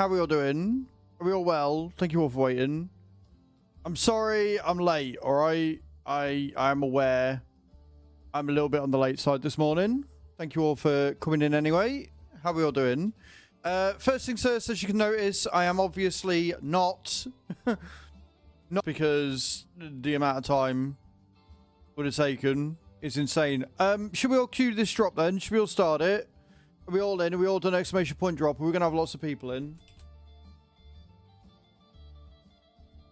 How are we all doing? Are we all well? Thank you all for waiting. I'm sorry I'm late, all right? I'm aware I'm a little bit on the late side this morning. Thank you all for coming in anyway. How are we all doing? First things first, as you can notice, I am obviously not... not because the amount of time would have taken is insane. Should we all cue this drop then? Should we all start it? Are we all in? Are we all done exclamation point drop? We're going to have lots of people in.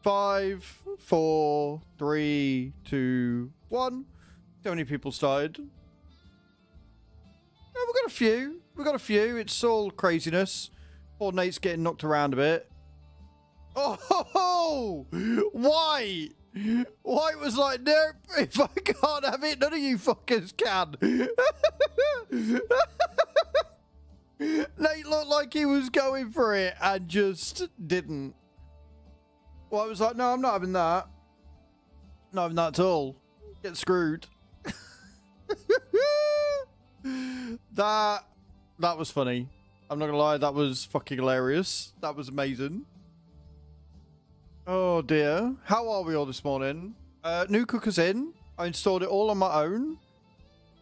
5, 4, 3, 2, 1. How many people started? Oh, we've got a few. We've got a few. It's all craziness. Poor Nate's getting knocked around a bit. Oh, White! White was like, nope, if I can't have it, none of you fuckers can. Nate looked like he was going for it and just didn't. Well, I was like, no, I'm not having that. Not having that at all. Get screwed. That was funny. I'm not gonna lie, that was fucking hilarious. That was amazing. Oh dear. How are we all this morning? New cooker's in. I installed it all on my own.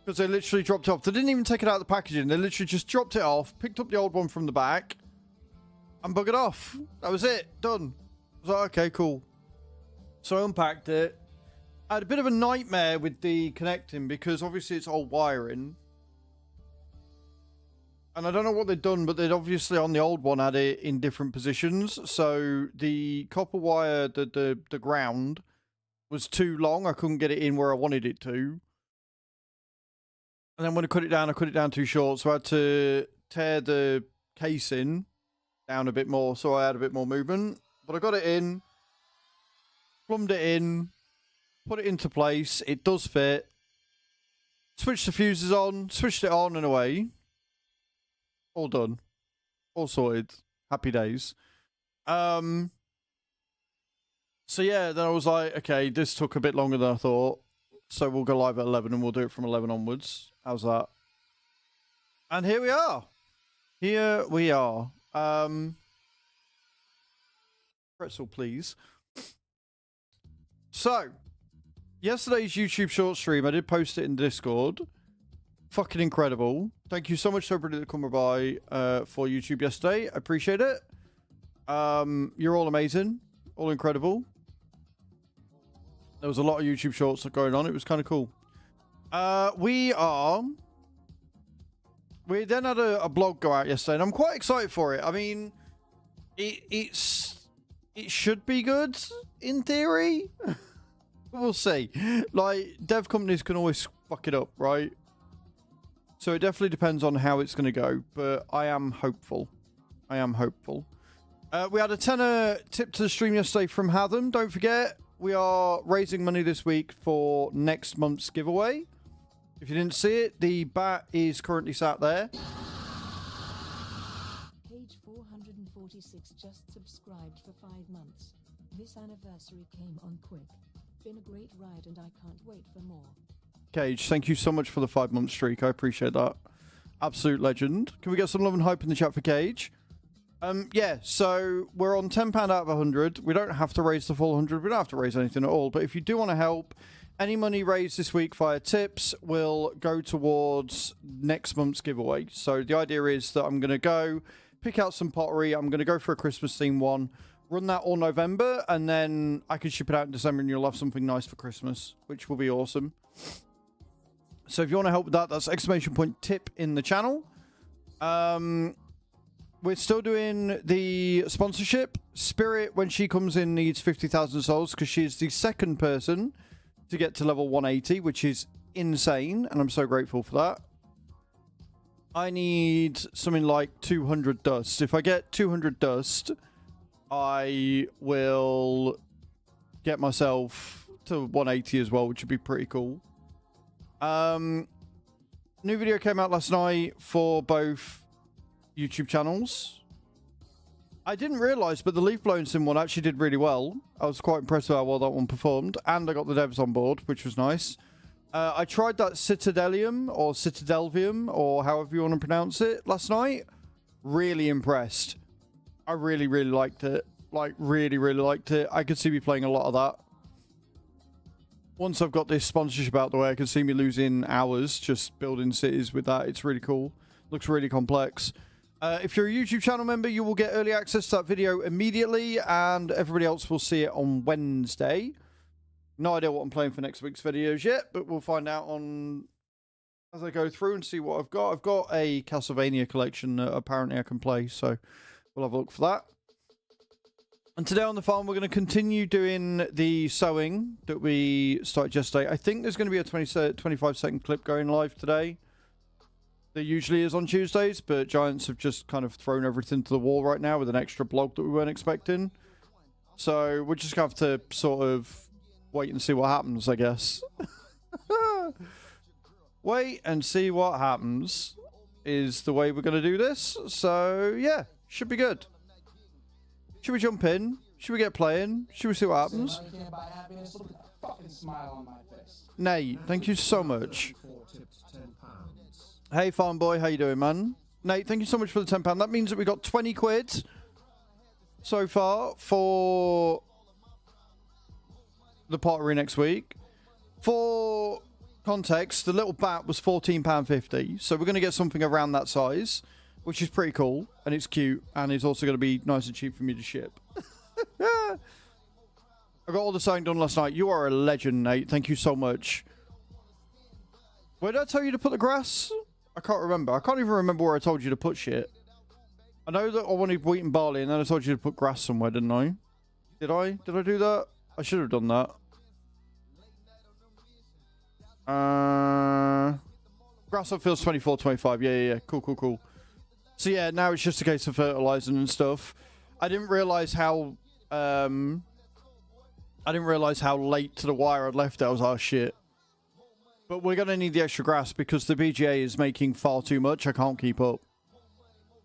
Because they literally dropped it off. They didn't even take it out of the packaging. They literally just dropped it off, picked up the old one from the back, and buggered off. That was it. Done. I was like, okay, cool. So I unpacked it. I had a bit of a nightmare with the connecting because obviously it's old wiring. And I don't know what they'd done, but they'd obviously on the old one had it in different positions. So the copper wire, the ground, was too long. I couldn't get it in where I wanted it to. And then when I cut it down too short. So I had to tear the casing down a bit more so I had a bit more movement. But I got it in, plumbed it in, put it into place. It does fit. Switched the fuses on, switched it on and away. All done. All sorted. Happy days. So yeah, then I was like, okay, this took a bit longer than I thought. So we'll go live at 11 and we'll do it from 11 onwards. How's that? And here we are. Here we are. Pretzel, please. So, yesterday's YouTube short stream, I did post it in Discord. Fucking incredible. Thank you so much to everybody that come by for YouTube yesterday. I appreciate it. You're all amazing. All incredible. There was a lot of YouTube shorts going on. It was kind of cool. We then had a blog go out yesterday, and I'm quite excited for it. I mean, it should be good in theory. We'll see. Like, dev companies can always fuck it up, right? So it definitely depends on how it's going to go, but I am hopeful. I am hopeful. We had a tenner tip to the stream yesterday from Hatham. Don't forget, we are raising money this week for next month's giveaway. If you didn't see it, the bat is currently sat there. Page 446 just subscribed for 5 months. This anniversary came on quick. Been a great ride and I can't wait for more. Cage, thank you so much for the 5-month streak. I appreciate that. Absolute legend. Can we get some love and hype in the chat for Cage? Yeah, so we're on £10 out of 100. We don't have to raise the full 100. We don't have to raise anything at all. But if you do want to help, any money raised this week via tips will go towards next month's giveaway. So the idea is that I'm going to go pick out some pottery. I'm going to go for a Christmas theme one. Run that all November. And then I can ship it out in December and you'll have something nice for Christmas, which will be awesome. So if you want to help with that, that's exclamation point tip in the channel. We're still doing the sponsorship. Spirit, when she comes in, needs 50,000 souls because she's the second person to get to level 180, which is insane. And I'm so grateful for that. I need something like 200 dust. If I get 200 dust, I will get myself to 180 as well, which would be pretty cool. New video came out last night for both YouTube channels. I didn't realize, but the leaf blowing sim one actually did really well. I was quite impressed with how well that one performed, and I got the devs on board, which was nice. I tried that Citadelium or Citadelvium or however you want to pronounce it last night. Really impressed. I really, really liked it. Like, really, really liked it. I could see me playing a lot of that. Once I've got this sponsorship out the way, I can see me losing hours just building cities with that. It's really cool. Looks really complex. If you're a YouTube channel member, you will get early access to that video immediately, and everybody else will see it on Wednesday. No idea what I'm playing for next week's videos yet, but we'll find out on as I go through and see what I've got. I've got a Castlevania collection that apparently I can play, so we'll have a look for that. And today on the farm, we're going to continue doing the sowing that we started yesterday. I think there's going to be a 25-second clip going live today. There usually is on Tuesdays, but Giants have just kind of thrown everything to the wall right now with an extra blog that we weren't expecting. So we're just going to have to sort of wait and see what happens, I guess. Wait and see what happens is the way we're going to do this. So, yeah, should be good. Should we jump in? Should we get playing? Should we see what happens? Nate, thank you so much. Hey, farm boy, how you doing, man? Nate, thank you so much for the £10. That means that we got 20 quid so far for the pottery next week. For context, the little bat was £14.50, so we're going to get something around that size, which is pretty cool, and it's cute, and it's also going to be nice and cheap for me to ship. I got all the sewing done last night. You are a legend, Nate. Thank you so much. Where did I tell you to put the grass? I can't remember. I can't even remember where I told you to put shit. I know that I wanted wheat and barley, and then I told you to put grass somewhere, didn't I? Did I? Did I do that? I should have done that. Grass up fields 24-25. Yeah. Cool. So yeah, now it's just a case of fertilizing and stuff. I didn't realize how late to the wire I'd left it. I was like, oh, shit. But we're gonna need the extra grass because the BGA is making far too much. I can't keep up.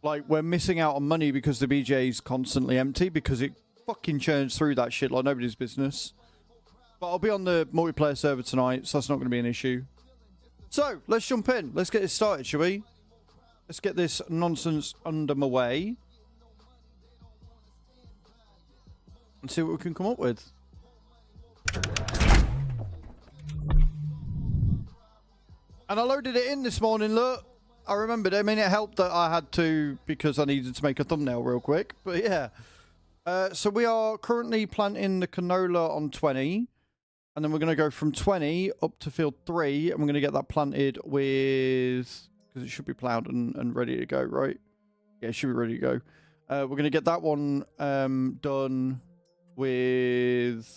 Like, we're missing out on money because the BGA is constantly empty because it fucking churns through that shit like nobody's business. But I'll be on the multiplayer server tonight, so that's not going to be an issue. So, let's jump in. Let's get this started, shall we? Let's get this nonsense under my way. And see what we can come up with. And I loaded it in this morning, look. I remembered. I mean, it helped that I had to because I needed to make a thumbnail real quick. But yeah. So we are currently planting the canola on 20. And then we're going to go from 20 up to field 3. And we're going to get that planted with... Because it should be ploughed and ready to go, right? Yeah, it should be ready to go. We're going to get that one done with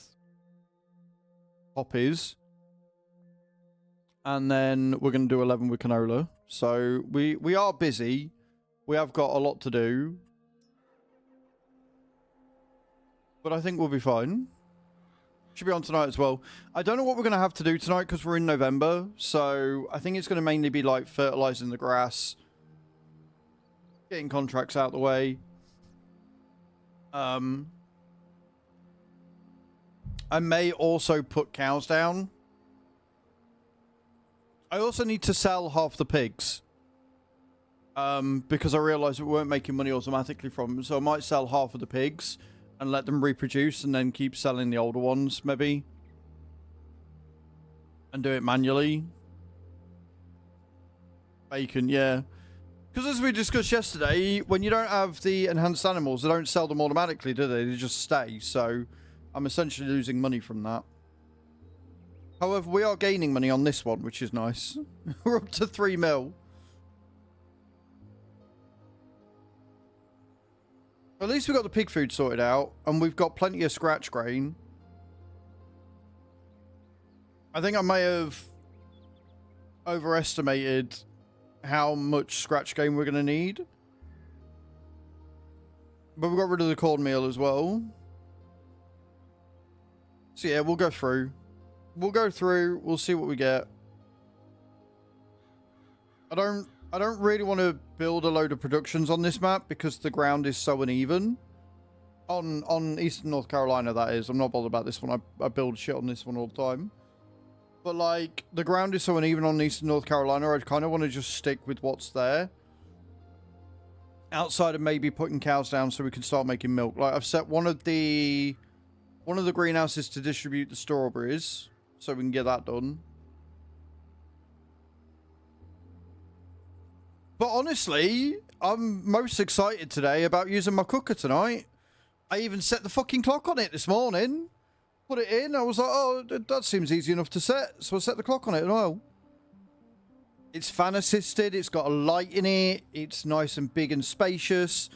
poppies. And then we're going to do 11 with canola. So we are busy. We have got a lot to do. But I think we'll be fine. Should be on tonight as well. I don't know what we're going to have to do tonight because we're in November. So I think it's going to mainly be like fertilizing the grass. Getting contracts out the way. I may also put cows down. I also need to sell half the pigs. Because I realised we weren't making money automatically from them. So I might sell half of the pigs and let them reproduce and then keep selling the older ones, maybe. And do it manually. Bacon, yeah. Because as we discussed yesterday, when you don't have the enhanced animals, they don't sell them automatically, do they? They just stay. So I'm essentially losing money from that. However, we are gaining money on this one, which is nice. We're up to 3 mil. At least we've got the pig food sorted out, and we've got plenty of scratch grain. I think I may have overestimated how much scratch grain we're going to need. But we got rid of the cornmeal as well. So yeah, we'll go through. We'll go through. We'll see what we get. I don't really want to build a load of productions on this map because the ground is so uneven. On Eastern North Carolina, that is. I'm not bothered about this one. I build shit on this one all the time. But, like, the ground is so uneven on Eastern North Carolina, I kind of want to just stick with what's there. outside of maybe putting cows down so we can start making milk. Like, I've set one of the greenhouses to distribute the strawberries so we can get that done. But honestly, I'm most excited today about using my cooker tonight. I even set the fucking clock on it this morning. Put it in. I was like, oh, that seems easy enough to set. So I set the clock on it and well. It's fan assisted. It's got a light in it. It's nice and big and spacious.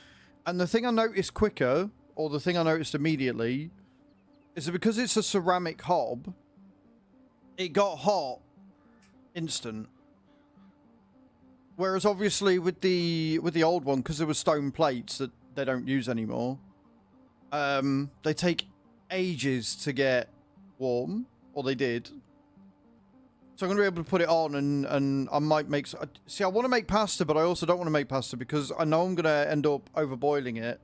And the thing I noticed quicker, or the thing I noticed immediately, is that because it's a ceramic hob, it got hot instant. Whereas obviously with the old one, because there were stone plates that they don't use anymore, they take ages to get warm, or they did. So I'm going to be able to put it on and I might make... See, I want to make pasta, but I also don't want to make pasta because I know I'm going to end up overboiling it.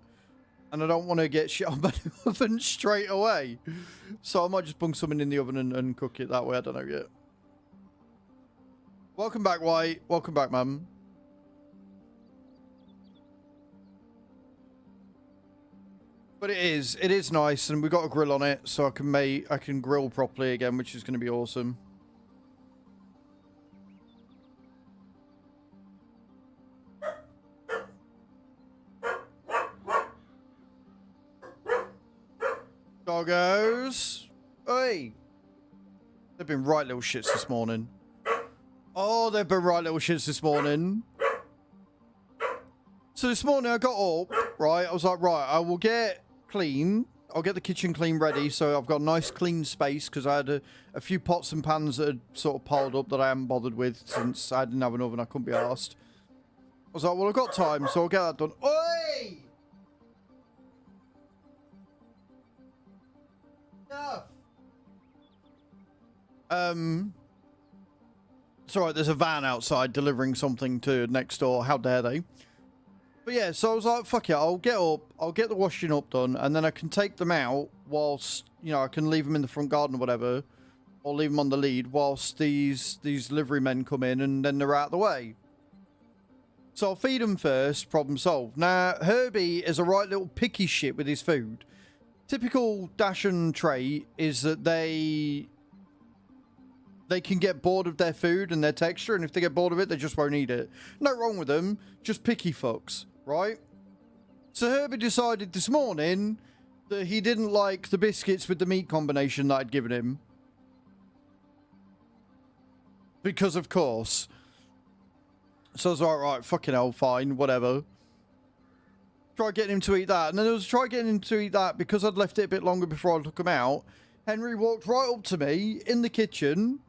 And I don't want to get shit on my oven straight away. So I might just bung something in the oven and cook it that way. I don't know yet. Welcome back, White. Welcome back, ma'am. But it is nice, and we've got a grill on it, so I can grill properly again, which is going to be awesome. Doggos. Hey. They've been right little shits this morning. Oh, they've been right little shits this morning. So this morning I got up, right? I was like, right, I will get clean. I'll get the kitchen clean ready. So I've got a nice clean space because I had a few pots and pans that had sort of piled up that I haven't bothered with since I didn't have an oven. I couldn't be arsed. I was like, well, I've got time, so I'll get that done. Oi! Yeah. It's alright, there's a van outside delivering something to next door. How dare they? But yeah, so I was like, fuck it, I'll get up, I'll get the washing up done, and then I can take them out whilst, you know, I can leave them in the front garden or whatever, or leave them on the lead whilst these delivery men come in and then they're out of the way. So I'll feed them first, problem solved. Now, Herbie is a right little picky shit with his food. Typical Dashan trait is that they can get bored of their food and their texture, and if they get bored of it, they just won't eat it. No wrong with them, just picky fucks, right? So Herbie decided this morning that he didn't like the biscuits with the meat combination that I'd given him. Because of course. So I was like, right, fucking hell, fine, whatever. Try getting him to eat that. And then I was trying getting him to eat that because I'd left it a bit longer before I took him out. Henry walked right up to me in the kitchen,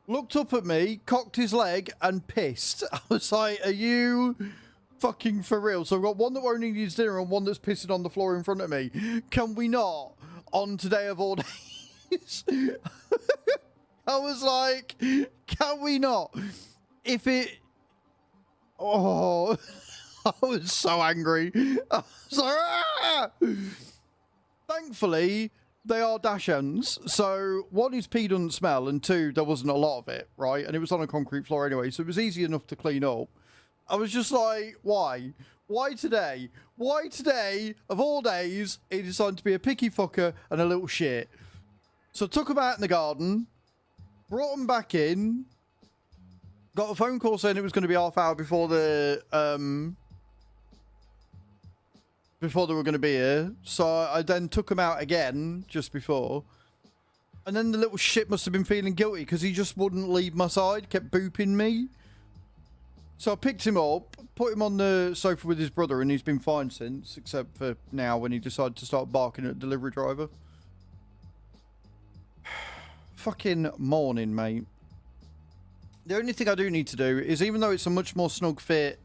looked up at me, cocked his leg, and pissed. I was like, are you fucking for real? So I've got one that won't eat his dinner and one that's pissing on the floor in front of me. Can we not? On today of all days? I was like, can we not? If it... Oh... I was so angry. I was like, ah! Thankfully, they are Dashans. So, one, his pee doesn't smell, and two, there wasn't a lot of it, right? And it was on a concrete floor anyway, so it was easy enough to clean up. I was just like, why? Why today? Why today, of all days, he decided to be a picky fucker and a little shit? So, I took him out in the garden, brought him back in, got a phone call saying it was going to be half hour before the, before they were going to be here. So I then took him out again just before. And then the little shit must have been feeling guilty because he just wouldn't leave my side, kept booping me. So I picked him up, put him on the sofa with his brother, and he's been fine since, except for now when he decided to start barking at the delivery driver. Fucking morning, mate. The only thing I do need to do is, even though it's a much more snug fit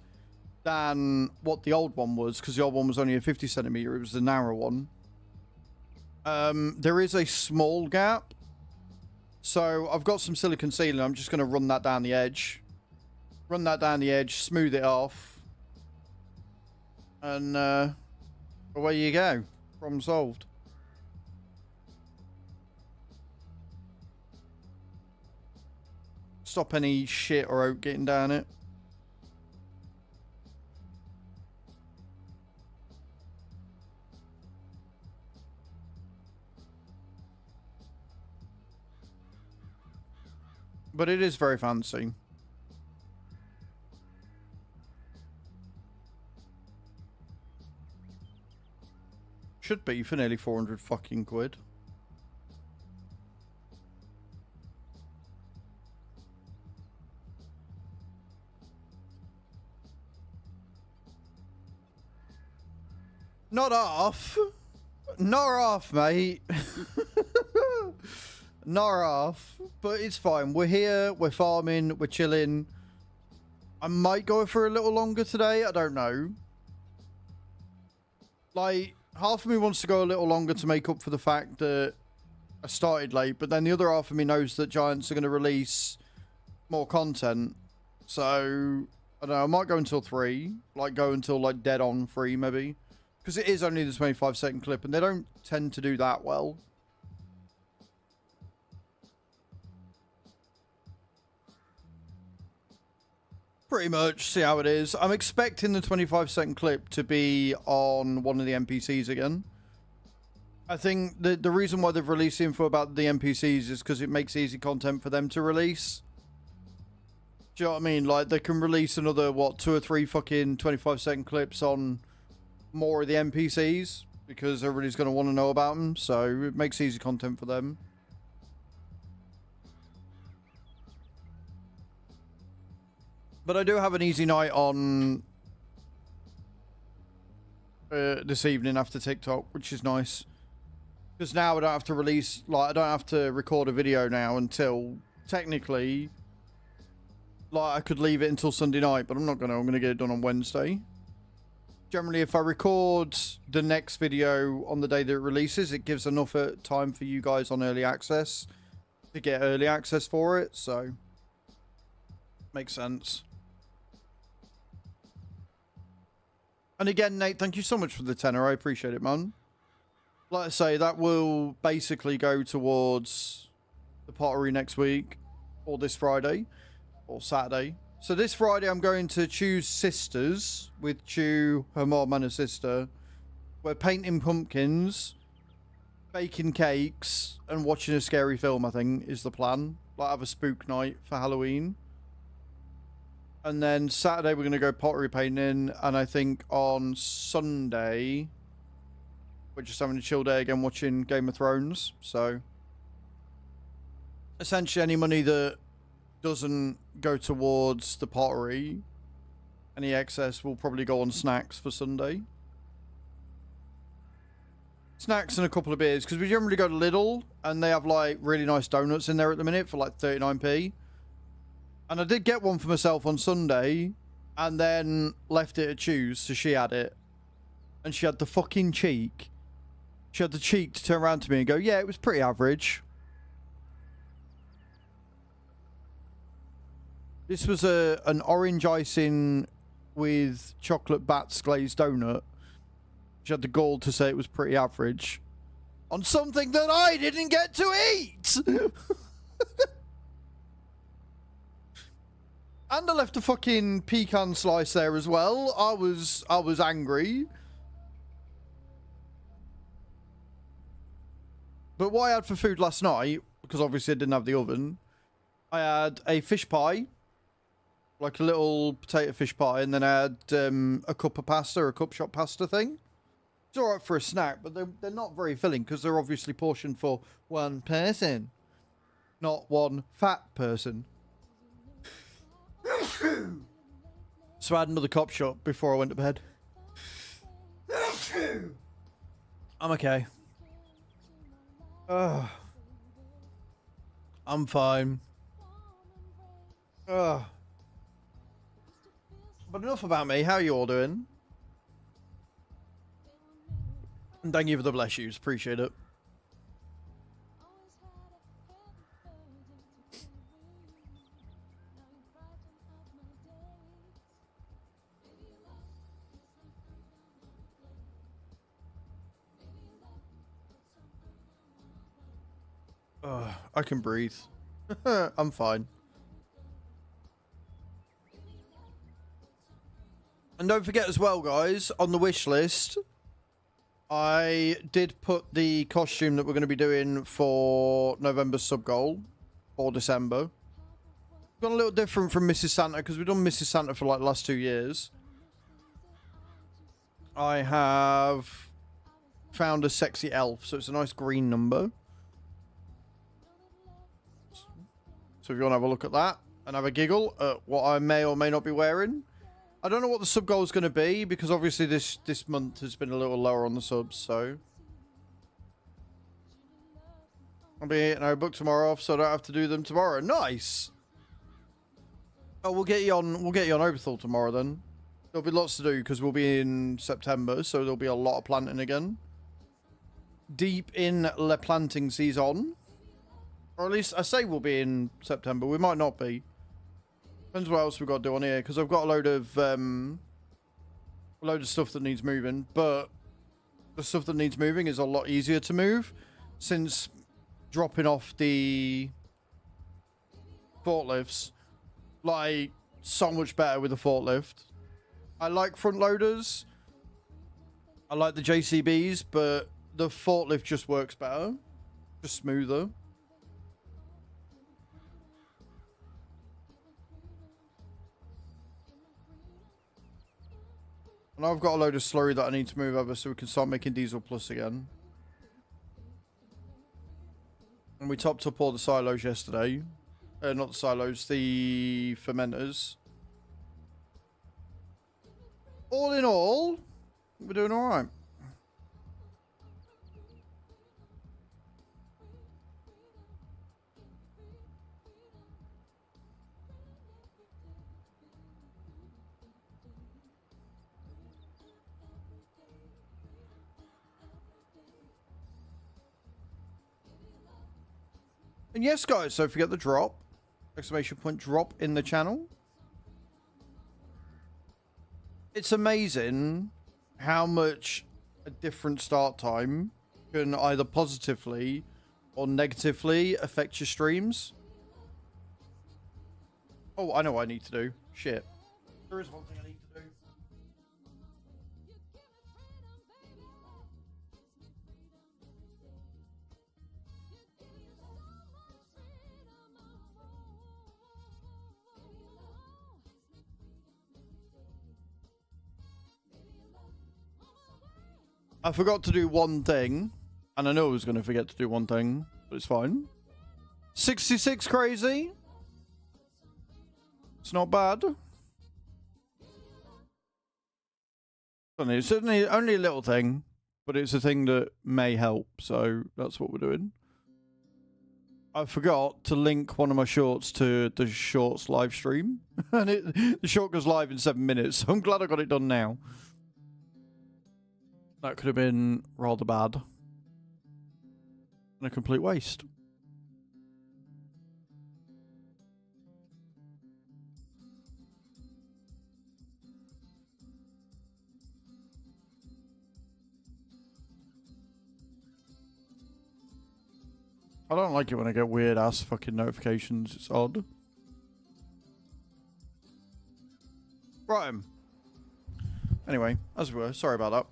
than what the old one was, because the old one was only a 50 centimeter, it was the narrow one. There is a small gap. So I've got some silicone sealing. I'm just going to run that down the edge. Run that down the edge, smooth it off. And away you go. Problem solved. Stop any shit or oat getting down it. But it is very fancy. Should be for nearly 400 fucking quid. Not off. Not off, mate. Not off. But it's fine. We're here. We're farming. We're chilling. I might go for a little longer today. I don't know. Like, half of me wants to go a little longer to make up for the fact that I started late. But then the other half of me knows that Giants are going to release more content. So, I don't know. I might go until 3. Like, go until, like, dead on 3, maybe. Because it is only the 25-second clip, and they don't tend to do that well. Pretty much, see how it is. I'm expecting the 25-second clip to be on one of the NPCs again. I think the reason why they've released the info about the NPCs is because it makes easy content for them to release. Do you know what I mean? Like, they can release another, what, 2 or 3 fucking 25-second clips on more of the NPCs because everybody's going to want to know about them, so it makes easy content for them. But I do have an easy night on this evening after TikTok, which is nice. Because now I don't have to release, like, I don't have to record a video now until, technically, like, I could leave it until Sunday night, but I'm not going to. I'm going to get it done on Wednesday. Generally, if I record the next video on the day that it releases, it gives enough time for you guys on early access to get early access for it, so makes sense. And again, Nate, thank you so much for the tenner. I appreciate it, man. Like I say, that will basically go towards the pottery next week, or this Friday, or Saturday. So this Friday, I'm going to Chew's sisters with Chew, her mom, and her sister. We're painting pumpkins, baking cakes, and watching a scary film, I think, is the plan. Like, have a spook night for Halloween. And then Saturday, we're going to go pottery painting. And I think on Sunday, we're just having a chill day again, watching Game of Thrones. So, essentially, any money that doesn't go towards the pottery, any excess will probably go on snacks for Sunday. Snacks and a couple of beers, because we generally go to Lidl, and they have, like, really nice donuts in there at the minute for, like, 39p. And I did get one for myself on Sunday, and then left it at Chew's, so she had it. And she had the fucking cheek. She had the cheek to turn around to me and go, yeah, it was pretty average. This was an orange icing with chocolate bats glazed donut. She had the gall to say it was pretty average. On something that I didn't get to eat! And I left a fucking pecan slice there as well. I was angry. But what I had for food last night, because obviously I didn't have the oven, I had a fish pie, like a little potato fish pie, and then I had a cup of pasta, a cup shop pasta thing. It's alright for a snack, but they're not very filling because they're obviously portioned for one person, not one fat person. So I had another cop shot before I went to bed. I'm okay. I'm fine. But enough about me. How are you all doing? And thank you for the bless yous. Appreciate it. I can breathe. I'm fine. And don't forget as well, guys, on the wish list, I did put the costume that we're going to be doing for November's sub goal for December. Got a little different from Mrs. Santa because we've done Mrs. Santa for like the last 2 years. I have found a sexy elf, so it's a nice green number. So if you want to have a look at that and have a giggle at what I may or may not be wearing. I don't know what the sub goal is going to be because obviously this month has been a little lower on the subs, so I'll be getting our book tomorrow off, so I don't have to do them tomorrow. Nice. Oh, we'll get you on Oberthal tomorrow then. There'll be lots to do because we'll be in September, so there'll be a lot of planting again. Deep in the planting season. Or at least I say we'll be in September. We might not be. Depends what else we've got to do on here, because I've got a load of stuff that needs moving, but the stuff that needs moving is a lot easier to move since dropping off the forklifts. Like, so much better with the forklift. I like front loaders. I like the JCBs, but the forklift just works better. Just smoother. And I've got a load of slurry that I need to move over so we can start making Diesel Plus again. And we topped up all the silos yesterday. Not the silos, the fermenters. All in all, we're doing all right. And yes, guys, don't forget the drop. Exclamation point drop in the channel. It's amazing how much a different start time can either positively or negatively affect your streams. Oh, I know what I need to do. Shit. There is one thing I need to do. I forgot to do one thing, and I know I was going to forget to do one thing, but it's fine. 66 crazy. It's not bad. It's certainly only a little thing, but it's a thing that may help, so that's what we're doing. I forgot to link one of my shorts to the shorts live stream, and the short goes live in 7 minutes, so I'm glad I got it done now. That could have been rather bad. And a complete waste. I don't like it when I get weird ass fucking notifications. It's odd. Right. Anyway, as we were, sorry about that.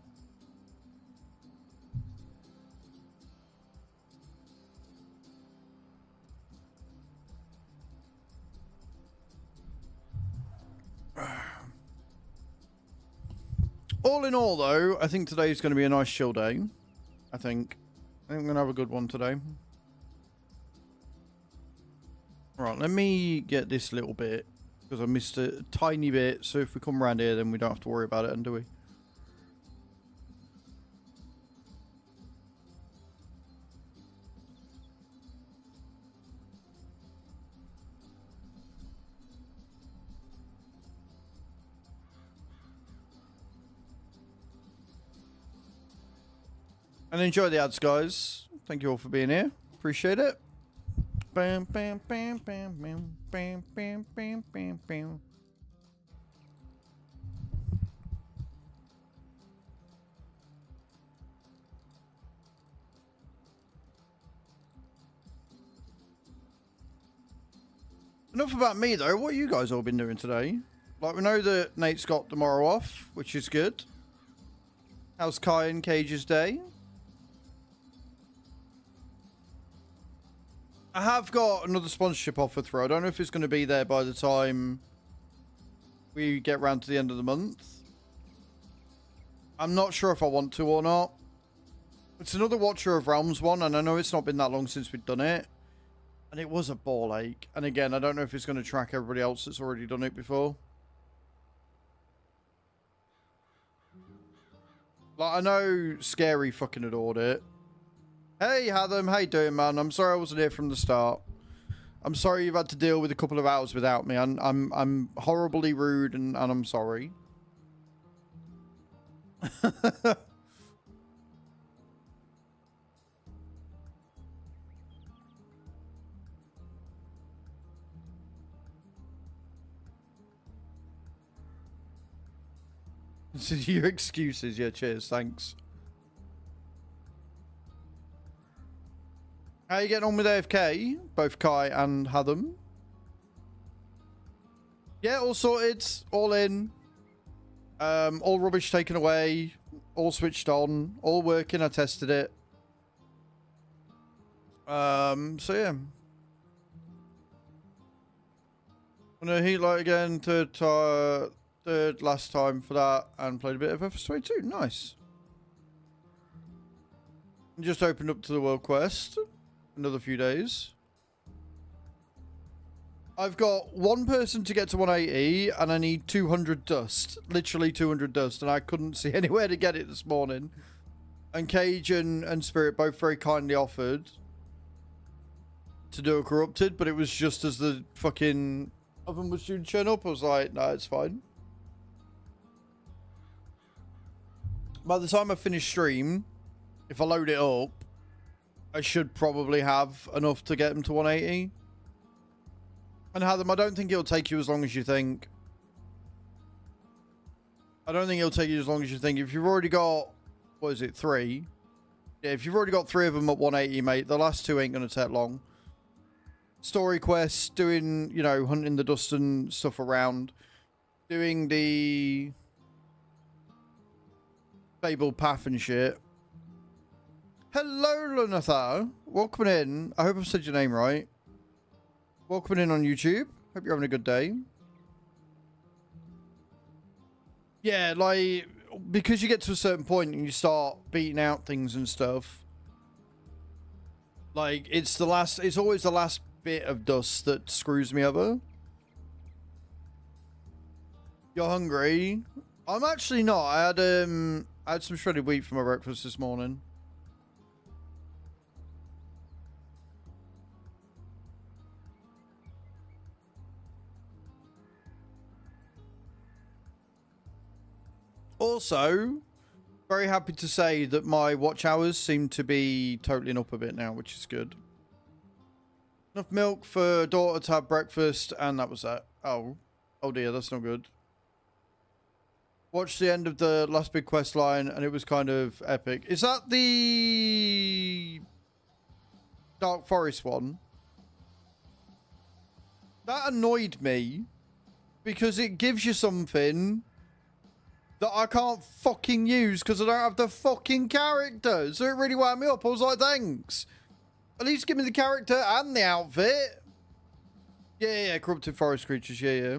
All in all, though, I think today's going to be a nice chill day. I think I'm going to have a good one today. Right, let me get this little bit, because I missed a tiny bit, so if we come around here, then we don't have to worry about it, do we? And enjoy the ads, guys. Thank you all for being here. Appreciate it. Bam, bam, bam, bam, bam, bam, bam, bam, bam, bam. Enough about me, though. What have you guys all been doing today? Like, we know that Nate's got tomorrow off, which is good. How's Kai and Cage's day? I have got another sponsorship offer through. I don't know if it's going to be there by the time we get round to the end of the month. I'm not sure if I want to or not. It's another Watcher of Realms one, and I know it's not been that long since we've done it. And it was a ball ache. And again, I don't know if it's going to track everybody else that's already done it before. Like, I know Scary fucking adored it. Hey, Hatham, how you doing, man? I'm sorry I wasn't here from the start. I'm sorry you've had to deal with a couple of hours without me. I'm horribly rude, and I'm sorry. Your excuses, yeah, cheers, thanks. How you getting on with AFK? Both Kai and Hatham? Yeah, all sorted, all in. All rubbish taken away, all switched on, all working, I tested it. So yeah. On a heat light again, third last time for that, and played a bit of FS22. Nice. And just opened up to the World Quest. Another few days. I've got one person to get to 180, and I need 200 dust. Literally 200 dust, and I couldn't see anywhere to get it this morning. And Cage and Spirit both very kindly offered to do a corrupted, but it was just as the fucking oven was due to turn up. I was like, no, it's fine. By the time I finish stream, if I load it up, I should probably have enough to get them to 180. And Hatham, I don't think it'll take you as long as you think. I don't think it'll take you as long as you think. If you've already got, what is it, 3? Yeah, if you've already got 3 of them at 180, mate, the last 2 ain't going to take long. Story quests, doing, you know, hunting the dust and stuff around. Doing the Fable Path and shit. Hello, Lunatha. Welcome in. I hope I've said your name right. Welcome in on YouTube. Hope you're having a good day. Yeah, like, because you get to a certain point and you start beating out things and stuff. Like, it's always the last bit of dust that screws me over. You're hungry? I'm actually not. I had some shredded wheat for my breakfast this morning. Also, very happy to say that my watch hours seem to be totaling up a bit now, which is good. Enough milk for daughter to have breakfast, and that was that. Oh dear, that's not good. Watched the end of the last big quest line, and it was kind of epic. Is that the Dark Forest one? That annoyed me, because it gives you something that I can't fucking use because I don't have the fucking character. So it really wound me up. I was like, thanks. At least give me the character and the outfit. Yeah, corrupted forest creatures. Yeah.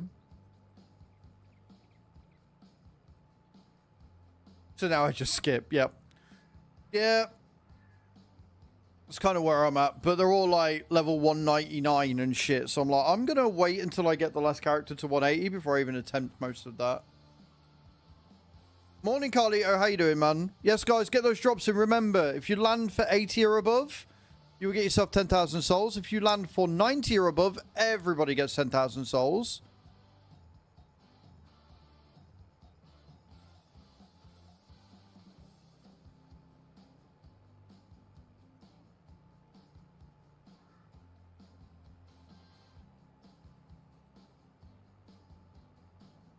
So now I just skip. Yep. Yeah. That's kind of where I'm at. But they're all like level 199 and shit. So I'm like, I'm going to wait until I get the last character to 180 before I even attempt most of that. Morning, Carlito. How you doing, man? Yes, guys, get those drops in. Remember, if you land for 80 or above, you will get yourself 10,000 souls. If you land for 90 or above, everybody gets 10,000 souls.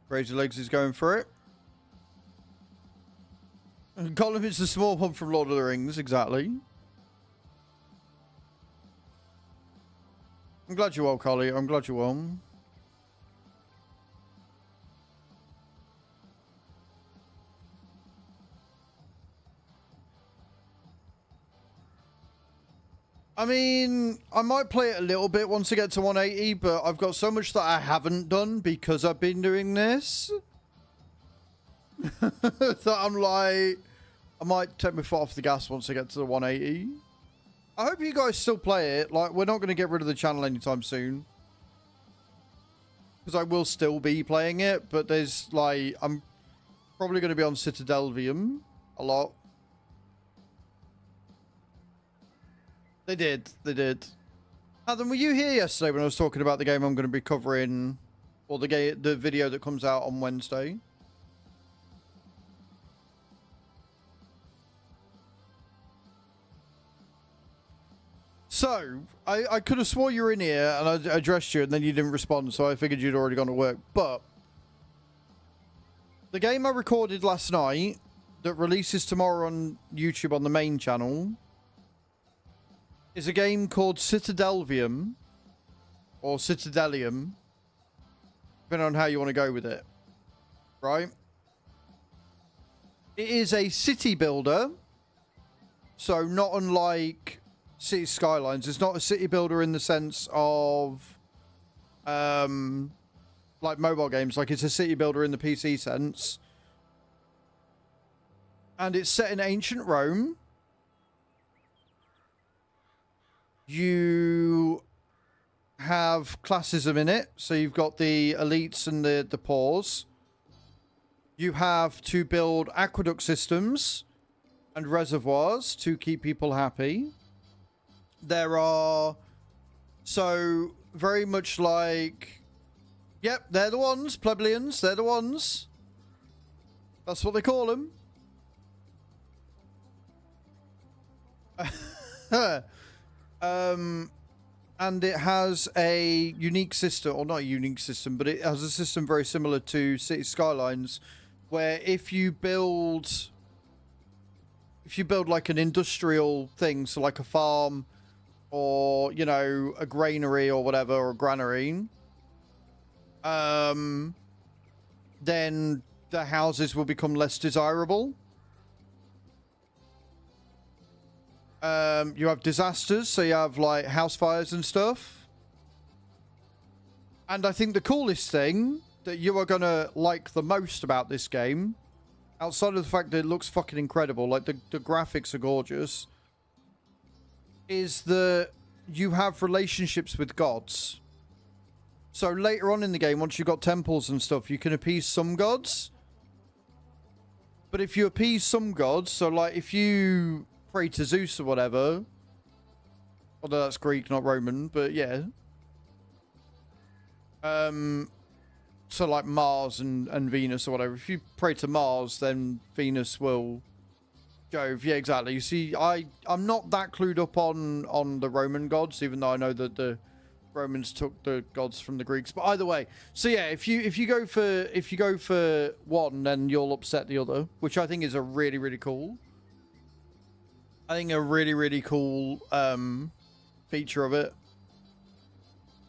Crazy Legs is going for it. Gollum is the small one from Lord of the Rings, exactly. I'm glad you're well, Carly. I'm glad you're well. I mean, I might play it a little bit once I get to 180, but I've got so much that I haven't done because I've been doing this. That I'm like, I might take my foot off the gas once I get to the 180. I hope you guys still play it. Like, we're not going to get rid of the channel anytime soon. Because I will still be playing it, but there's, like, I'm probably going to be on Citadelvium a lot. They did. They did. Adam, were you here yesterday when I was talking about the game I'm going to be covering, or the video that comes out on Wednesday? So, I could have swore you were in here and I addressed you and then you didn't respond, so I figured you'd already gone to work. But the game I recorded last night that releases tomorrow on YouTube on the main channel is a game called Citadelvium, or Citadelium, depending on how you want to go with it, right? It is a city builder, so not unlike City Skylines. It's not a city builder in the sense of, like mobile games, like it's a city builder in the PC sense. And it's set in ancient Rome. You have classism in it, so you've got the elites and the poors. You have to build aqueduct systems and reservoirs to keep people happy. There are, so very much like, yep, they're the ones, plebeians, they're the ones. That's what they call them. And it has a unique system, or not a unique system, but it has a system very similar to City Skylines, where if you build like an industrial thing, so like a farm, or, you know, a granary or whatever, or a granary, then the houses will become less desirable. You have disasters, so you have like house fires and stuff. And I think the coolest thing that you are gonna like the most about this game, outside of the fact that it looks fucking incredible, like the graphics are gorgeous, is that you have relationships with gods. So later on in the game, once you've got temples and stuff, you can appease some gods. But if you appease some gods, so like if you pray to Zeus or whatever, although that's Greek, not Roman, but yeah. So like Mars and Venus or whatever. If you pray to Mars, then Venus will... Jove, yeah, exactly. You see, I'm not that clued up on the Roman gods, even though I know that the Romans took the gods from the Greeks. But either way, so yeah, if you go for one, then you'll upset the other, which I think is a really cool. I think a really cool feature of it.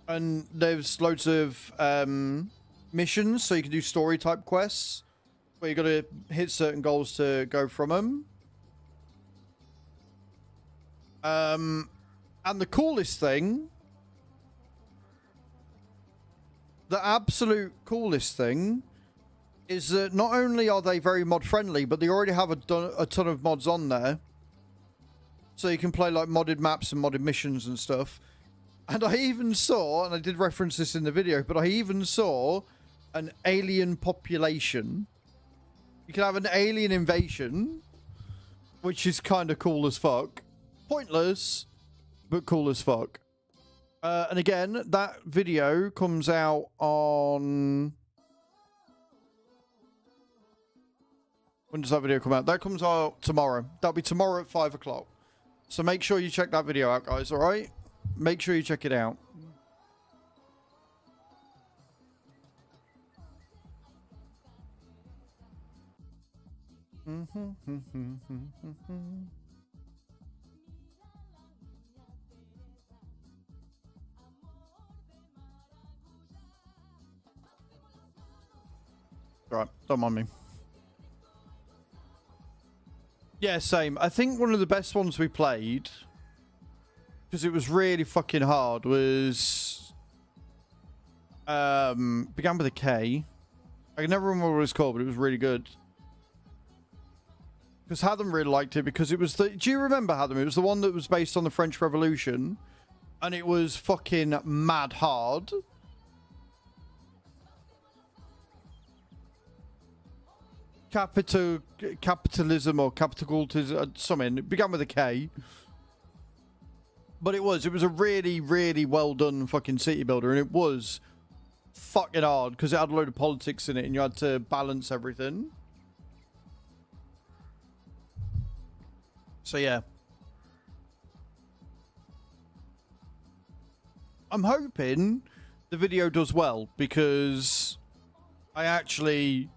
And there's loads of missions, so you can do story type quests where you got to hit certain goals to go from them. And the coolest thing, the absolute coolest thing, is that not only are they very mod friendly, but they already have a ton of mods on there. So you can play like modded maps and modded missions and stuff. And I even saw, and I did reference this in the video, but I even saw an alien population. You can have an alien invasion, which is kind of cool as fuck. Pointless, but cool as fuck. And again, that video comes out on... When does that video come out? That comes out tomorrow. That'll be tomorrow at 5 o'clock. So make sure you check that video out, guys, alright? Make sure you check it out. Right, don't mind me. Yeah, same. I think one of the best ones we played because it was really fucking hard, was began with a K. I can never remember what it was called, but it was really good. Because Hatham really liked it because it was the... Do you remember Hatham? It was the one that was based on the French Revolution. And it was fucking mad hard. Capitalism or capitalism, something. It began with a K. But it was a really, really well done fucking city builder. And it was fucking hard because it had a load of politics in it and you had to balance everything. So yeah. I'm hoping the video does well because I actually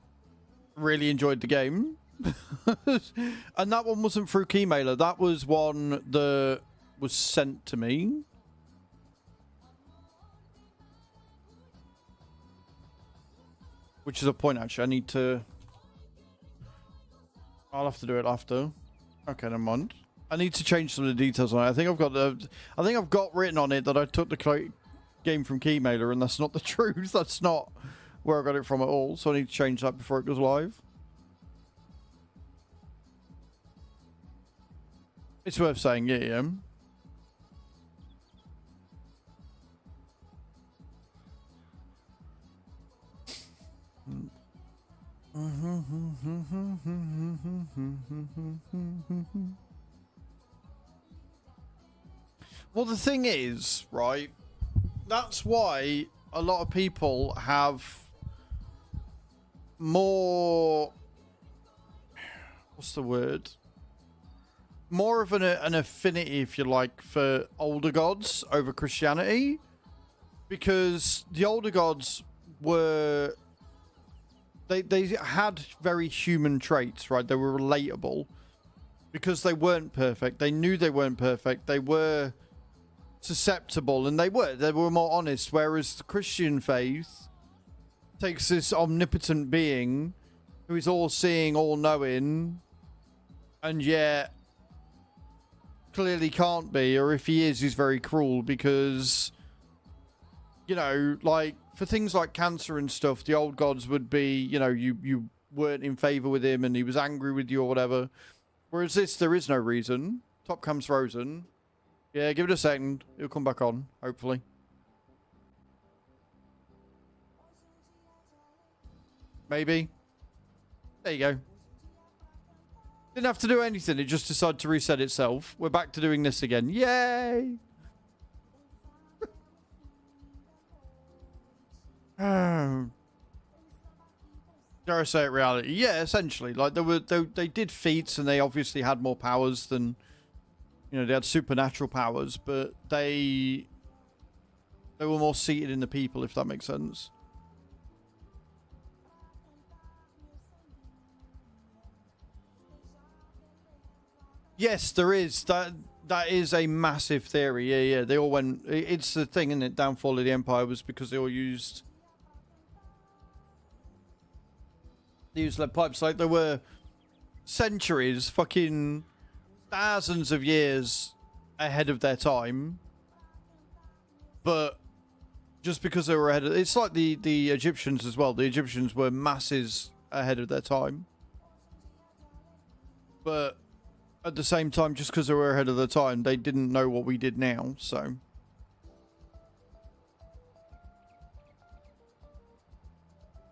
really enjoyed the game. And that one wasn't through Keymailer. That was one that was sent to me. Which is a point, actually. I need to... I'll have to do it after. Okay, never mind. I need to change some of the details on it. I think I've got written on it that I took the game from Keymailer, and that's not the truth. That's not where I got it from at all. So I need to change that before it goes live. It's worth saying, yeah. Well, the thing is, right, that's why a lot of people have more, what's the word? More of an affinity, if you like, for older gods over Christianity. Because the older gods were... They had very human traits, right? They were relatable. Because they weren't perfect. They knew they weren't perfect. They were susceptible, and they were more honest. Whereas the Christian faith takes this omnipotent being who is all-seeing, all-knowing, and yet clearly can't be, or if he is, he's very cruel because, you know, like, for things like cancer and stuff, the old gods would be, you know, you weren't in favor with him and he was angry with you or whatever. Whereas this, there is no reason. Top cam's frozen. Yeah, give it a second. It'll come back on, hopefully. Maybe. There you go. Didn't have to do anything. It just decided to reset itself. We're back to doing this again. Yay! Dare I say it, reality? Yeah, essentially. Like, they did feats and they obviously had more powers than, you know, they had supernatural powers, but they were more seated in the people, if that makes sense. Yes, there is. That is a massive theory. Yeah, yeah. They all went... It's the thing, isn't it? Downfall of the Empire was because they all used... They used lead pipes. Like, there were centuries, fucking thousands of years ahead of their time. But just because they were ahead of... It's like the Egyptians as well. The Egyptians were masses ahead of their time. But at the same time, just because they were ahead of their time, they didn't know what we did now, so...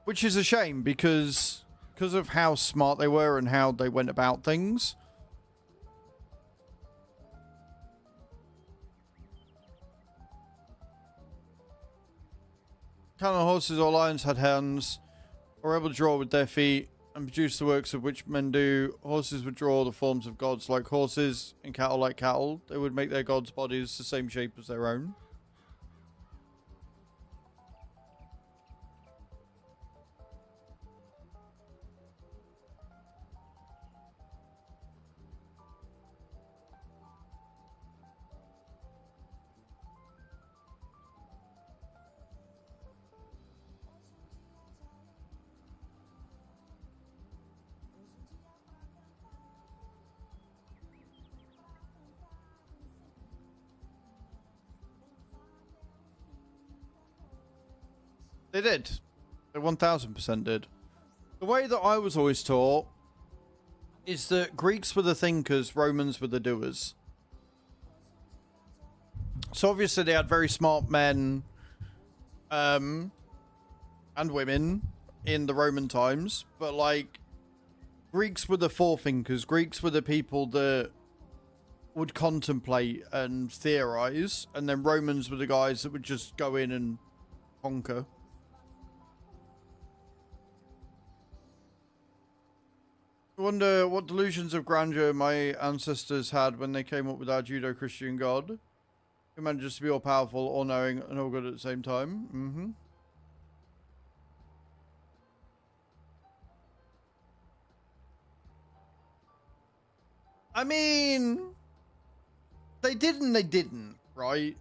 Which is a shame, because of how smart they were and how they went about things. Camel horses or lions had hands, or able to draw with their feet, and produce the works of which men do. Horses would draw the forms of gods like horses, and cattle like cattle. They would make their gods' bodies the same shape as their own. They did. They 1000% did. The way that I was always taught is that Greeks were the thinkers, Romans were the doers. So obviously they had very smart men and women in the Roman times, but like Greeks were the forethinkers. Greeks were the people that would contemplate and theorize, and then Romans were the guys that would just go in and conquer. I wonder what delusions of grandeur my ancestors had when they came up with our Judeo-Christian God, who manages to be all powerful, all knowing, and all good at the same time. I mean, they did and they didn't, right?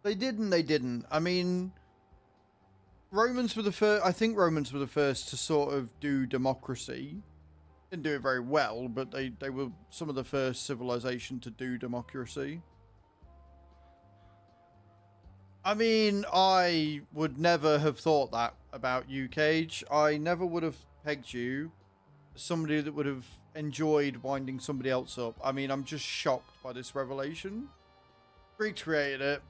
They did and they didn't. I mean, Romans were the first. I think Romans were the first to sort of do democracy. Didn't do it very well, but they were some of the first civilization to do democracy. I mean, I would never have thought that about you, Cage. I never would have pegged you as somebody that would have enjoyed winding somebody else up. I mean, I'm just shocked by this revelation. Greeks created it.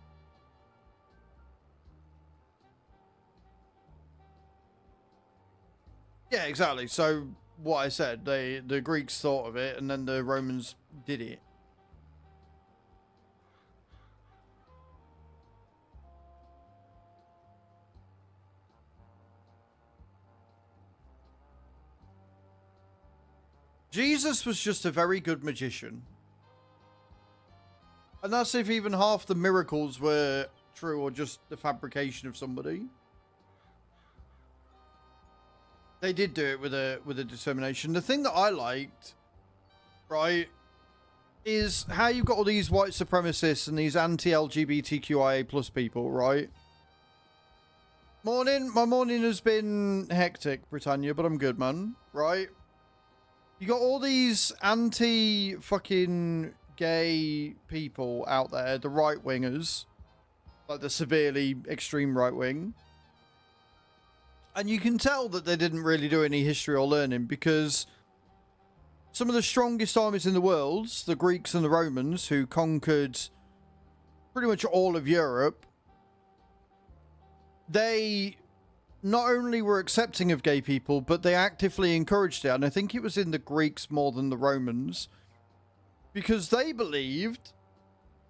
Yeah, exactly. So what I said, the Greeks thought of it, and then the Romans did it. Jesus was just a very good magician. And that's if even half the miracles were true or just the fabrication of somebody. They did do it with a determination. The thing that I liked, right, is how you've got all these white supremacists and these anti-LGBTQIA plus people, right? My morning has been hectic, Britannia, but I'm good, man, right? You got all these anti-fucking gay people out there, the right-wingers, like the severely extreme right-wing. And you can tell that they didn't really do any history or learning, because some of the strongest armies in the world, the Greeks and the Romans, who conquered pretty much all of Europe, they not only were accepting of gay people, but they actively encouraged it. And I think it was in the Greeks more than the Romans, because they believed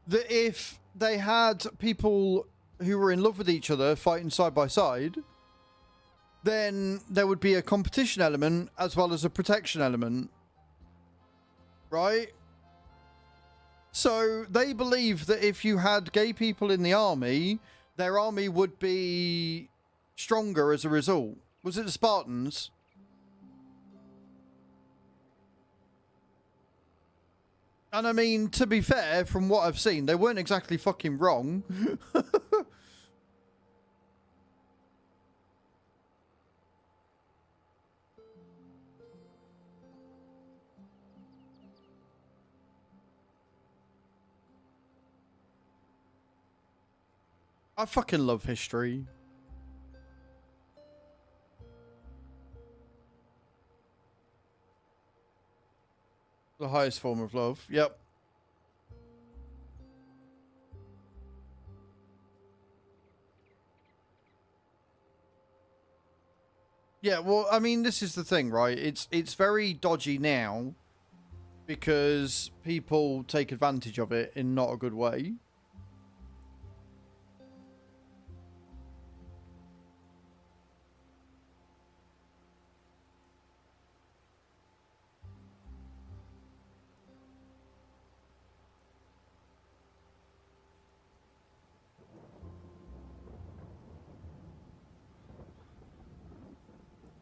that if they had people who were in love with each other fighting side by side, then there would be a competition element as well as a protection element. Right? So they believed that if you had gay people in the army, their army would be stronger as a result. Was it the Spartans? And I mean, to be fair, from what I've seen, they weren't exactly fucking wrong. I fucking love history. The highest form of love. Yep. Yeah, well, I mean, this is the thing, right? It's very dodgy now because people take advantage of it in not a good way.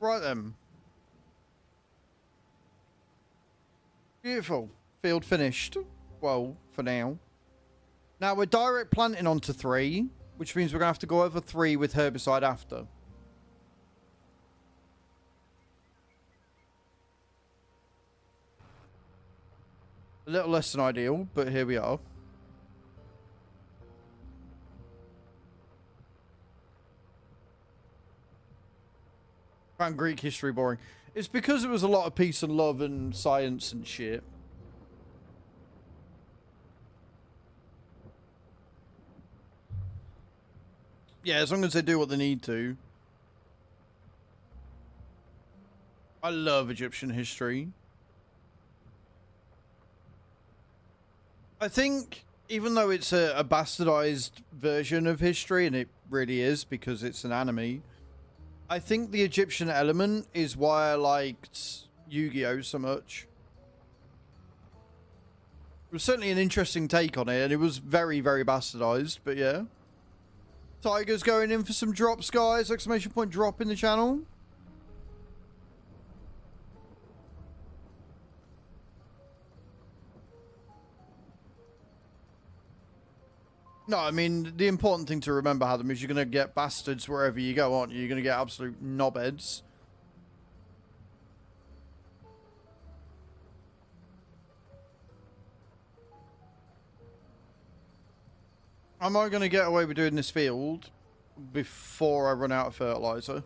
Right then. Beautiful. Field finished. Well, for now. Now we're direct planting onto 3, which means we're going to have to go over 3 with herbicide after. A little less than ideal, but here we are. Found Greek history boring. It's because it was a lot of peace and love and science and shit. Yeah, as long as they do what they need to. I love Egyptian history. I think, even though it's a bastardized version of history, and it really is because it's an anime, I think the Egyptian element is why I liked Yu-Gi-Oh! So much. It was certainly an interesting take on it, and it was very, very bastardized, but yeah. Tiger's going in for some drops, guys. Exclamation point drop in the channel. No, I mean, the important thing to remember, Adam, is you're going to get bastards wherever you go, aren't you? You're going to get absolute knobheads. Am I going to get away with doing this field before I run out of fertilizer?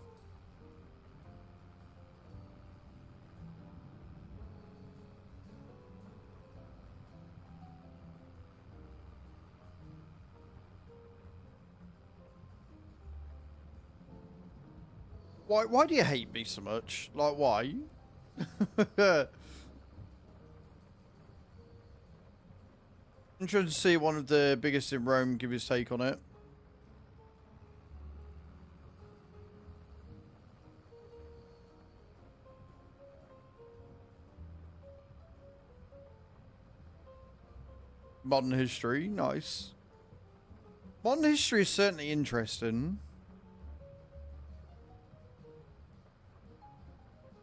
Why do you hate me so much? Like, why? I'm trying to see one of the biggest in Rome give his take on it. Modern history, nice. Modern history is certainly interesting.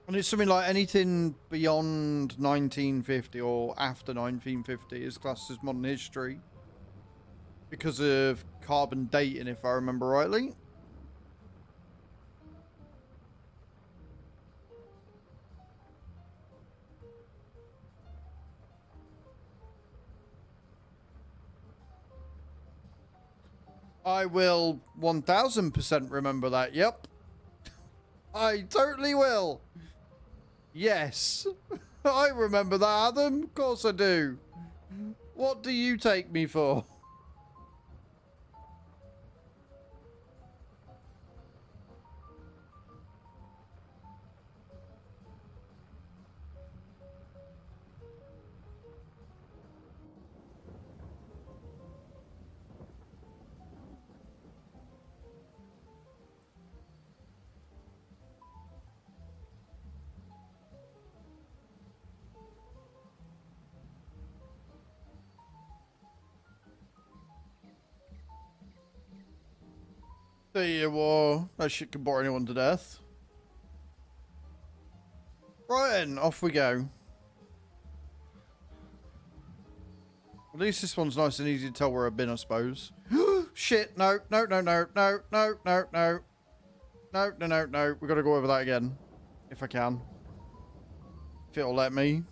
And it's something like anything beyond 1950 or after 1950 is classed as modern history. Because of carbon dating, if I remember rightly. I will 1000% remember that, yep. I totally will. Yes. I remember that, Adam. Of course I do. What do you take me for? There you are. That shit can bore anyone to death. Right then, off we go. At least this one's nice and easy to tell where I've been, I suppose. Shit, no, no, no, no, no, no, no, no. No, no, no, no. We've got to go over that again. If I can. If it'll let me.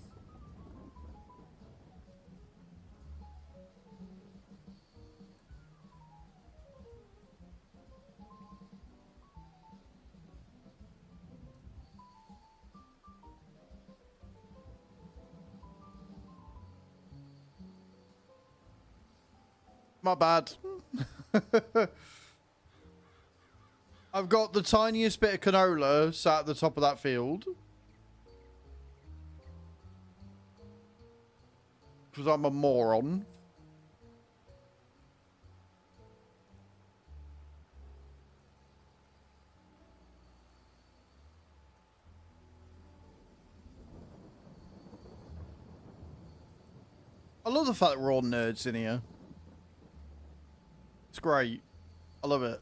My bad. I've got the tiniest bit of canola sat at the top of that field. Because I'm a moron. I love the fact that we're all nerds in here. It's great. I love it.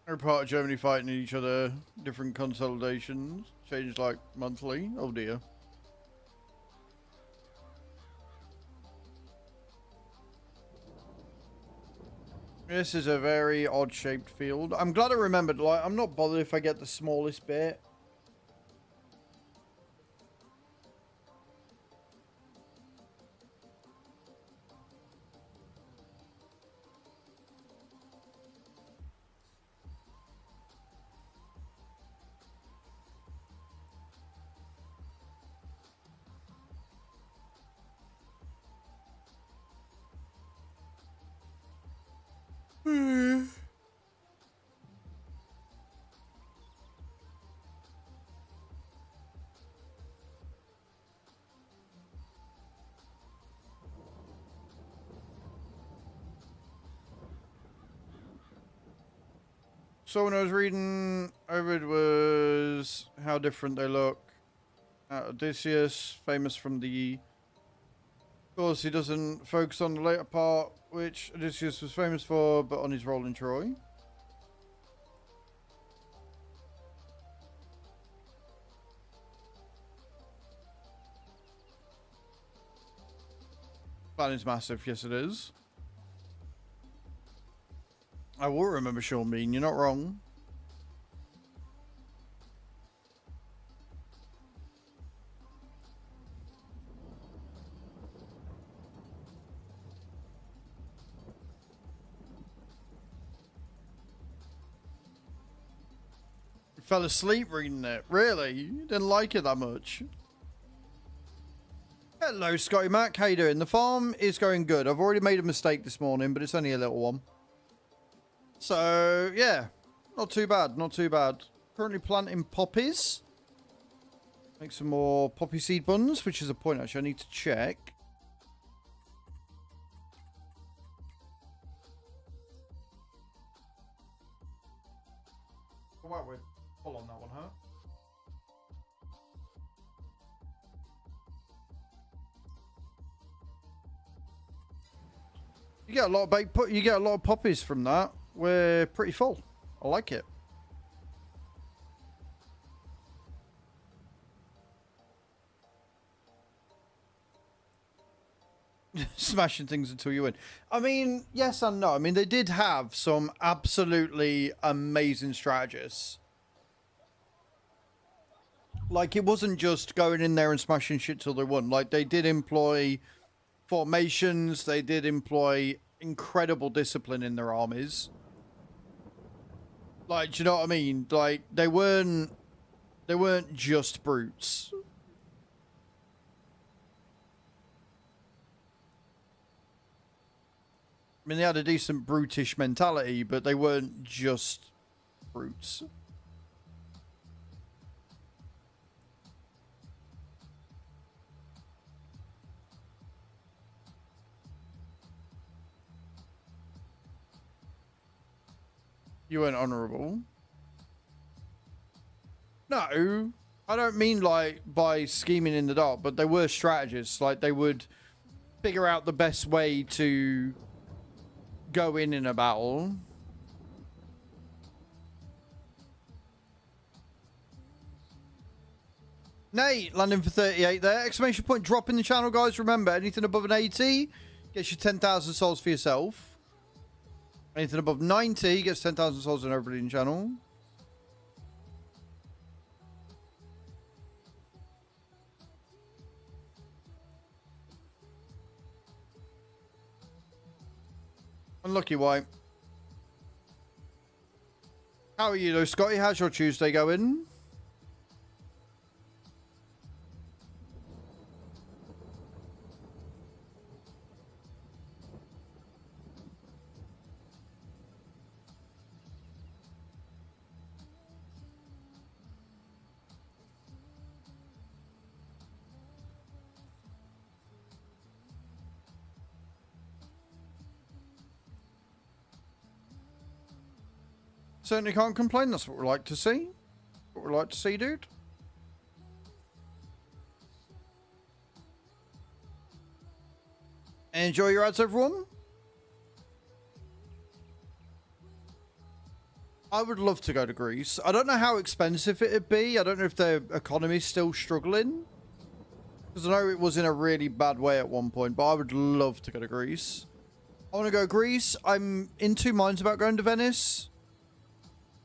Every part of Germany fighting each other, different consolidations, change like monthly. Oh dear. This is a very odd-shaped field. I'm glad I remembered. Like, I'm not bothered if I get the smallest bit. So when I was reading over it was how different they look. Odysseus, famous from the... Of course, he doesn't focus on the later part, which Odysseus was famous for, but on his role in Troy. Plan is massive, yes it is. I will remember Sean Bean, you're not wrong. You fell asleep reading it, really? You didn't like it that much? Hello, Scotty Mac, how you doing? The farm is going good. I've already made a mistake this morning, but it's only a little one. So, yeah, not too bad, not too bad. Currently planting poppies. Make some more poppy seed buns, which is a point actually I need to check. Oh, wow, we're full on that one, huh? You get a lot of you get a lot of poppies from that. We're pretty full. I like it. Smashing things until you win. I mean, yes and no. I mean, they did have some absolutely amazing strategists. Like, it wasn't just going in there and smashing shit till they won. Like, they did employ formations. They did employ incredible discipline in their armies. Like, do you know what I mean? Like, they weren't just brutes. I mean, they had a decent brutish mentality, but they weren't just brutes. You weren't honourable. No, I don't mean like by scheming in the dark, but they were strategists. Like, they would figure out the best way to go in a battle. Nate, landing for 38 there. Exclamation point drop in the channel, guys. Remember, anything above an 80 gets you 10,000 souls for yourself. Anything above 90 gets 10,000 souls on everybody in the channel. Unlucky white. How are you though, Scotty? How's your Tuesday going? Certainly can't complain. That's what we like to see. What we like to see, dude. Enjoy your ads, everyone. I would love to go to Greece. I don't know how expensive it'd be. I don't know if their economy's still struggling. Because I know it was in a really bad way at one point, but I would love to go to Greece. I want to go Greece. I'm in two minds about going to Venice.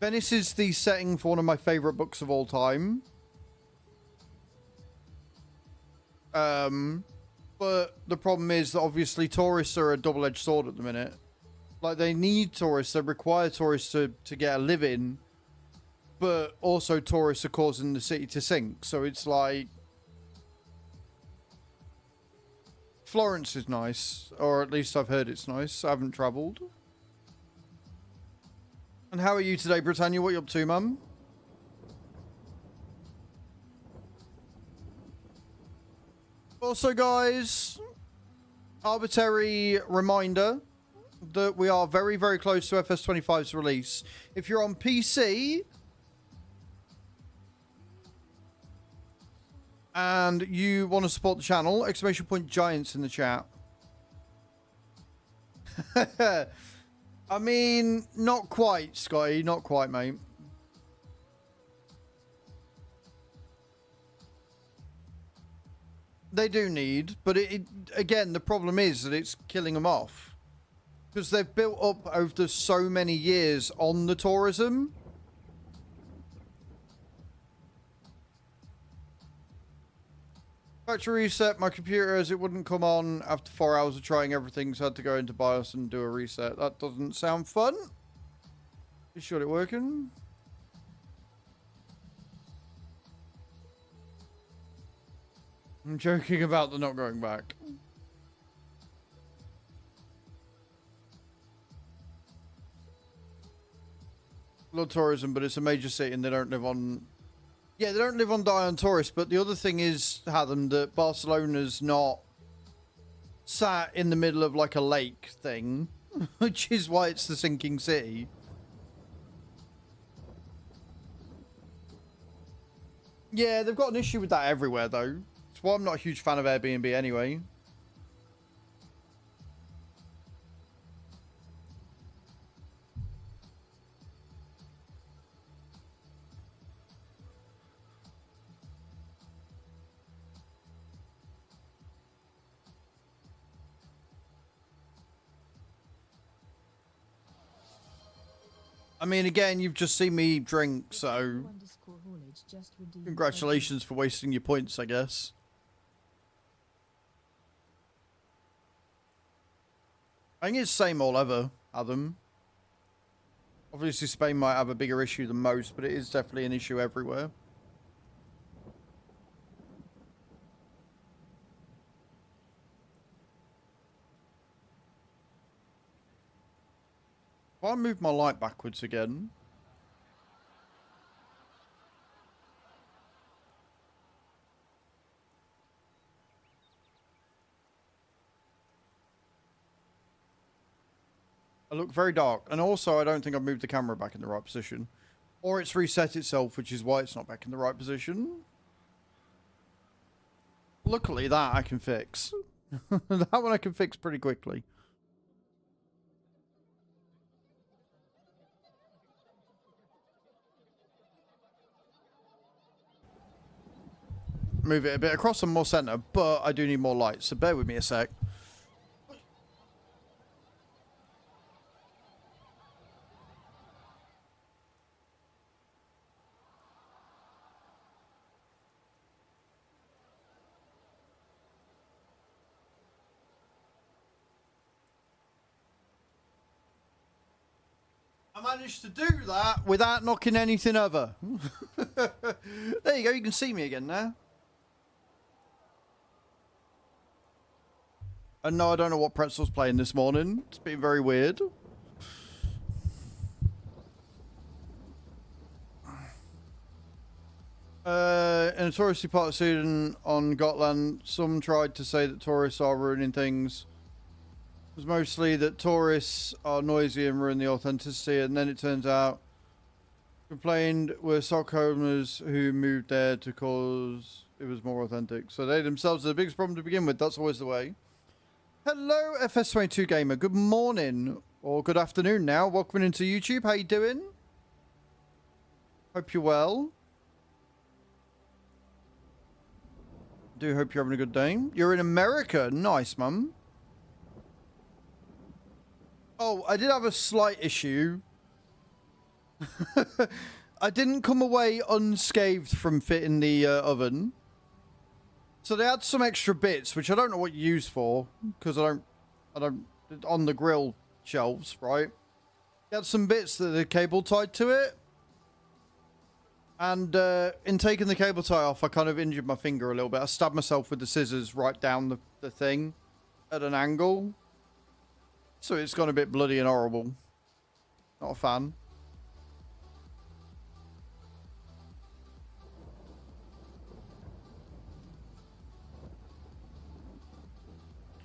Venice is the setting for one of my favorite books of all time. But the problem is that obviously tourists are a double-edged sword at the minute. Like, they need tourists, they require tourists to get a living, but also tourists are causing the city to sink. So it's like, Florence is nice, or at least I've heard it's nice. I haven't travelled. And how are you today, Britannia? What are you up to, mum? Also, guys, arbitrary reminder that we are very, very close to FS25's release. If you're on PC and you want to support the channel, exclamation point Giants in the chat. I mean, not quite, Scotty. Not quite, mate. They do need, but again, the problem is that it's killing them off. Because they've built up over so many years on the tourism. Factory reset my computer as it wouldn't come on after 4 hours of trying everything, so I had to go into BIOS and do a reset. That doesn't sound fun. Is it working? I'm joking about the not going back. Love tourism, but it's a major city and they don't live on... Yeah, they don't live on die on tourists, but the other thing is, Hatham, that Barcelona's not sat in the middle of like a lake thing, which is why it's the sinking city. Yeah, they've got an issue with that everywhere, though. That's why I'm not a huge fan of Airbnb anyway. I mean, again, you've just seen me drink, so congratulations for wasting your points, I guess. I think it's same all ever, Adam. Obviously, Spain might have a bigger issue than most, but it is definitely an issue everywhere. If I move my light backwards again... I look very dark. And also, I don't think I've moved the camera back in the right position. Or it's reset itself, which is why it's not back in the right position. Luckily, that I can fix. That one I can fix pretty quickly. Move it a bit across and more center, but I do need more light, so bear with me a sec. I managed to do that without knocking anything over. There you go, you can see me again now. And no, I don't know what Pretzel's playing this morning. It's been very weird. In a touristy part of Sweden on Gotland, some tried to say that tourists are ruining things. It was mostly that tourists are noisy and ruin the authenticity, and then it turns out complained were Stockholmers who moved there to cause it was more authentic. So they themselves are the biggest problem to begin with. That's always the way. Hello, FS22 Gamer. Good morning, or good afternoon now. Welcome into YouTube. How you doing? Hope you're well. Do hope you're having a good day. You're in America. Nice, mum. Oh, I did have a slight issue. I didn't come away unscathed from fitting the oven. So they had some extra bits, which I don't know what you use for, because I don't, on the grill shelves, right? They had some bits that the cable tied to it. And in taking the cable tie off, I kind of injured my finger a little bit. I stabbed myself with the scissors right down the thing at an angle. So it's gone a bit bloody and horrible. Not a fan.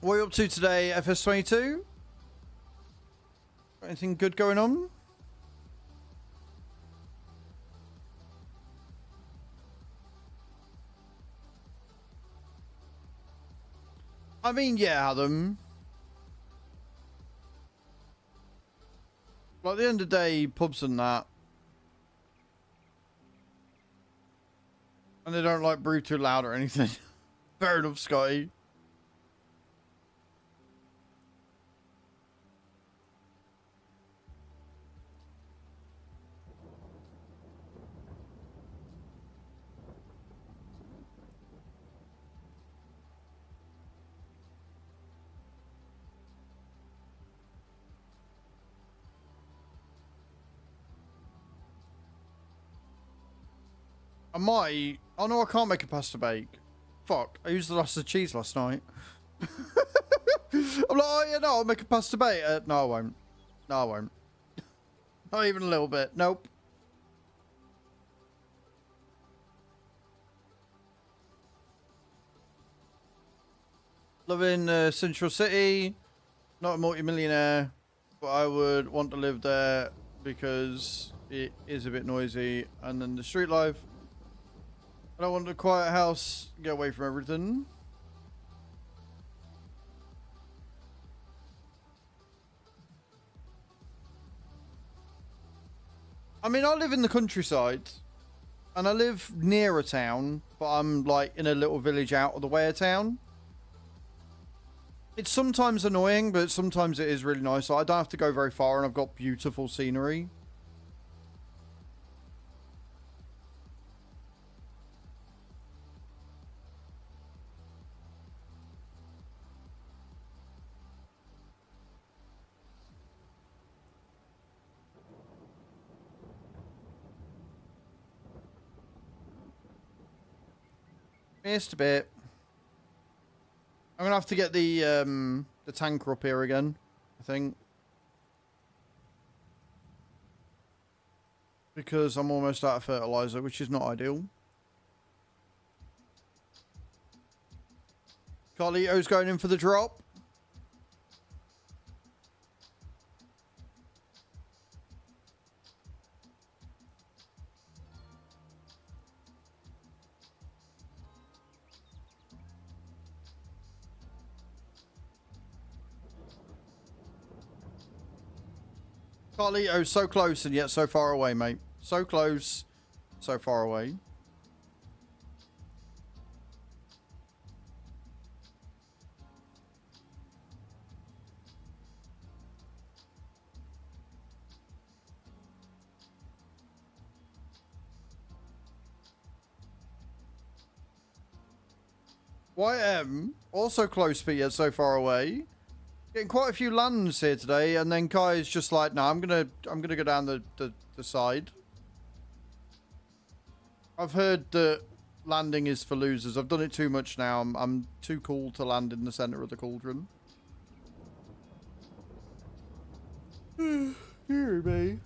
What are you up to today, FS22? Anything good going on? I mean, yeah, Adam. Well, at the end of the day, pubs and that. And they don't like brew too loud or anything. Fair enough, Scotty. I might. Oh no, I can't make a pasta bake. Fuck, I used the last of the cheese last night. I'm like, oh yeah, no, I'll make a pasta bake. No, I won't. No, I won't. Not even a little bit. Nope. Living in Central City. Not a multi-millionaire, but I would want to live there because it is a bit noisy. And then the street life. I don't want a quiet house, get away from everything. I mean, I live in the countryside, and I live near a town, but I'm like in a little village out of the way of town. It's sometimes annoying, but sometimes it is really nice. I don't have to go very far, and I've got beautiful scenery. Missed a bit. I'm gonna have to get the tanker up here again, I think. Because I'm almost out of fertilizer, which is not ideal. Carlito's going in for the drop. Carlito's so close and yet so far away, mate. So close, so far away. YM, also close but yet so far away. Getting quite a few lands here today, and then Kai's just like, no, I'm gonna go down the side. I've heard that landing is for losers. I've done it too much now. I'm too cool to land in the center of the cauldron. Hear me.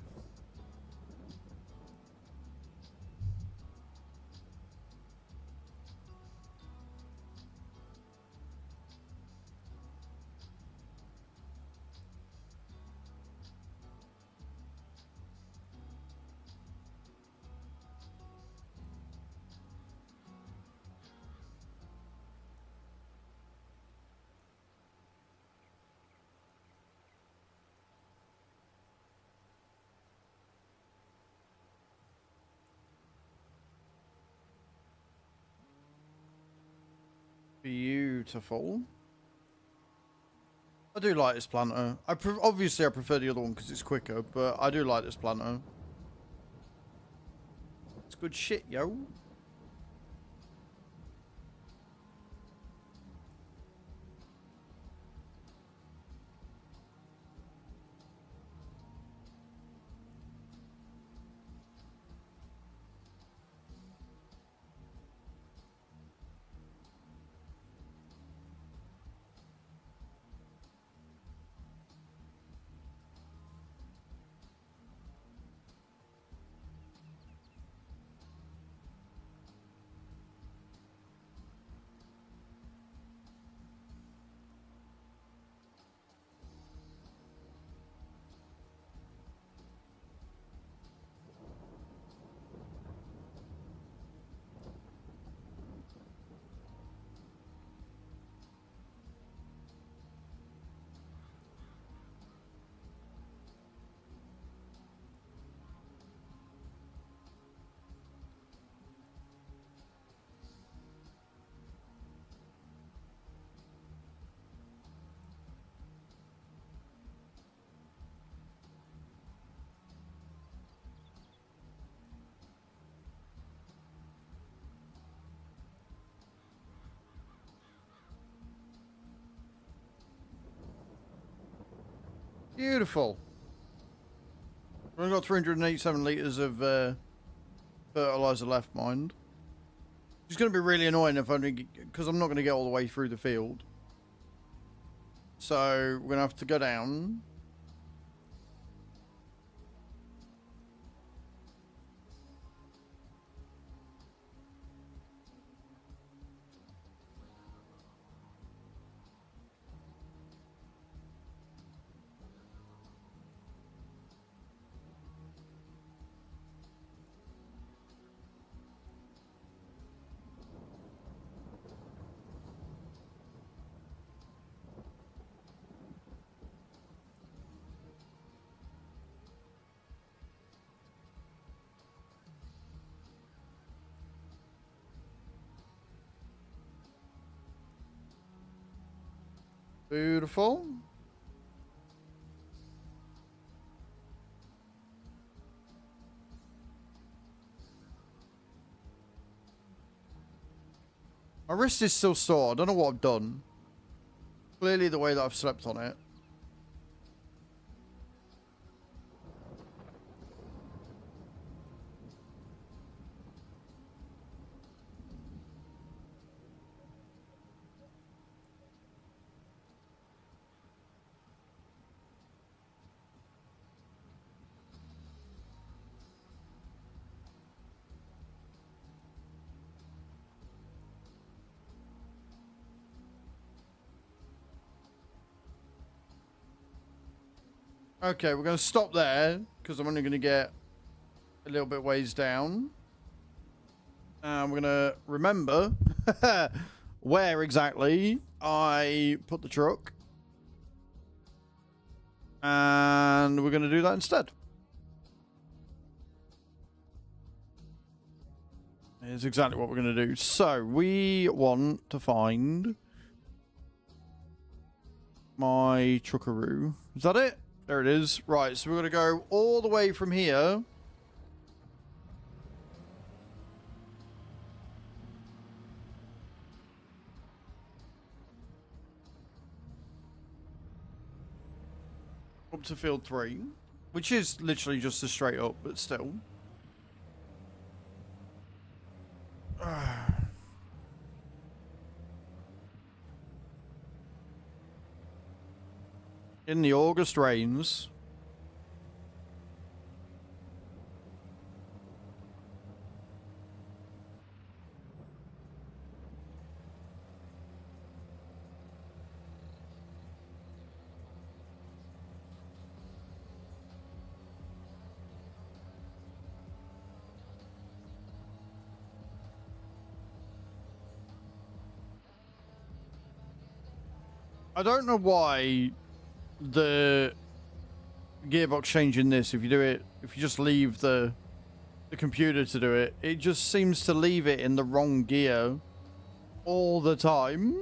Beautiful. I do like this planter. Obviously I prefer the other one because it's quicker, but I do like this planter. It's good shit, yo. Beautiful. We've only got 387 litres of fertiliser left, mind. It's going to be really annoying if because I'm not going to get all the way through the field. So we're going to have to go down. Beautiful. My wrist is still sore. I don't know what I've done. Clearly the way that I've slept on it. Okay, we're going to stop there because I'm only going to get a little bit ways down. And we're going to remember where exactly I put the truck. And we're going to do that instead. Here's exactly what we're going to do. So we want to find my truckaroo. Is that it? There it is. Right, so we're going to go all the way from here. Up to field 3, which is literally just a straight up, but still. In the August rains. I don't know why the gearbox changing this, if you do it, if you just leave the computer to do it, it just seems to leave it in the wrong gear all the time.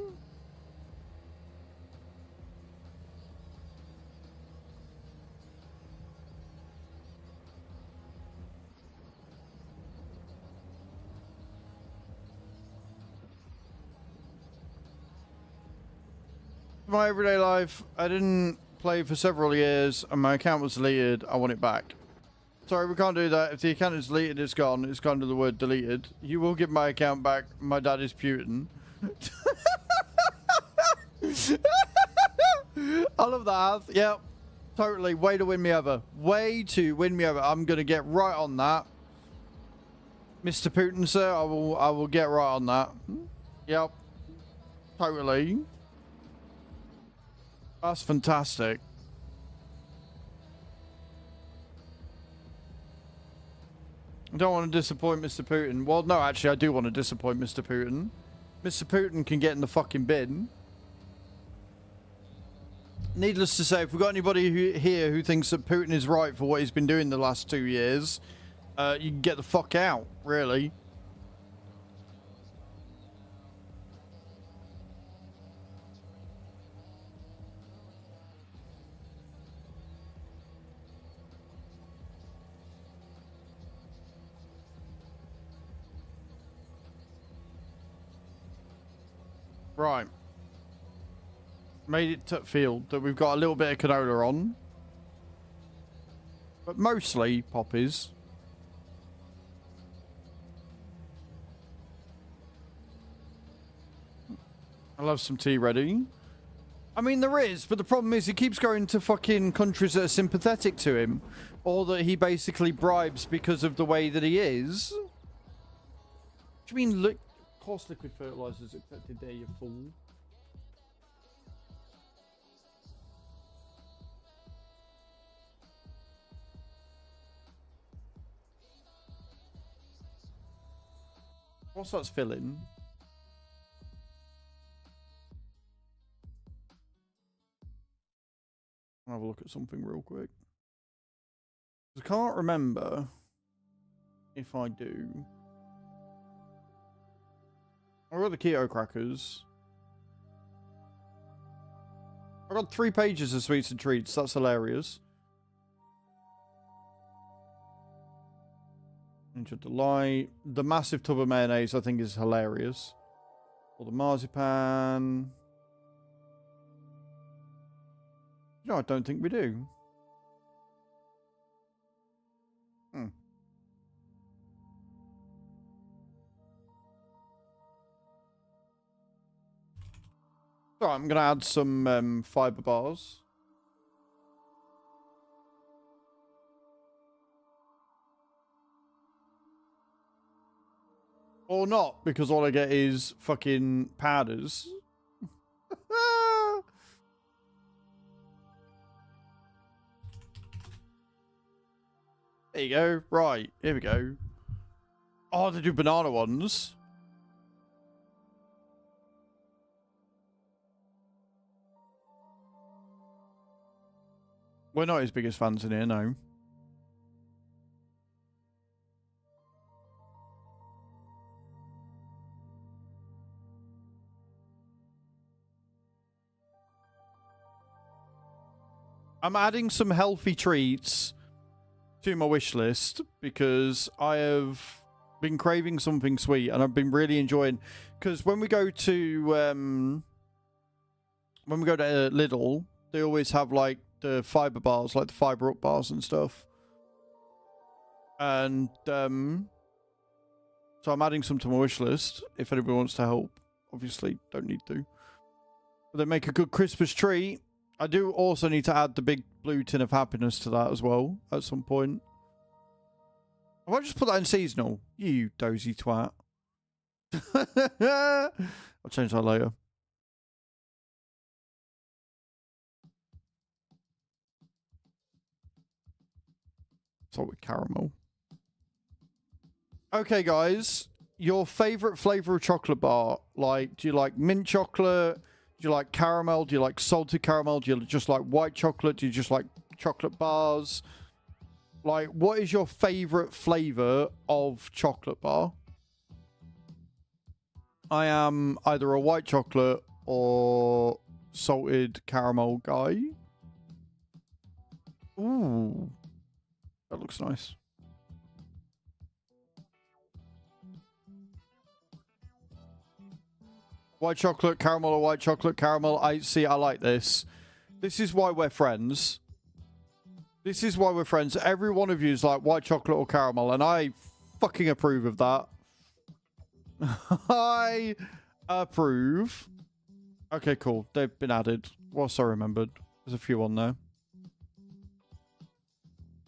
My everyday life, I didn't play for several years and my account was deleted. I want it back. Sorry, we can't do that. If the account is deleted, it's gone. It's gone to the word deleted. You will get my account back. My dad is Putin. I love that. Yep. Totally. Way to win me over. Way to win me over. I'm going to get right on that. Mr. Putin, sir, I will get right on that. Yep. Totally. That's fantastic. I don't want to disappoint Mr. Putin. Well, no, actually, I do want to disappoint Mr. Putin. Mr. Putin can get in the fucking bin. Needless to say, if we've got anybody here who thinks that Putin is right for what he's been doing the last 2 years, you can get the fuck out, really. Right. Made it to field that we've got a little bit of canola on. But mostly poppies. I'll have some tea ready. I mean, there is, but the problem is he keeps going to fucking countries that are sympathetic to him. Or that he basically bribes because of the way that he is. What do you mean, look? Of course liquid fertilizer is accepted there, you fool. What's that's filling? I'll have a look at something real quick. I can't remember if I do. I've got the keto crackers. I've got 3 pages of sweets and treats. That's hilarious. Ninja Delight. The massive tub of mayonnaise I think is hilarious. Or the marzipan. No, I don't think we do. So I'm going to add some fiber bars. Or not, because all I get is fucking powders. There you go. Right, here we go. Oh, they do banana ones. We're not his biggest fans in here, no. I'm adding some healthy treats to my wish list because I have been craving something sweet and I've been really enjoying. Because when we go to Lidl, they always have like the fiber bars, like the fiber up bars and stuff. And so I'm adding some to my wish list if anybody wants to help. Obviously, don't need to. But they make a good Christmas treat. I do also need to add the big blue tin of happiness to that as well at some point. Have I just put that in seasonal? You dozy twat. I'll change that later. Salt with caramel. Okay, guys. Your favorite flavor of chocolate bar? Like, do you like mint chocolate? Do you like caramel? Do you like salted caramel? Do you just like white chocolate? Do you just like chocolate bars? Like, what is your favorite flavor of chocolate bar? I am either a white chocolate or salted caramel guy. Ooh. That looks nice. White chocolate caramel or white chocolate caramel. I like this. This is why we're friends. This is why we're friends. Every one of you is like white chocolate or caramel, and I fucking approve of that. I approve. Okay, cool. They've been added. Whilst I remembered. There's a few on there.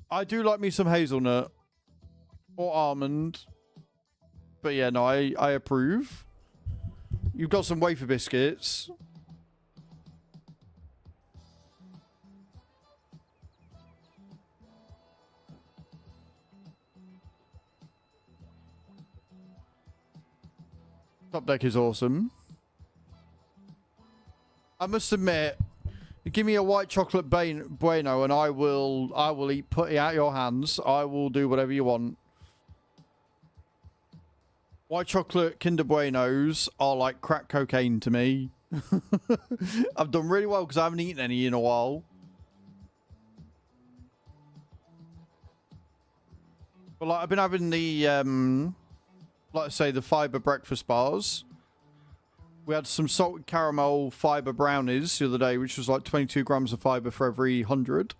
I do like me some hazelnut. Or almond. But yeah, no, I approve. You've got some wafer biscuits. Top deck is awesome. I must admit, give me a white chocolate bueno and I will eat putty out your hands. I will do whatever you want. White chocolate Kinder Buenos are like crack cocaine to me. I've done really well because I haven't eaten any in a while. But like I've been having the like I say, the fiber breakfast bars. We had some salted caramel fiber brownies the other day, which was like 22 grams of fiber for every 100.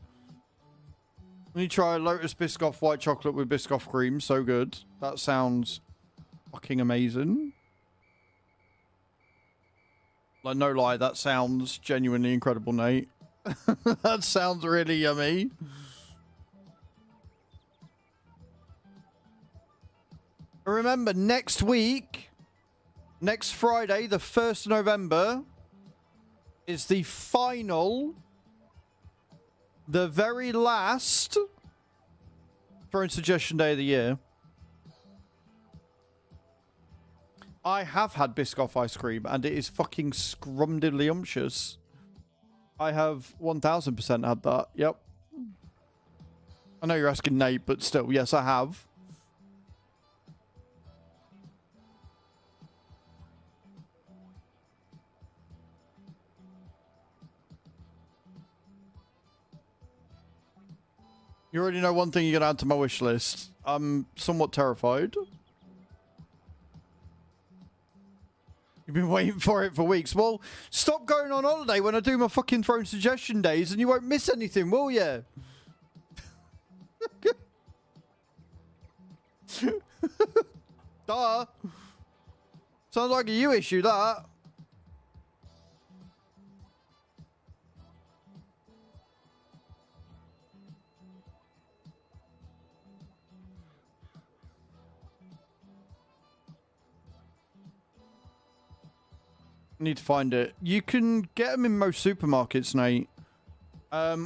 When you try Lotus Biscoff white chocolate with Biscoff cream, so good. That sounds fucking amazing. Like, no lie, that sounds genuinely incredible, Nate. That sounds really yummy. Remember, next week, next Friday, the 1st of November, is the final, the very last Throwing Suggestion Day of the year. I have had Biscoff ice cream, and it is fucking scrumdiddlyumptious. I have 1000% had that, yep. I know you're asking Nate, but still, yes, I have. You already know one thing you're going to add to my wish list. I'm somewhat terrified. You've been waiting for it for weeks. Well, stop going on holiday when I do my fucking Throwing Suggestion Days and you won't miss anything, will you? Duh. Sounds like a you issue, that. Need to find it. You can get them in most supermarkets, Nate.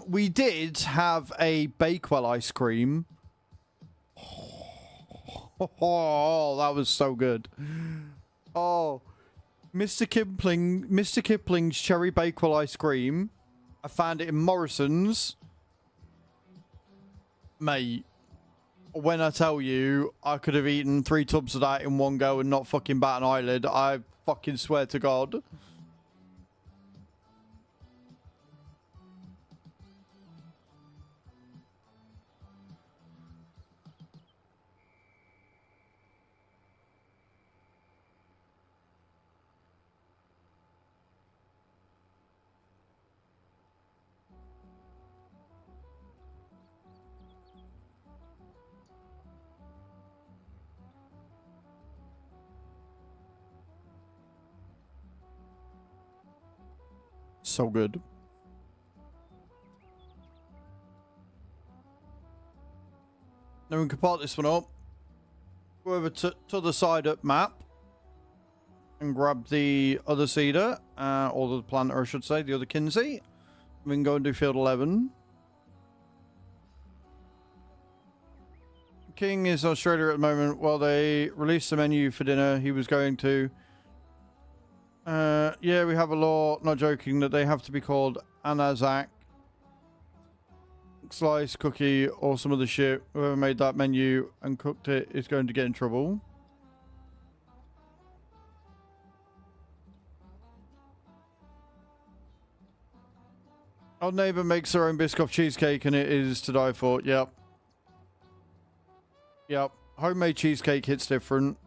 We did have a Bakewell ice cream. Oh, that was so good. Oh, Mr. Kipling's Cherry Bakewell ice cream. I found it in Morrison's. Mate, when I tell you I could have eaten 3 tubs of that in one go and not fucking bat an eyelid, I fucking swear to God. So good. Now we can part this one up. Go over to the side up map and grab the other cedar, or the planter, I should say, the other Kinsey. We can go and do field 11. King is Australia at the moment. Well, they released the menu for dinner. He was going to. Yeah, we have a law, not joking, that they have to be called Anzac, slice, cookie, or some other shit. Whoever made that menu and cooked it is going to get in trouble. Our neighbour makes her own Biscoff cheesecake and it is to die for. Yep. Yep. Homemade cheesecake hits different.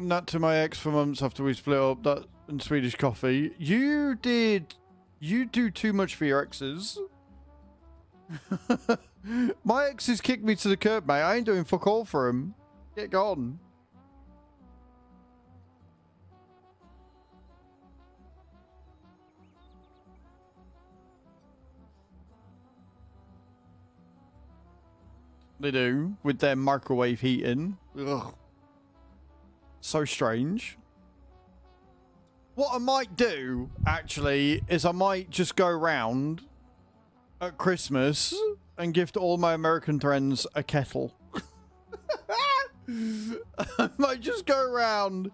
That to my ex for months after we split up. That and Swedish coffee. You do too much for your exes. My exes kicked me to the curb, mate. I ain't doing fuck all for him. Get gone. They do, with their microwave heating. Ugh. So strange. What I might do, actually, is I might just go around at Christmas and gift all my American friends a kettle. I might just go around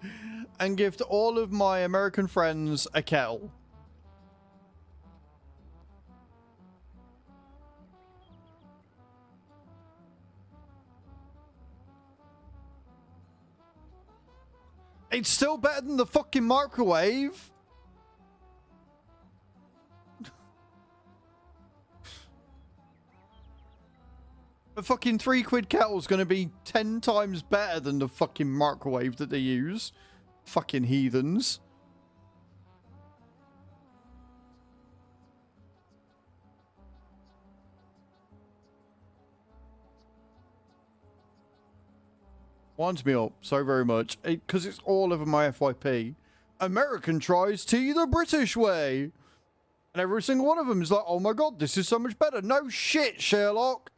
and gift all of my American friends a kettle. It's still better than the fucking microwave. A fucking £3 kettle's gonna be 10 times better than the fucking microwave that they use. Fucking heathens. Winds me up so very much. Because it's all over my FYP. American tries tea the British way. And every single one of them is like, oh my god, this is so much better. No shit, Sherlock.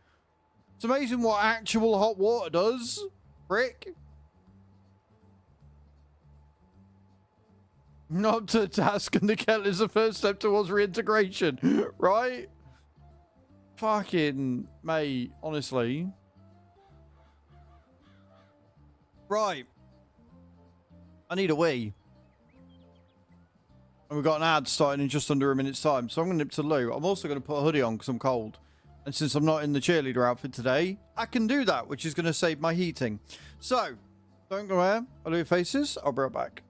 It's amazing what actual hot water does. Frick. Not to task, and the kettle is the first step towards reintegration. Right? Fucking mate, honestly. Right. I need a wee. And we've got an ad starting in just under a minute's time. So I'm going to nip to the loo. I'm also going to put a hoodie on because I'm cold. And since I'm not in the cheerleader outfit today, I can do that, which is going to save my heating. So, don't go away. I'll do your faces. I'll be right back.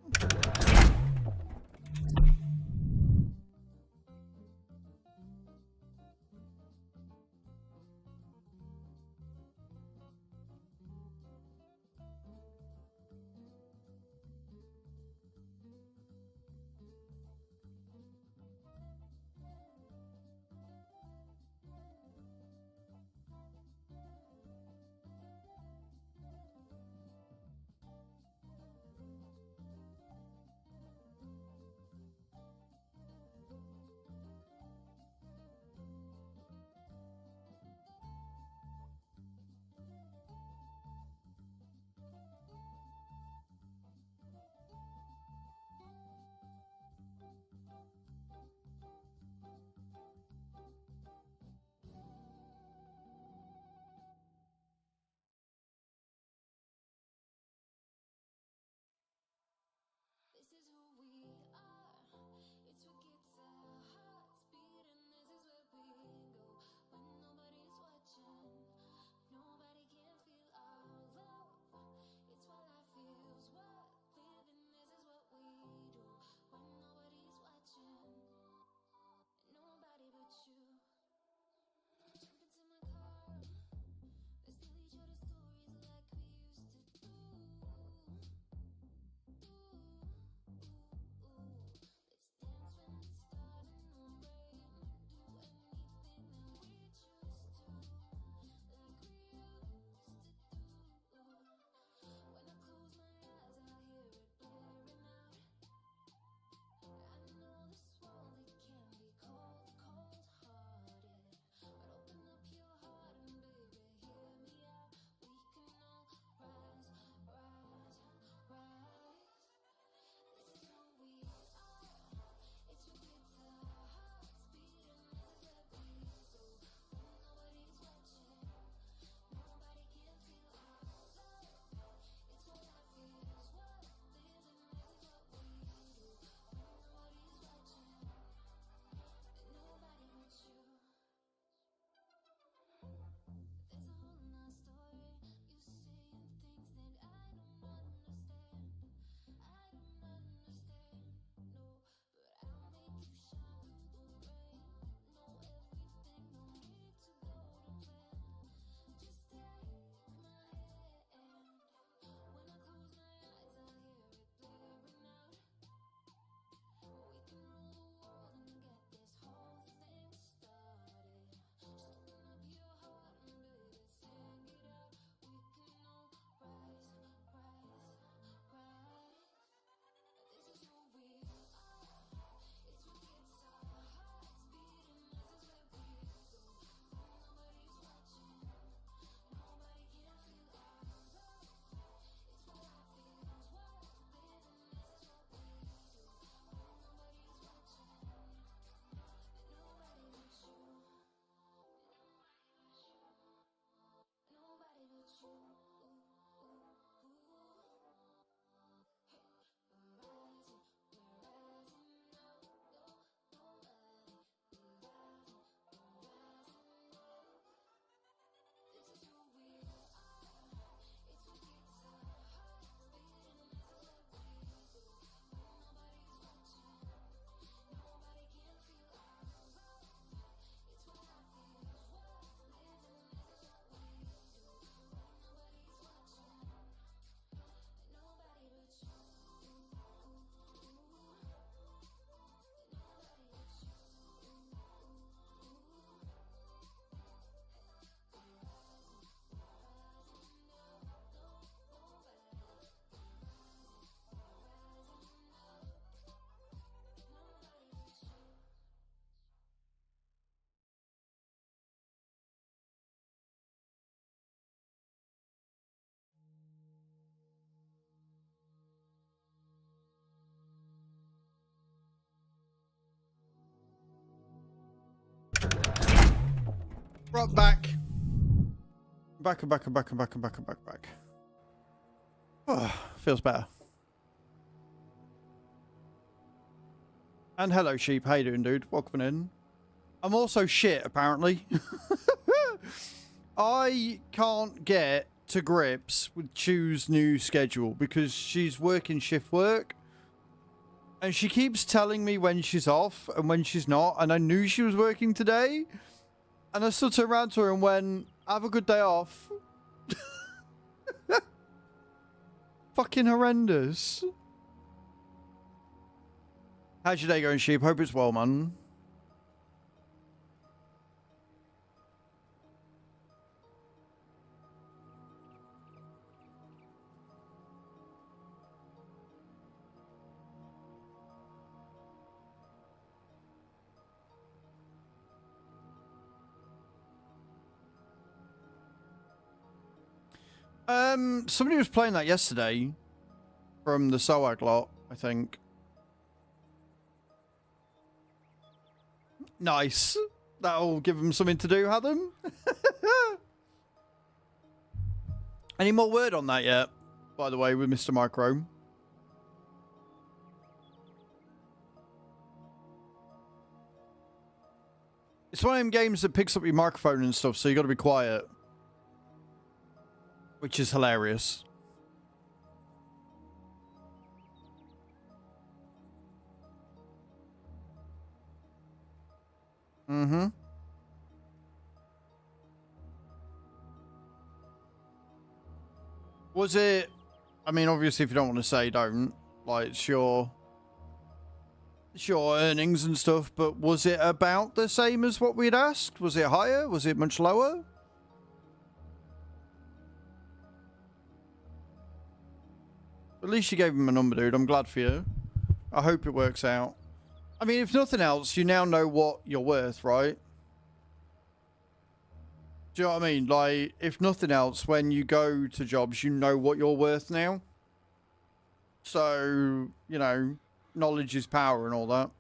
Right, back. Back. Oh, feels better. And hello, sheep. How you doing, dude? Welcome in. I'm also shit, apparently. I can't get to grips with Chu's new schedule because she's working shift work. And she keeps telling me when she's off and when she's not. And I knew she was working today. And I still turned around to her and went, have a good day off. Fucking horrendous. How's your day going, sheep? Hope it's well, man. Somebody was playing that yesterday from the SOWING lot, I think. Nice. That'll give them something to do, Adam. Any more word on that yet? By the way, with Mr. Micro. It's one of them games that picks up your microphone and stuff, so you got to be quiet. Which is hilarious. Mm-hmm. Was it... I mean, obviously, if you don't want to say, don't. Like, it's your earnings and stuff, but was it about the same as what we'd asked? Was it higher? Was it much lower? At least you gave him a number, dude. I'm glad for you. I hope it works out. I mean, if nothing else, you now know what you're worth, right? Do you know what I mean? Like, if nothing else, when you go to jobs, you know what you're worth now. So, you know, knowledge is power and all that.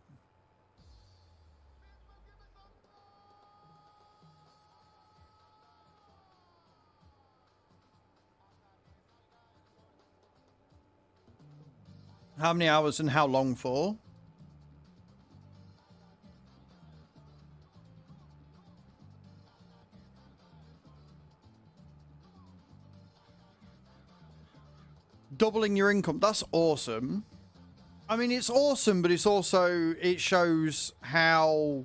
How many hours and how long for? Doubling your income. That's awesome. I mean, it's awesome, but it's also, it shows how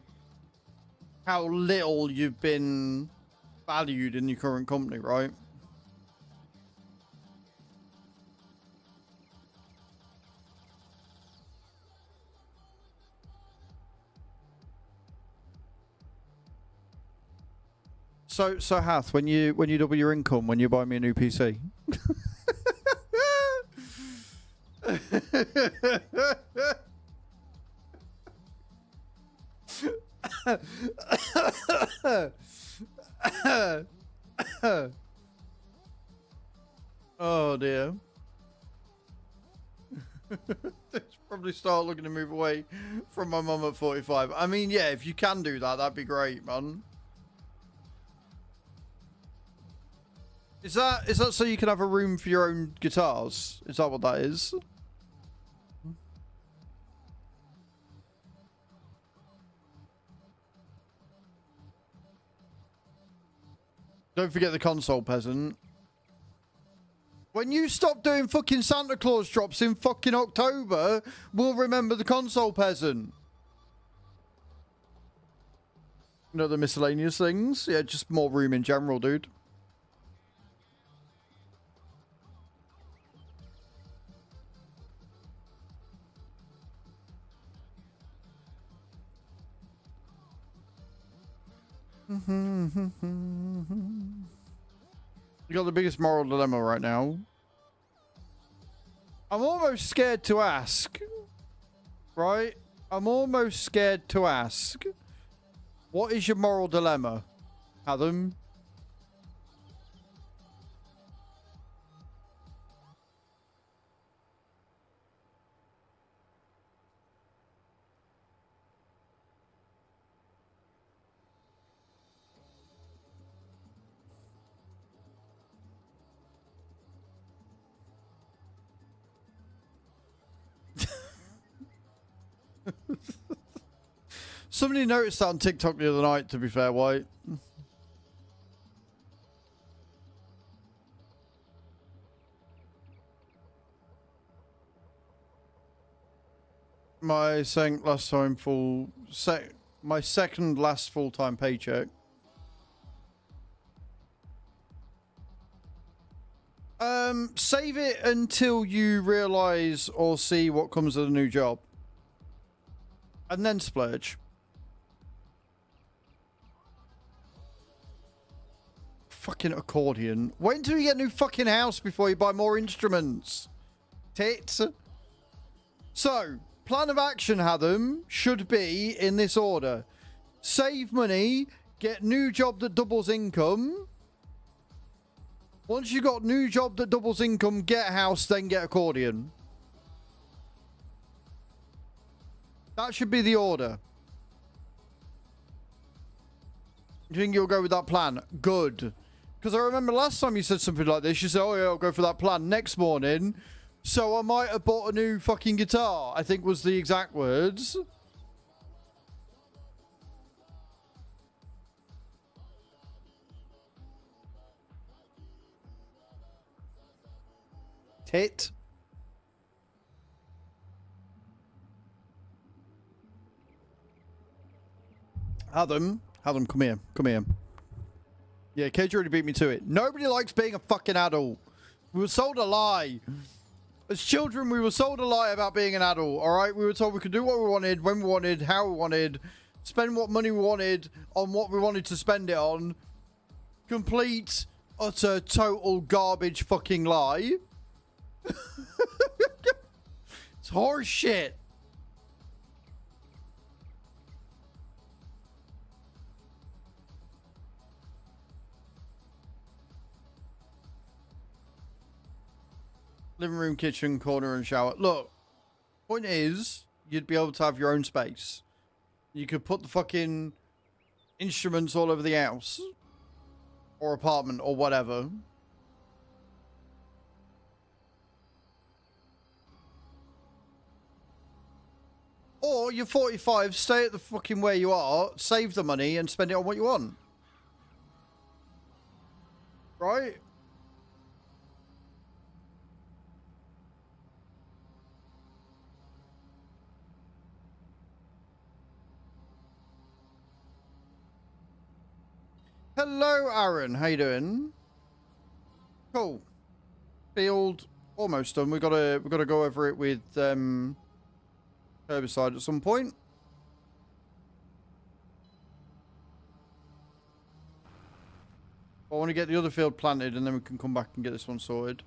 little you've been valued in your current company, right? So Hath, when you double your income, when you buy me a new PC. Oh dear. Probably start looking to move away from my mum at 45. I mean, yeah, if you can do that, that'd be great, man. Is that so you can have a room for your own guitars? Is that what that is? Don't forget the console, peasant. When you stop doing fucking Santa Claus drops in fucking October, we'll remember the console, peasant. You know, the miscellaneous things? Yeah, just more room in general, dude. You got the biggest moral dilemma right now. I'm almost scared to ask. Right? I'm almost scared to ask. What is your moral dilemma, Adam? Somebody noticed that on TikTok the other night, to be fair, White. My second last time my second last full-time paycheck. Save it until you realise or see what comes with a new job. And then splurge. Fucking accordion. Wait until you get a new fucking house before you buy more instruments. Tits. So, plan of action, Hatham, should be in this order. Save money, get new job that doubles income. Once you got new job that doubles income, get house, then get accordion. That should be the order. Do you think you'll go with that plan? Good. Because I remember last time you said something like this. You said, oh yeah, I'll go for that plan. Next morning, so I might have bought a new fucking guitar, I think was the exact words. Tit. Adam, come here. Come here. Yeah, Cage already beat me to it. Nobody likes being a fucking adult. We were sold a lie. As children, we were sold a lie about being an adult, alright? We were told we could do what we wanted, when we wanted, how we wanted, spend what money we wanted on what we wanted to spend it on. Complete, utter, total garbage fucking lie. It's horse shit. Living room, kitchen, corner, and shower. Look, point is, you'd be able to have your own space. You could put the fucking instruments all over the house. Or apartment, or whatever. Or you're 45, stay at the fucking where you are, save the money, and spend it on what you want. Right? Hello, Aaron. How you doing? Cool. Field almost done. We've got to go over it with herbicide at some point. I want to get the other field planted, and then we can come back and get this one sorted.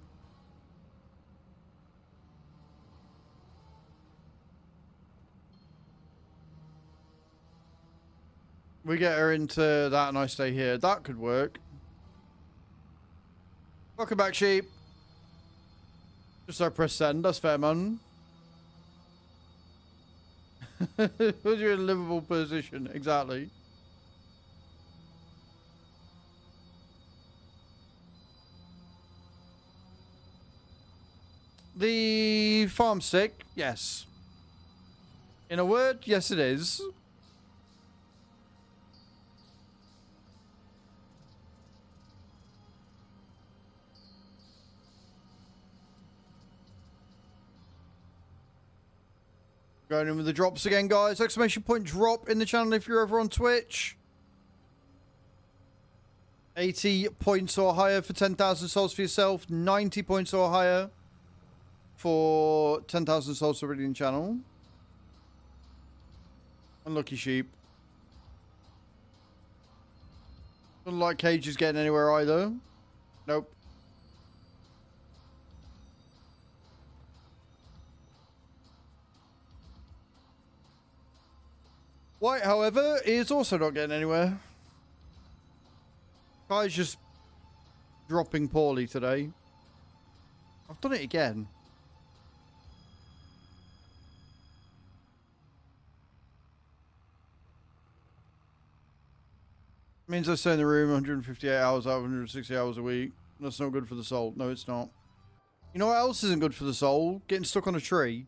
We get her into that and I stay here. That could work. Welcome back, sheep. Just so I press send. That's fair, man. Put you in a livable position. Exactly. The farm stick, yes. In a word, yes it is. Going in with the drops again, guys. Exclamation point drop in the channel if you're over on Twitch. 80 points or higher for 10,000 souls for yourself. 90 points or higher for 10,000 souls already in channel. Unlucky sheep. Doesn't like Cage is getting anywhere either. Nope. White, however, is also not getting anywhere. Guy's just dropping poorly today. I've done it again. Means I stay in the room 158 hours out of 160 hours a week. That's not good for the soul. No, it's not. You know what else isn't good for the soul? Getting stuck on a tree.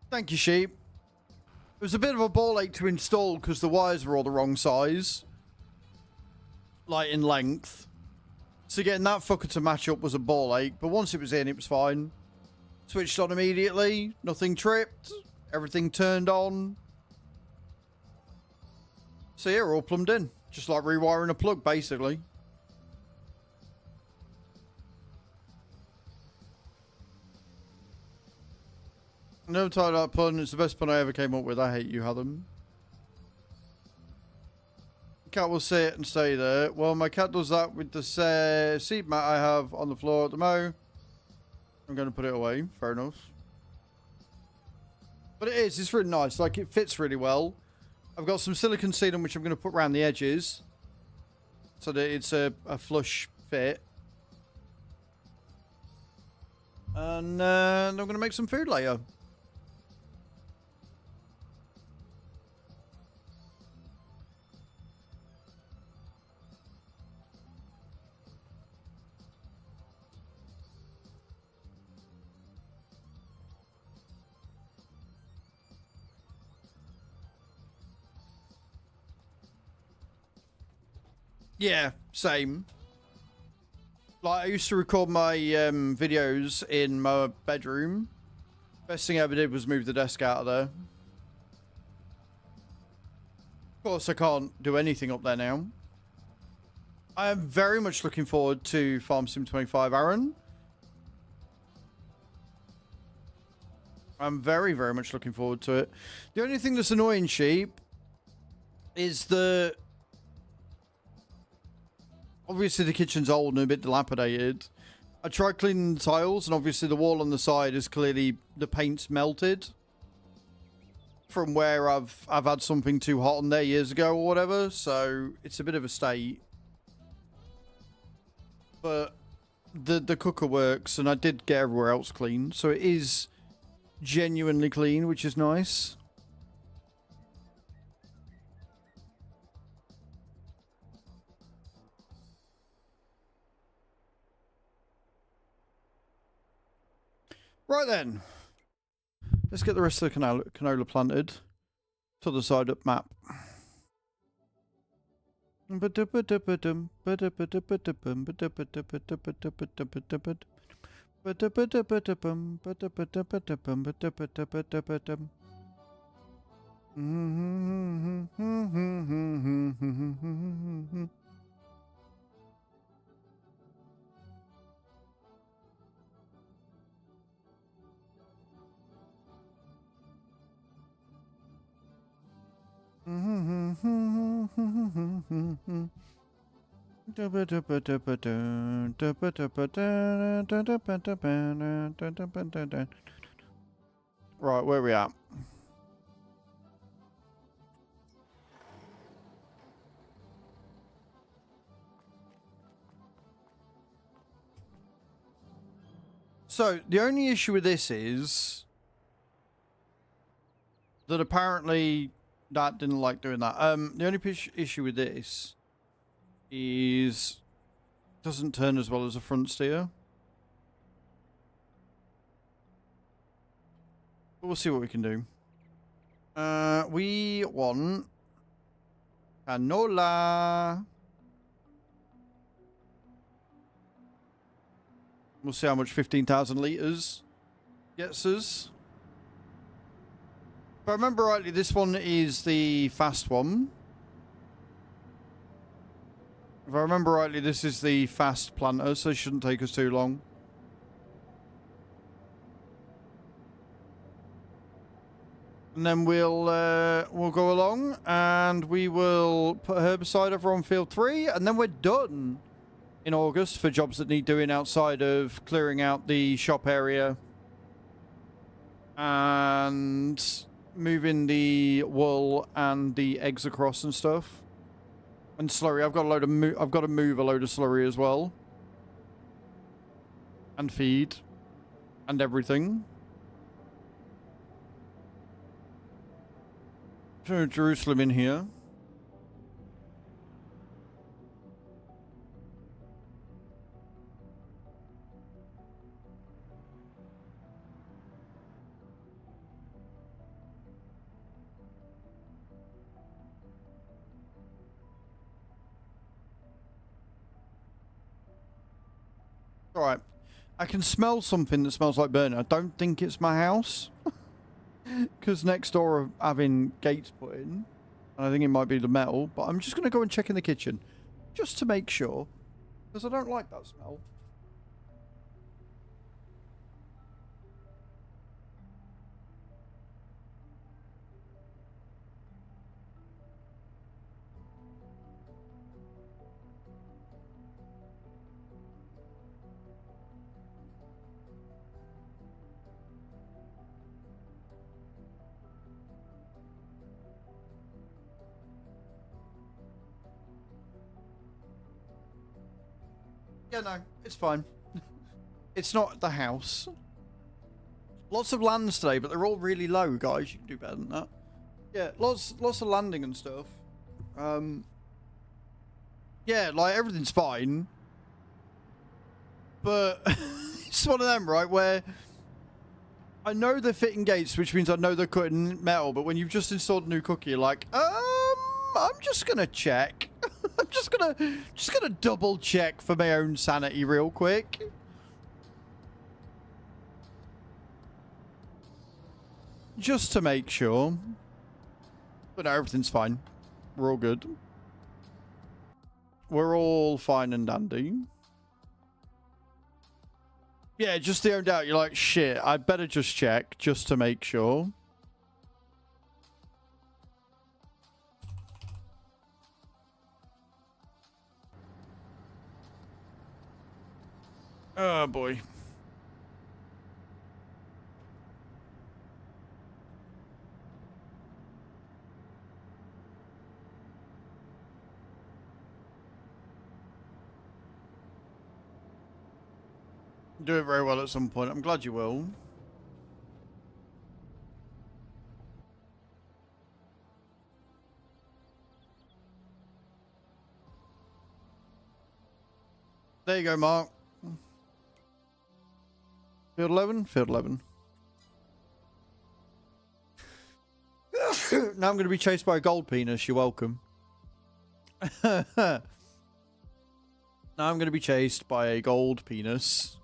Thank you, sheep. It was a bit of a ball ache to install because the wires were all the wrong size. Like in length. So getting that fucker to match up was a ball ache. But once it was in, it was fine. Switched on immediately. Nothing tripped. Everything turned on. So yeah, we're all plumbed in. Just like rewiring a plug, basically. Never tried that pun. It's the best pun I ever came up with. I hate you, Adam. Cat will sit and stay there. Well, my cat does that with the seat mat I have on the floor at the mo. I'm going to put it away. Fair enough. But it is. It's really nice. Like, it fits really well. I've got some silicone sealant which I'm going to put around the edges. So that it's a flush fit. And I'm going to make some food later. Yeah, same. Like, I used to record my videos in my bedroom. Best thing I ever did was move the desk out of there. Of course, I can't do anything up there now. I am very much looking forward to Farm Sim 25, Aaron. I'm very, very much looking forward to it. The only thing that's annoying, sheep, is the... Obviously, the kitchen's old and a bit dilapidated. I tried cleaning the tiles, and obviously the wall on the side is clearly... The paint's melted. From where I've had something too hot on there years ago or whatever. So, it's a bit of a state. But the cooker works, and I did get everywhere else clean. So, it is genuinely clean, which is nice. Right then, let's get the rest of the canola planted to the side up map. Right, where are we at? So, the only issue with this is that apparently that didn't like doing that. The only issue with this is it doesn't turn as well as a front steer. But we'll see what we can do. We want canola. We'll see how much 15,000 litres gets us. If I remember rightly, this one is the fast one. If I remember rightly, this is the fast planter, so it shouldn't take us too long. And then we'll go along and we will put herbicide over on field 3, and then we're done in August for jobs that need doing outside of clearing out the shop area and moving the wool and the eggs across and stuff. And slurry, I've got a load of I've got to move a load of slurry as well. And feed. And everything. So Jerusalem in here. All right. I can smell something that smells like burning. I don't think it's my house. Because next door are having gates put in. And I think it might be the metal. But I'm just going to go and check in the kitchen. Just to make sure. Because I don't like that smell. Yeah, no, it's fine. It's not the house. Lots of lands today, but they're all really low, guys. You can do better than that. Yeah, lots of landing and stuff. Yeah, like everything's fine. But it's one of them, right, where I know they're fitting gates, which means I know they're cutting metal, but when you've just installed a new cookie, you're like, I'm just gonna check. I'm just gonna double check for my own sanity real quick. Just to make sure. But no, everything's fine. We're all good. We're all fine and dandy. Yeah, just the own doubt. You're like, shit, I better just check just to make sure. Oh, boy. Do it very well at some point. I'm glad you will. There you go, Mark. Field 11? Field 11. Now I'm going to be chased by a gold penis. You're welcome. Now I'm going to be chased by a gold penis.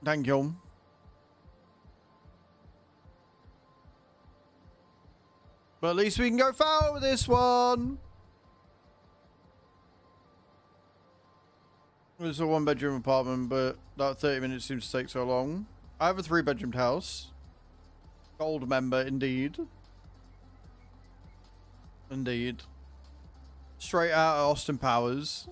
Thank you. But at least we can go foul with this one. It's a one-bedroom apartment, but that 30 minutes seems to take so long. I have a 3-bedroomed house. Gold member, indeed. Indeed. Straight out of Austin Powers.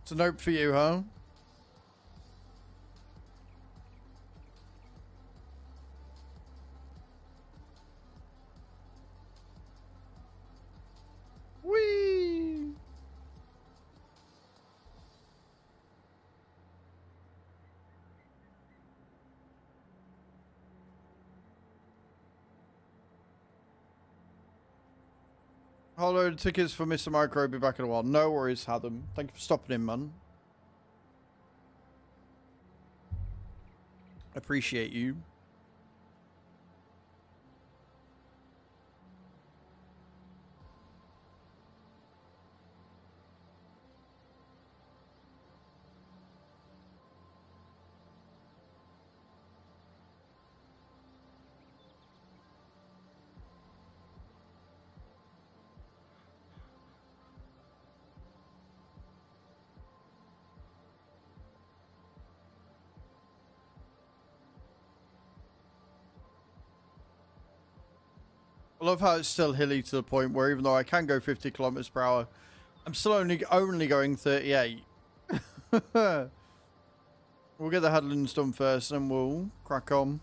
It's a note for you, huh? Whee! Hello, tickets for Mr. Micro. Be back in a while. No worries, Adam. Thank you for stopping in, man. Appreciate you. I love how it's still hilly to the point where even though I can go 50 kilometers per hour, I'm still only going 38. We'll get the Hadlands done first and we'll crack on.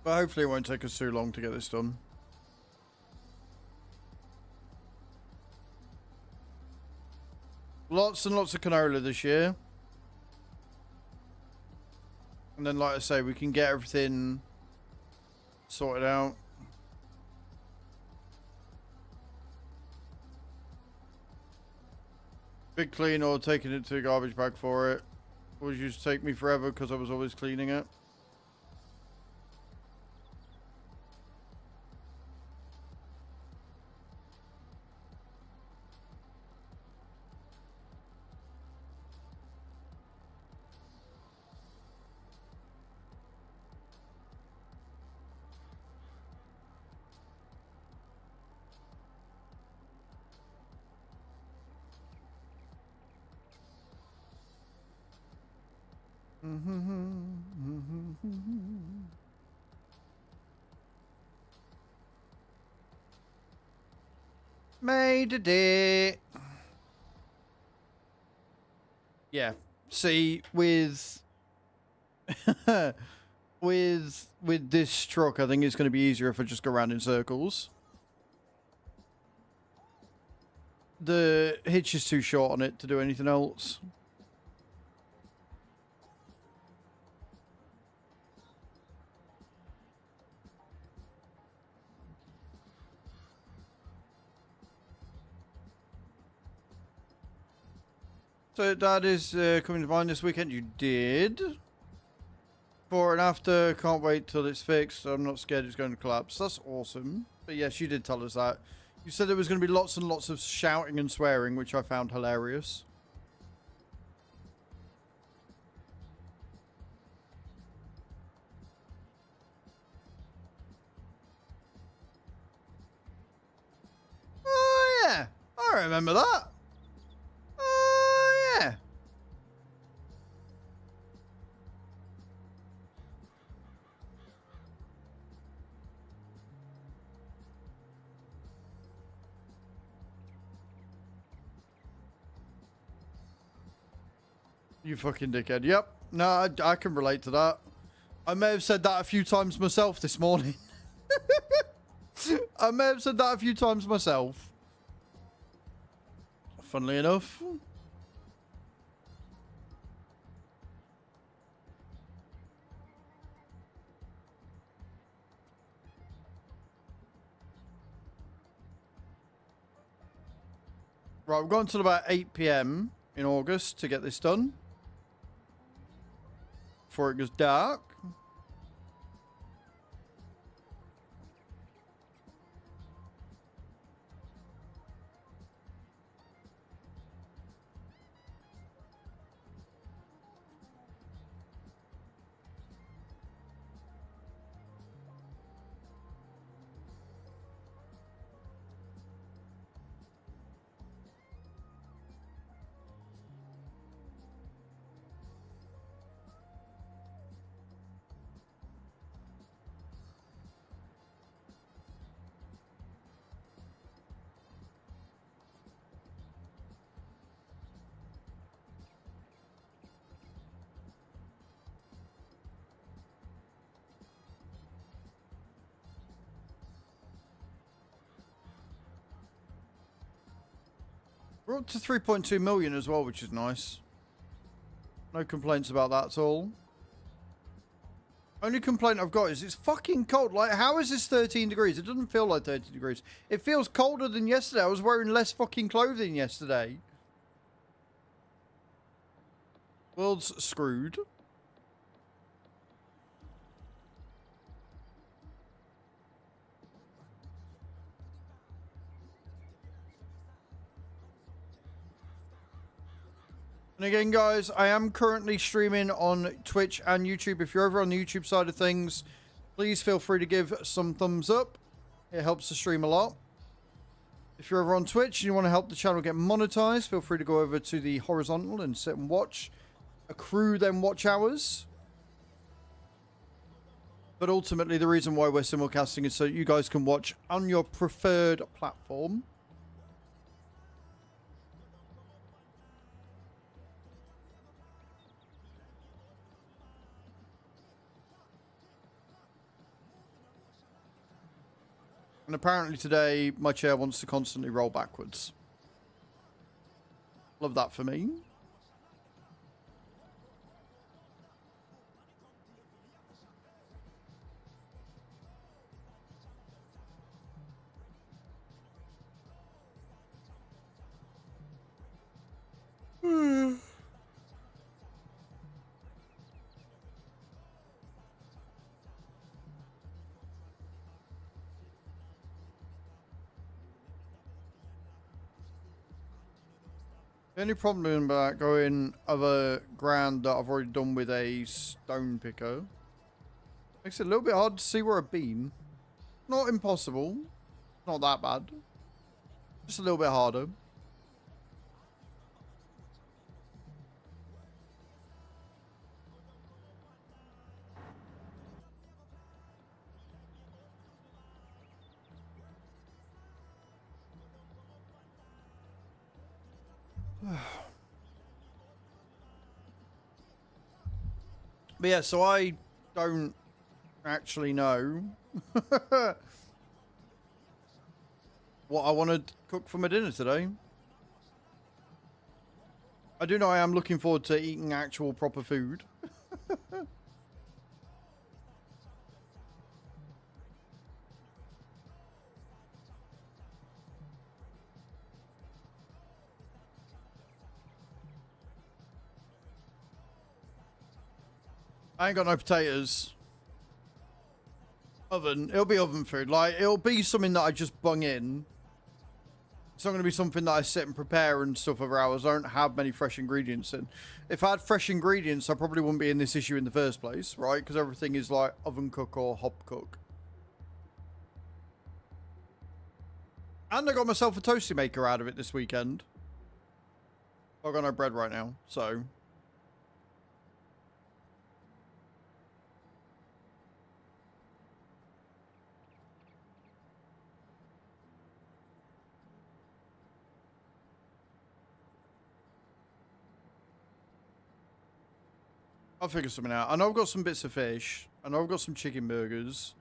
But hopefully it won't take us too long to get this done. Lots and lots of canola this year. And then, like I say, we can get everything sorted out. Big clean or taking it to a garbage bag for it. Always used to take me forever because I was always cleaning it. Made it. Yeah. See, with with this truck, I think it's going to be easier if I just go around in circles. The hitch is too short on it to do anything else. So Dad is coming to mine this weekend. You did? Before and after, can't wait till it's fixed. I'm not scared it's going to collapse. That's awesome. But yes, you did tell us that. You said there was going to be lots and lots of shouting and swearing, which I found hilarious. Oh yeah, I remember that. Oh yeah. You fucking dickhead. Yep. No, I can relate to that. I may have said that a few times myself this morning. I may have said that a few times myself. Funnily enough. Right, we've got until about 8 PM in August to get this done. Before it goes dark. We're up to 3.2 million as well, which is nice. No complaints about that at all. Only complaint I've got is it's fucking cold. Like, how is this 13 degrees? It doesn't feel like 30 degrees. It feels colder than yesterday. I was wearing less fucking clothing yesterday. World's screwed. And again, guys, I am currently streaming on Twitch and YouTube. If you're over on the YouTube side of things, please feel free to give some thumbs up. It helps the stream a lot. If you're over on Twitch and you want to help the channel get monetized, feel free to go over to the horizontal and sit and watch. Accrue them watch hours. But ultimately, the reason why we're simulcasting is so you guys can watch on your preferred platform. And apparently today, my chair wants to constantly roll backwards. Love that for me. The only problem about going other ground that I've already done with a stone picker makes it a little bit hard to see where I've been. Not impossible. Not that bad. Just a little bit harder. But yeah, so I don't actually know what I want to cook for my dinner today. I do know I am looking forward to eating actual proper food. I ain't got no potatoes. Oven. It'll be oven food. Like, it'll be something that I just bung in. It's not going to be something that I sit and prepare and stuff over hours. I don't have many fresh ingredients in. If I had fresh ingredients, I probably wouldn't be in this issue in the first place, right? Because everything is like oven cook or hob cook. And I got myself a toasty maker out of it this weekend. I've got no bread right now, so... I'll figure something out. I know I've got some bits of fish. I know I've got some chicken burgers.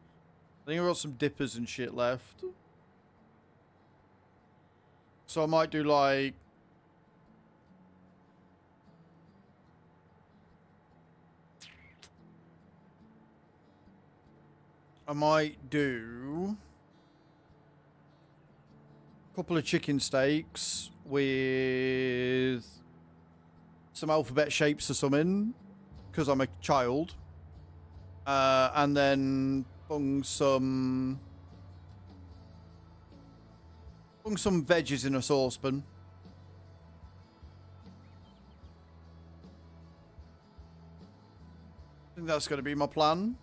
I think I've got some dippers and shit left. So I might do like... I might do... a couple of chicken steaks with some alphabet shapes or something. Because I'm a child. And then bung some veggies in a saucepan. I think that's going to be my plan.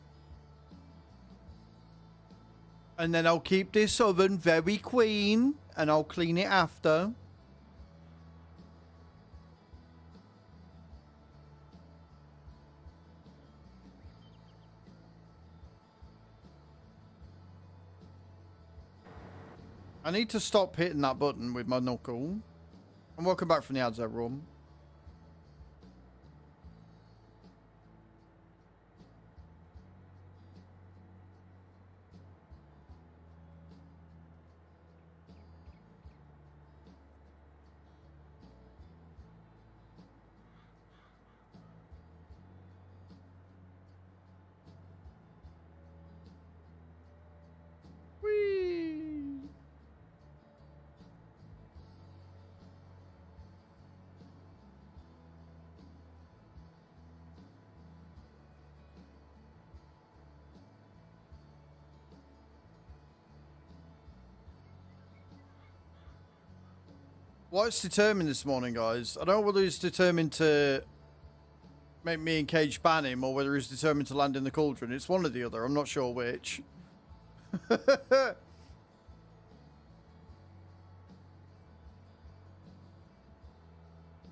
And then I'll keep this oven very clean. And I'll clean it after. I need to stop hitting that button with my knuckle. And welcome back from the ads, everyone. What's determined this morning, guys? I don't know whether he's determined to make me and Cage ban him or whether he's determined to land in the cauldron. It's one or the other. I'm not sure which. I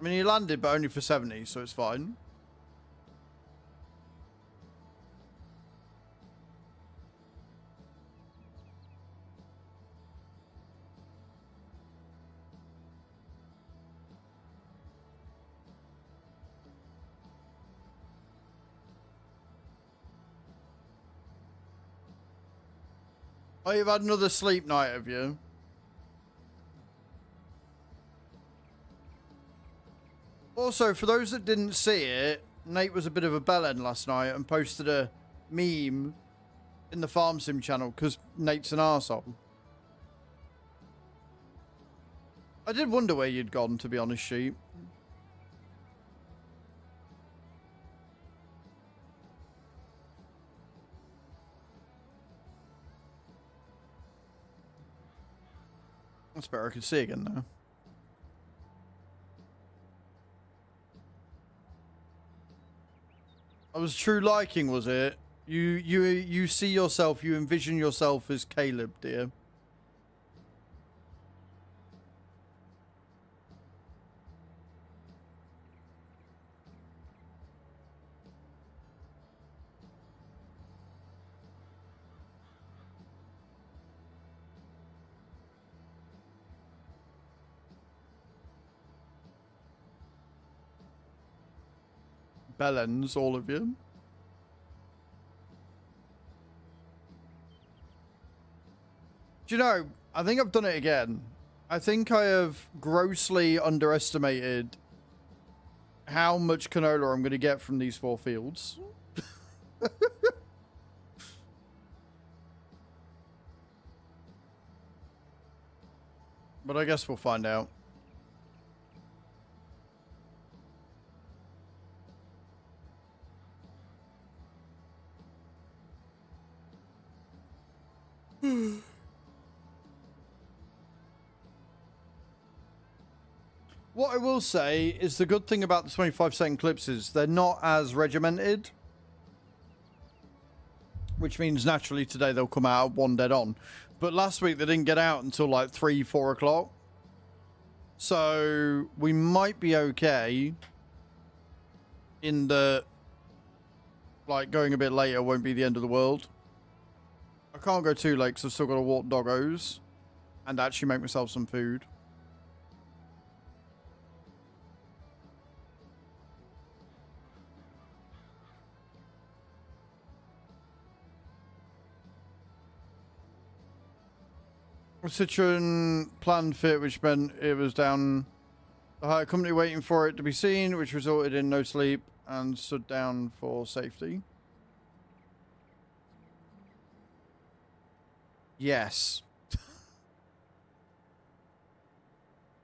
mean, he landed, but only for 70, so it's fine. Oh, you've had another sleep night, have you? Also, for those that didn't see it, Nate was a bit of a bellend last night and posted a meme in the Farm Sim channel because Nate's an arsehole. I did wonder where you'd gone, to be honest, Sheep. That's better. I can see again now. I was true liking, was it? You see yourself, you envision yourself as Caleb, dear. Bellends, all of you. Do you know, I think I've done it again. I think I have grossly underestimated how much canola I'm going to get from these 4 fields. But I guess we'll find out. What I will say is the good thing about the 25-second clips is they're not as regimented. Which means naturally today they'll come out at 1 dead on. But last week they didn't get out until like 3, 4 o'clock. So we might be okay in the... Like going a bit later won't be the end of the world. I can't go too late because I've still got to walk doggos. And actually make myself some food. Citroen planned fit, which meant it was down the hire company waiting for it to be seen, which resulted in no sleep and stood down for safety. Yes.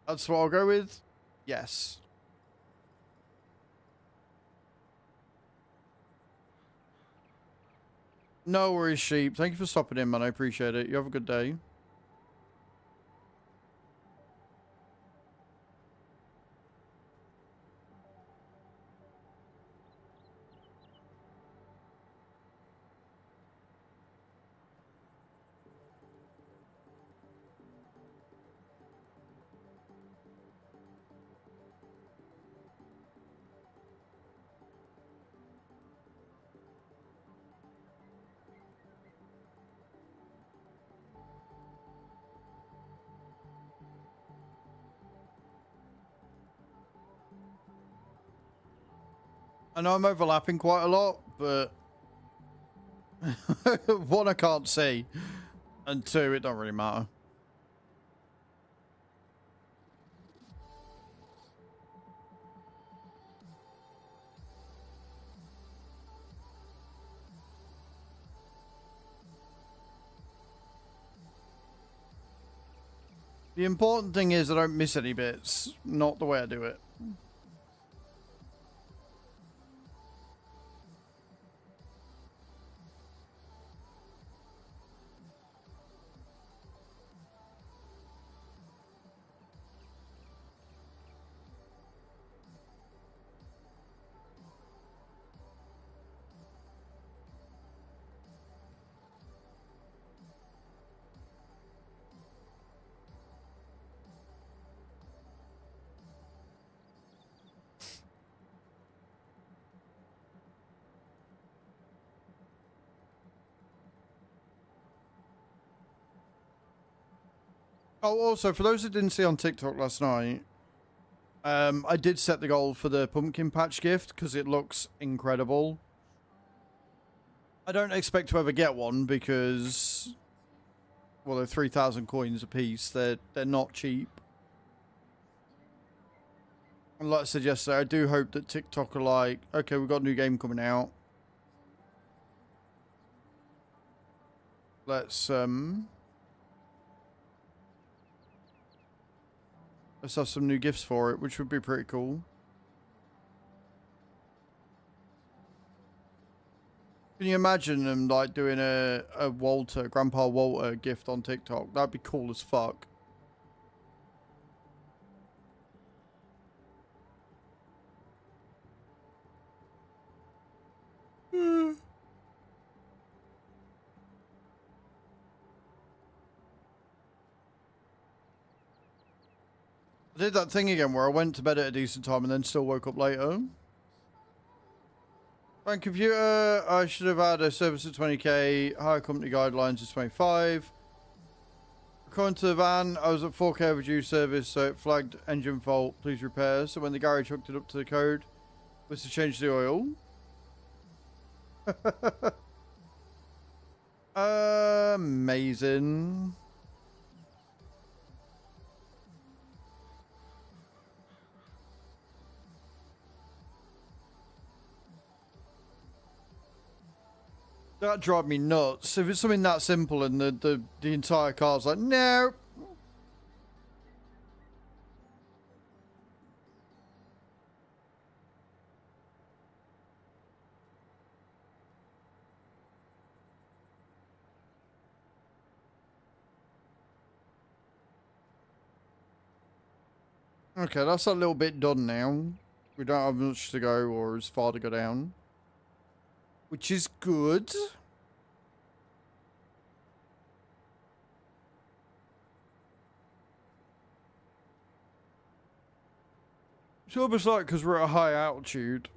That's what I'll go with. Yes. No worries, sheep. Thank you for stopping in, man. I appreciate it. You have a good day. I know I'm overlapping quite a lot, but 1, I can't see, and 2, it don't really matter. The important thing is I don't miss any bits, not the way I do it. Oh, also, for those who didn't see on TikTok last night, I did set the goal for the pumpkin patch gift because it looks incredible. I don't expect to ever get one because, well, they're 3,000 coins a piece. They're not cheap. And like I said yesterday, I do hope that TikTok are like, okay, we've got a new game coming out. Let's have some new gifts for it, which would be pretty cool. Can you imagine them like doing a Grandpa Walter gift on TikTok? That'd be cool as fuck. I did that thing again where I went to bed at a decent time and then still woke up later. Fine computer, I should have had a service at 20k, higher company guidelines is 25. According to the van, I was at 4k overdue service, so it flagged engine fault, please repair. So when the garage hooked it up to the code, was to change the oil. Amazing. That drive me nuts. If it's something that simple and the entire car's like, no. Okay, that's a little bit done now. We don't have much to go or as far to go down. Which is good. It's almost like because we're at a high altitude.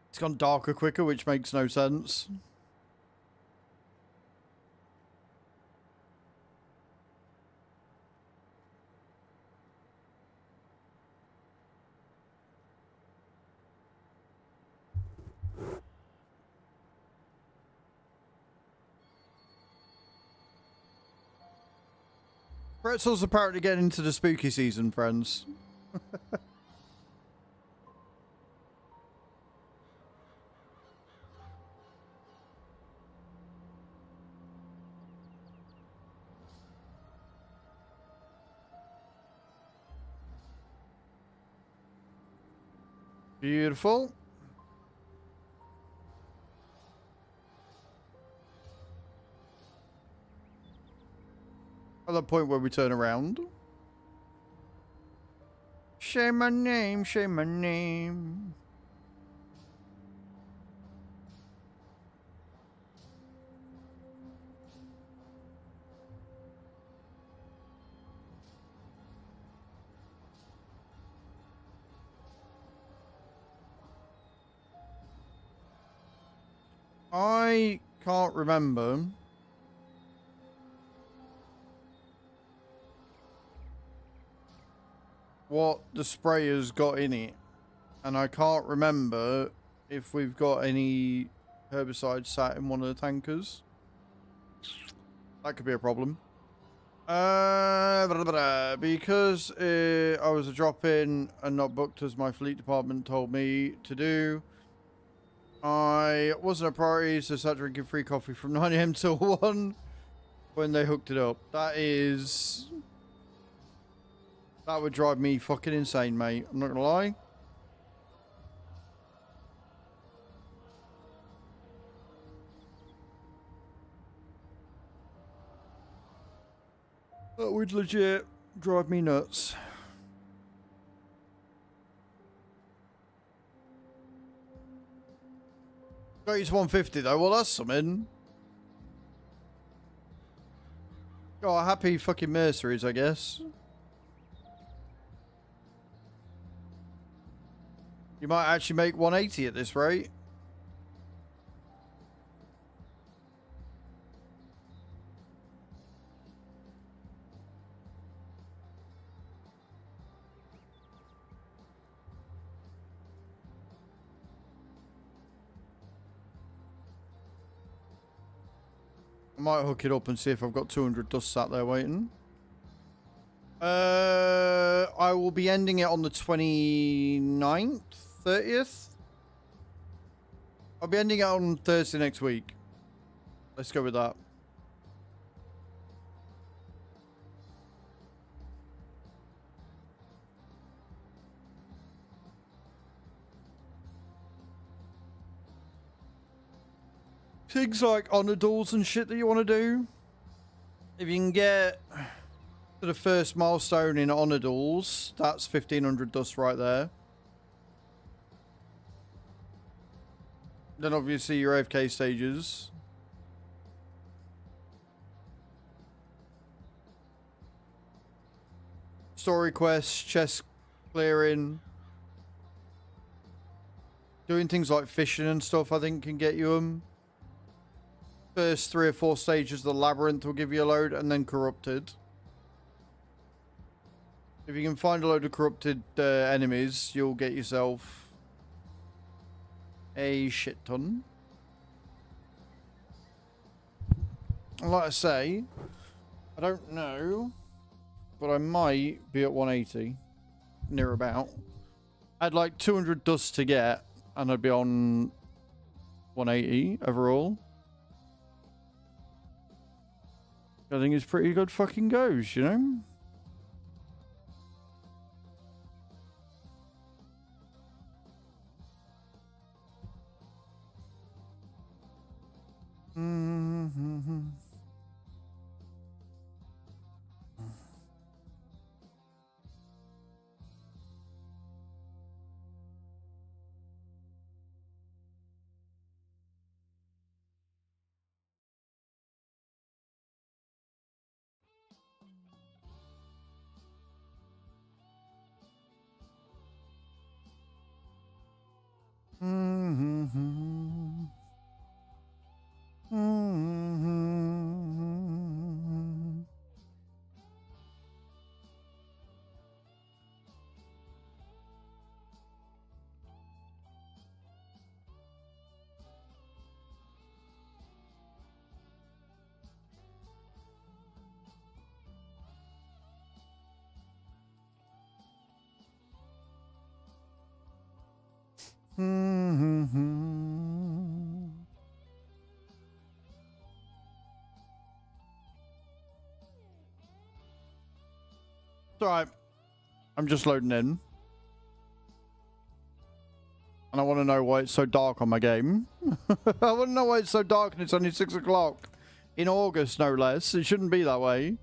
It's gone darker quicker, which makes no sense. Pretzel's apparently getting into the spooky season, friends. Beautiful. At the point where we turn around. Say my name, say my name. I can't remember what the sprayer's got in it, and I can't remember if we've got any herbicide sat in one of the tankers. That could be a problem. Because I was a drop-in and not booked as my fleet department told me to do, I wasn't a priority, so I started drinking free coffee from 9 AM till 1 when they hooked it up. That would drive me fucking insane, mate. I'm not gonna lie. That would legit drive me nuts. Got you to 150 though. Well, that's something. Oh, happy fucking mercenaries, I guess. You might actually make 180 at this rate. I might hook it up and see if I've got 200 dust sat there waiting. I will be ending it on the 29th, 30th. I'll be ending it on Thursday next week. Let's go with that. Things like honor duels and shit that you want to do. If you can get to the first milestone in honor duels, that's 1500 dust right there. Then obviously your AFK stages. Story quests, chest clearing. Doing things like fishing and stuff, I think, can get you them. First 3 or 4 stages of the labyrinth will give you a load, and then corrupted. If you can find a load of corrupted enemies, you'll get yourself a shit ton. And like I say, I don't know, but I might be at 180, near about. I had like 200 dust to get, and I'd be on 180 overall. I think it's pretty good fucking goes, you know? Mm-hmm. Mm-hmm. Mm-hmm. Mm-hmm. It's alright. I'm just loading in. And I want to know why it's so dark on my game. I want to know why it's so dark and it's only 6 o'clock. In August, no less. It shouldn't be that way.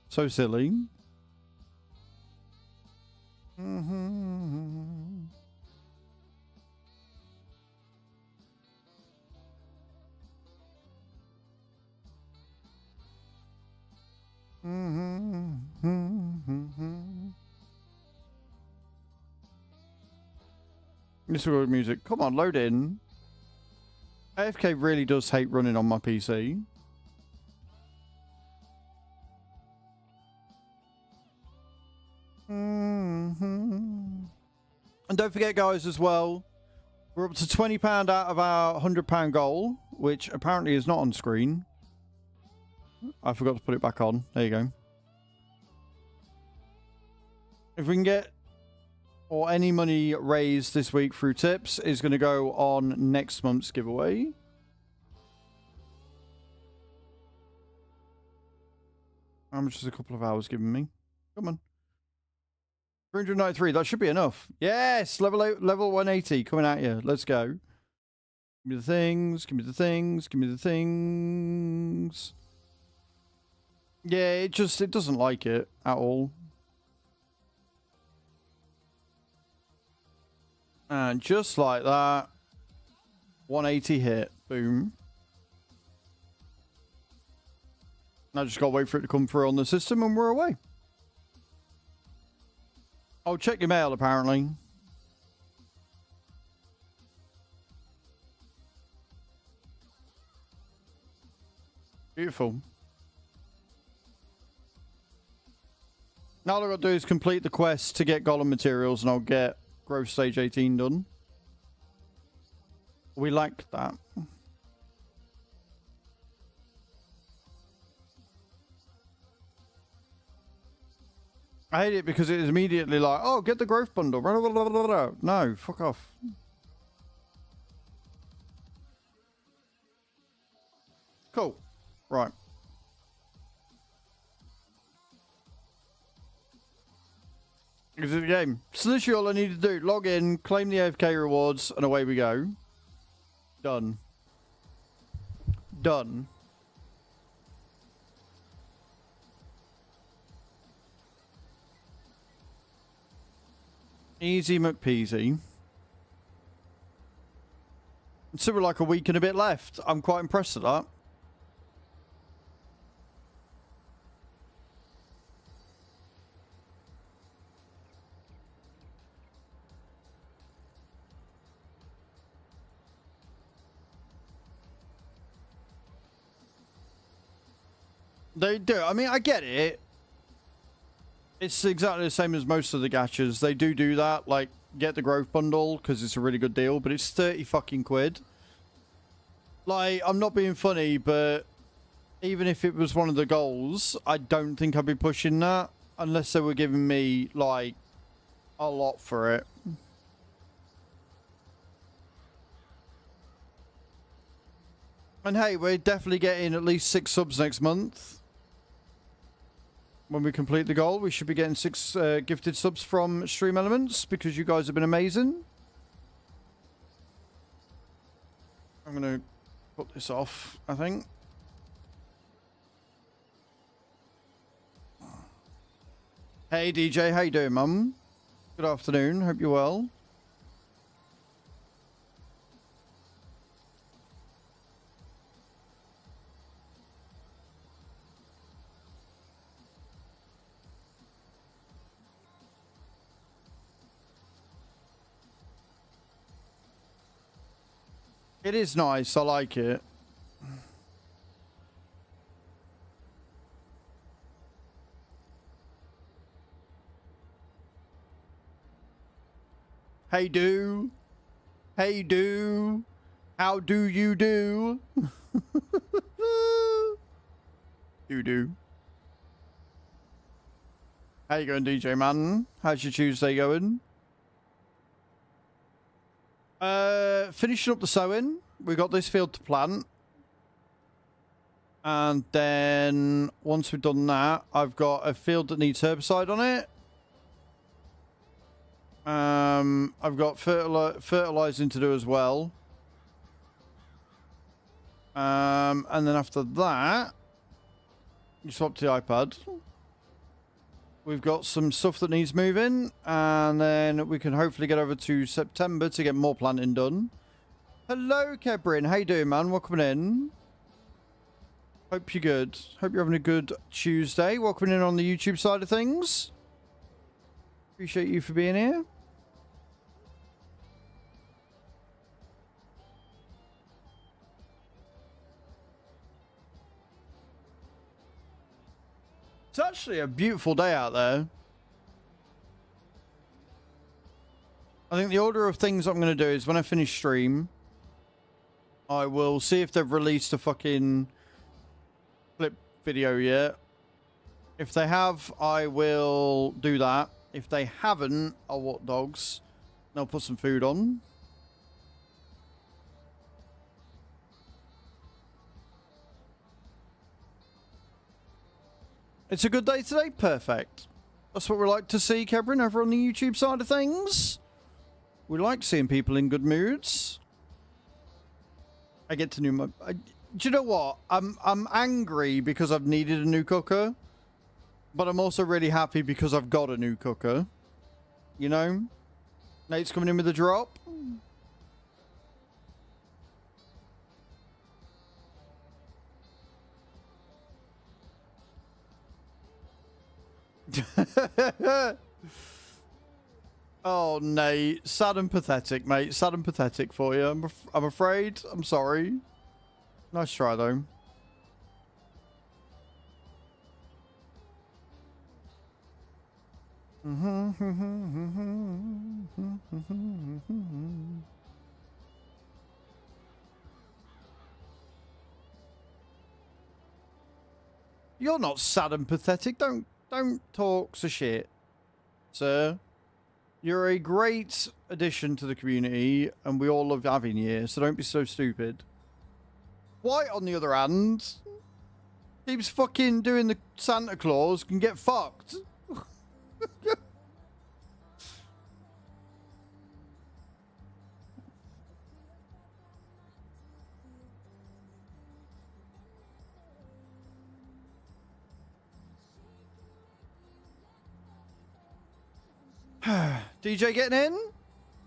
So silly. Mm-hmm. Mm-hmm. This is good music. Come on, load in. AFK really does hate running on my PC. Mm-hmm. And don't forget, guys, as well, we're up to £20 out of our £100 goal, which apparently is not on screen. I forgot to put it back on. There you go. If we can get or any money raised this week through tips is going to go on next month's giveaway. How much is a couple of hours giving me? Come on. 393. That should be enough. Yes! Level 180 coming at you. Let's go. Give me the things. Give me the things. Give me the things. Yeah, it doesn't like it at all. And just like that, 180 hit. Boom. Now just gotta wait for it to come through on the system and we're away. Oh, check your mail apparently. Beautiful. Now all I've got to do is complete the quest to get golem materials and I'll get growth stage 18 done. We like that. I hate it because it is immediately like, oh, get the growth bundle. No, fuck off. Cool. Right. This is the game. So literally all I need to do, log in, claim the AFK rewards, and away we go. Done. Done. Easy McPeasy. So we're like a week and a bit left. I'm quite impressed at that. They do. I mean, I get it. It's exactly the same as most of the gachas. They do that, like, get the growth bundle, because it's a really good deal, but it's 30 fucking quid. Like, I'm not being funny, but even if it was one of the goals, I don't think I'd be pushing that, unless they were giving me, like, a lot for it. And hey, we're definitely getting at least 6 subs next month. When we complete the goal, we should be getting 6 gifted subs from Stream Elements because you guys have been amazing. I'm going to put this off, I think. Hey DJ, how you doing, mum? Good afternoon, hope you're well. It is nice. I like it. Hey, do. Hey, do. How do you do? Do. How you going, DJ man? How's your Tuesday going? Finishing up the sowing. We got this field to plant. And then once we've done that, I've got a field that needs herbicide on it. I've got fertilizing to do as well. And then after that, you swap to the iPad. We've got some stuff that needs moving, and then we can hopefully get over to September to get more planting done. Hello, Kebrin. How you doing, man? Welcome in. Hope you're good. Hope you're having a good Tuesday. Welcome in on the YouTube side of things. Appreciate you for being here. It's actually a beautiful day out there. I think the order of things I'm going to do is when I finish stream, I will see if they've released a fucking clip video yet. If they have, I will do that. If they haven't, I'll walk dogs. And I'll put some food on. It's a good day today? Perfect. That's what we like to see, Kebrin, over on the YouTube side of things. We like seeing people in good moods. I get to do you know what? I'm angry because I've needed a new cooker. But I'm also really happy because I've got a new cooker. You know? Nate's coming in with a drop. Oh, Nate. Sad and pathetic, mate. Sad and pathetic for you. I'm afraid. I'm sorry. Nice try, though. You're not sad and pathetic. Don't talk so shit, sir. You're a great addition to the community, and we all love having you, so don't be so stupid. White, on the other hand, keeps fucking doing the Santa Claus, can get fucked. DJ getting in?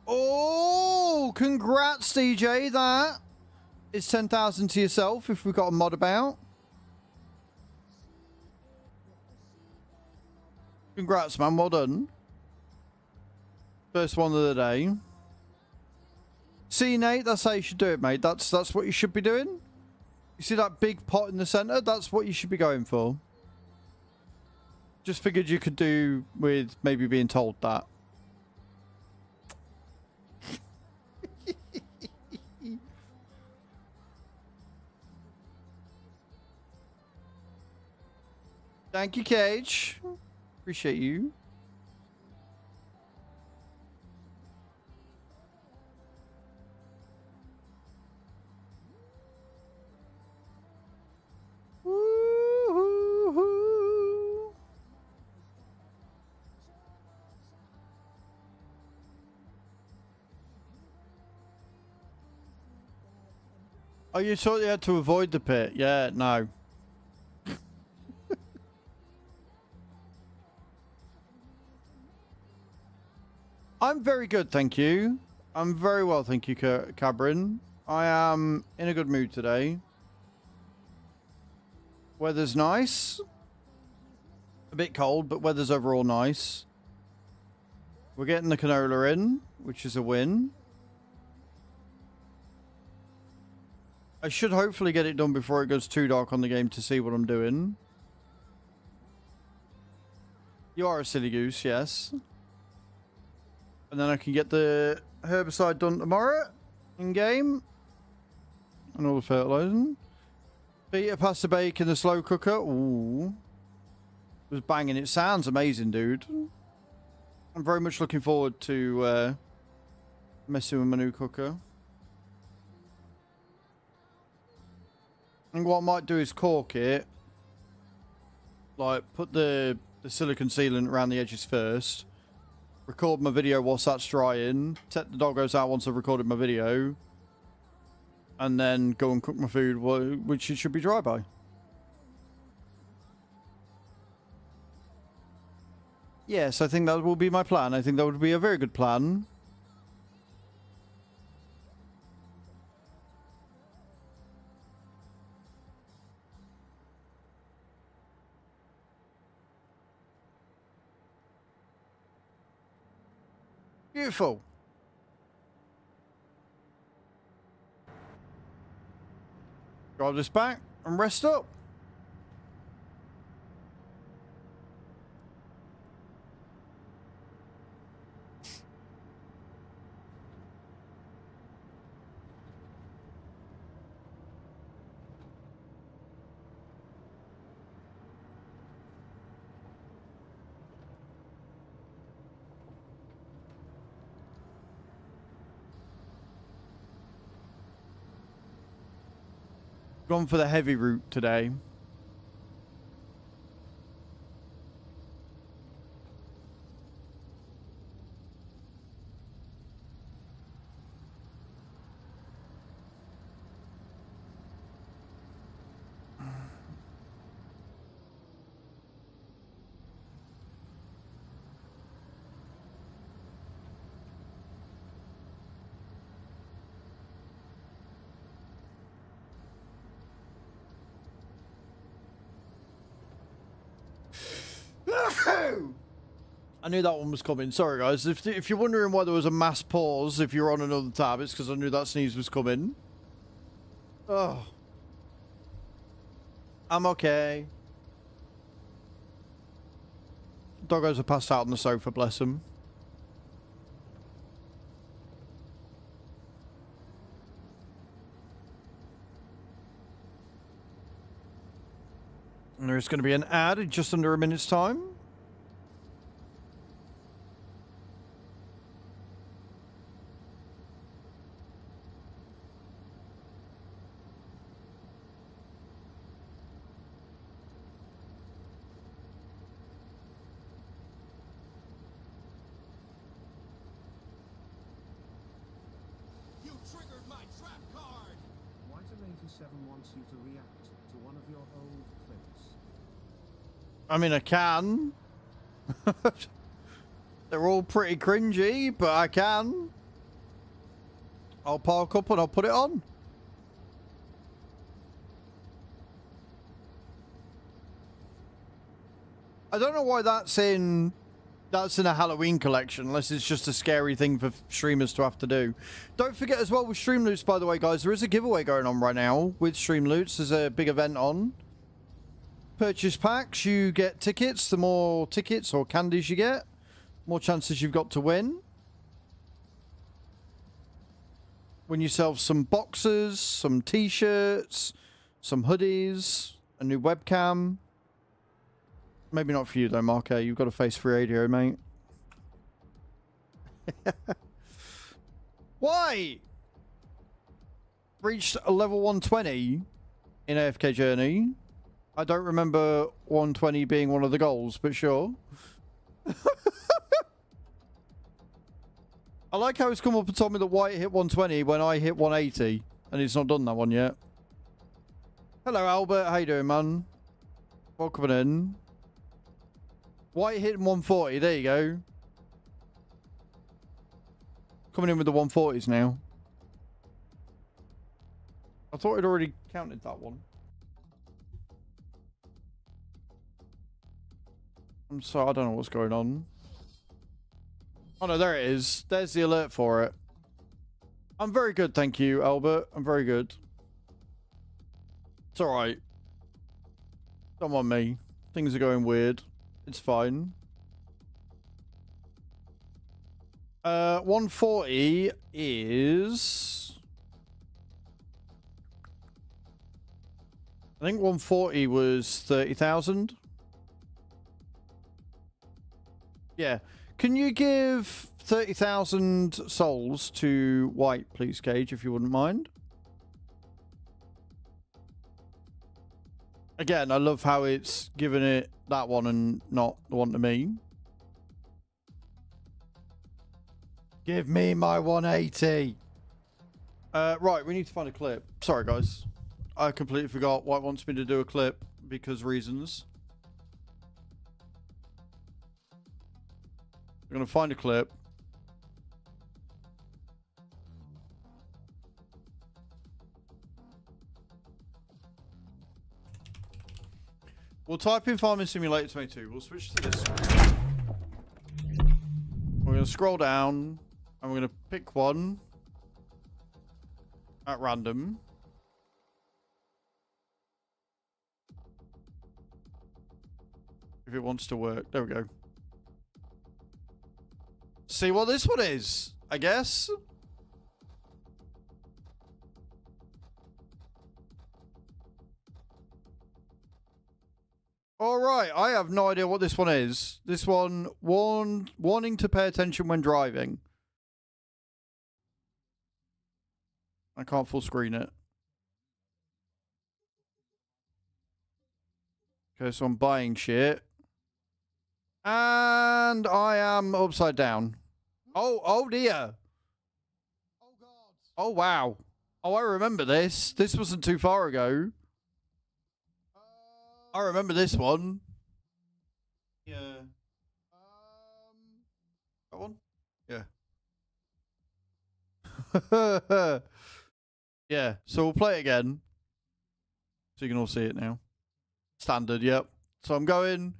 Oh, congrats, DJ. That is 10,000 to yourself if we've got a mod about. Congrats, man. Well done. First one of the day. See, Nate, that's how you should do it, mate. That's what you should be doing. You see that big pot in the center? That's what you should be going for. Just figured you could do with maybe being told that. Thank you, Cage. Appreciate you. Woo-hoo-hoo. Oh, you thought you had to avoid the pit? Yeah, no. I'm very good, thank you. I'm very well, thank you, Cabrin. I am in a good mood today. Weather's nice. A bit cold, but weather's overall nice. We're getting the canola in, which is a win. I should hopefully get it done before it goes too dark on the game to see what I'm doing. You are a silly goose, yes. And then I can get the herbicide done tomorrow in game. And all the fertilizing. Peter pasta bake in the slow cooker. Ooh. It was banging. It sounds amazing, dude. I'm very much looking forward to messing with my new cooker. And what I might do is cork it. Like, put the silicone sealant around the edges first. Record my video whilst that's drying. Set the doggos out once I've recorded my video. And then go and cook my food, which it should be dry by. Yes, I think that will be my plan. I think that would be a very good plan. Beautiful. Drive this back and rest up. Gone for the heavy route today. I knew that one was coming. Sorry, guys. If you're wondering why there was a mass pause if you're on another tab, it's because I knew that sneeze was coming. Oh. I'm okay. Doggos are passed out on the sofa, bless them. And there's going to be an ad in just under a minute's time. Triggered my trap card! Whiter87 wants you to react to one of your old clips. I mean, I can. They're all pretty cringy, but I can. I'll park up and I'll put it on. I don't know why that's in That's in a Halloween collection, unless it's just a scary thing for streamers to have to do. Don't forget as well with Streamloots, by the way, guys, there is a giveaway going on right now with Streamloots. There's a big event on. Purchase packs, you get tickets. The more tickets or candies you get, more chances you've got to win. Win yourself some boxes, some t-shirts, some hoodies, a new webcam. Maybe not for you though, Marco. You've got a face for radio, mate. Why? Reached a level 120 in AFK Journey. I don't remember 120 being one of the goals, but sure. I like how it's come up and told me that White hit 120 when I hit 180, and he's not done that one yet. Hello, Albert. How you doing, man? Welcome in. White hitting 140. There you go. Coming in with the 140s now. I thought I'd already counted that one. I'm sorry, I don't know what's going on. Oh no, there it is. There's the alert for it. I'm very good, thank you, Albert. I'm very good. It's alright. Don't want me. Things are going weird. It's fine. 140 is... I think 140 was 30,000. Yeah. Can you give 30,000 souls to White, please, Cage, if you wouldn't mind? Again, I love how it's given it that one and not the one to me. Give me my 180. Right, we need to find a clip. Sorry, guys. I completely forgot White wants me to do a clip because reasons. We're going to find a clip. We'll type in Farming Simulator 22. We'll switch to this one. We're going to scroll down and we're going to pick one at random. If it wants to work. There we go. See what this one is, I guess. All right, I have no idea what this one is. This one, warning to pay attention when driving. I can't full screen it. Okay, so I'm buying shit. And I am upside down. Oh dear. Oh God. Oh wow. Oh, I remember this. This wasn't too far ago. I remember this one. Yeah. That one? Yeah. Yeah, so we'll play it again. So you can all see it now. Standard, yep. So I'm going,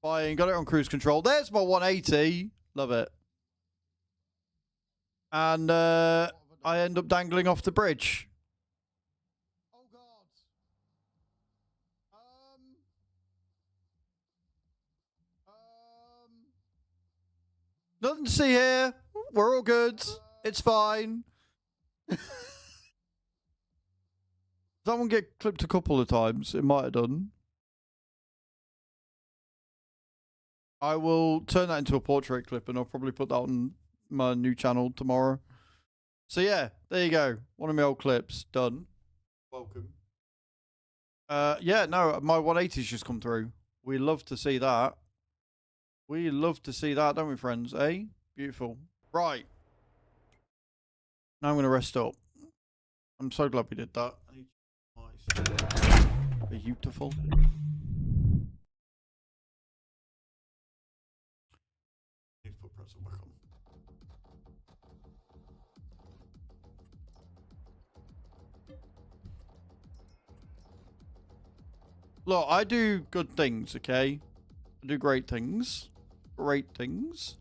buying, got it on cruise control. There's my 180. Love it. And I end up dangling off the bridge. Oh God. Nothing to see here. We're all good. It's fine. That one get clipped a couple of times. It might have done. I will turn that into a portrait clip and I'll probably put that on my new channel tomorrow. So yeah, there you go. One of my old clips. Done. Welcome. Yeah, no, my 180's just come through. We love to see that. We love to see that, don't we, friends? Eh? Beautiful. Right. Now I'm going to rest up. I'm so glad we did that. Beautiful. Need to put pretzel back on. Look, I do good things, okay? I do great things. ratings.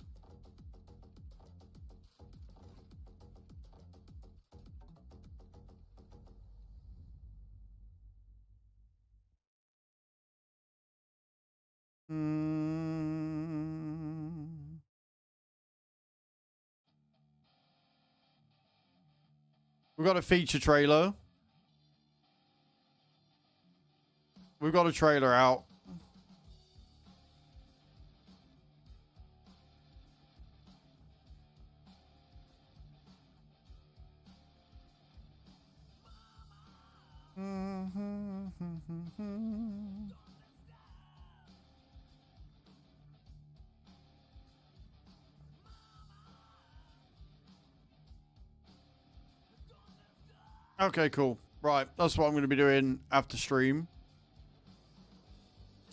We've got a feature trailer. We've got a trailer out. Okay, cool. Right, that's what I'm going to be doing after stream.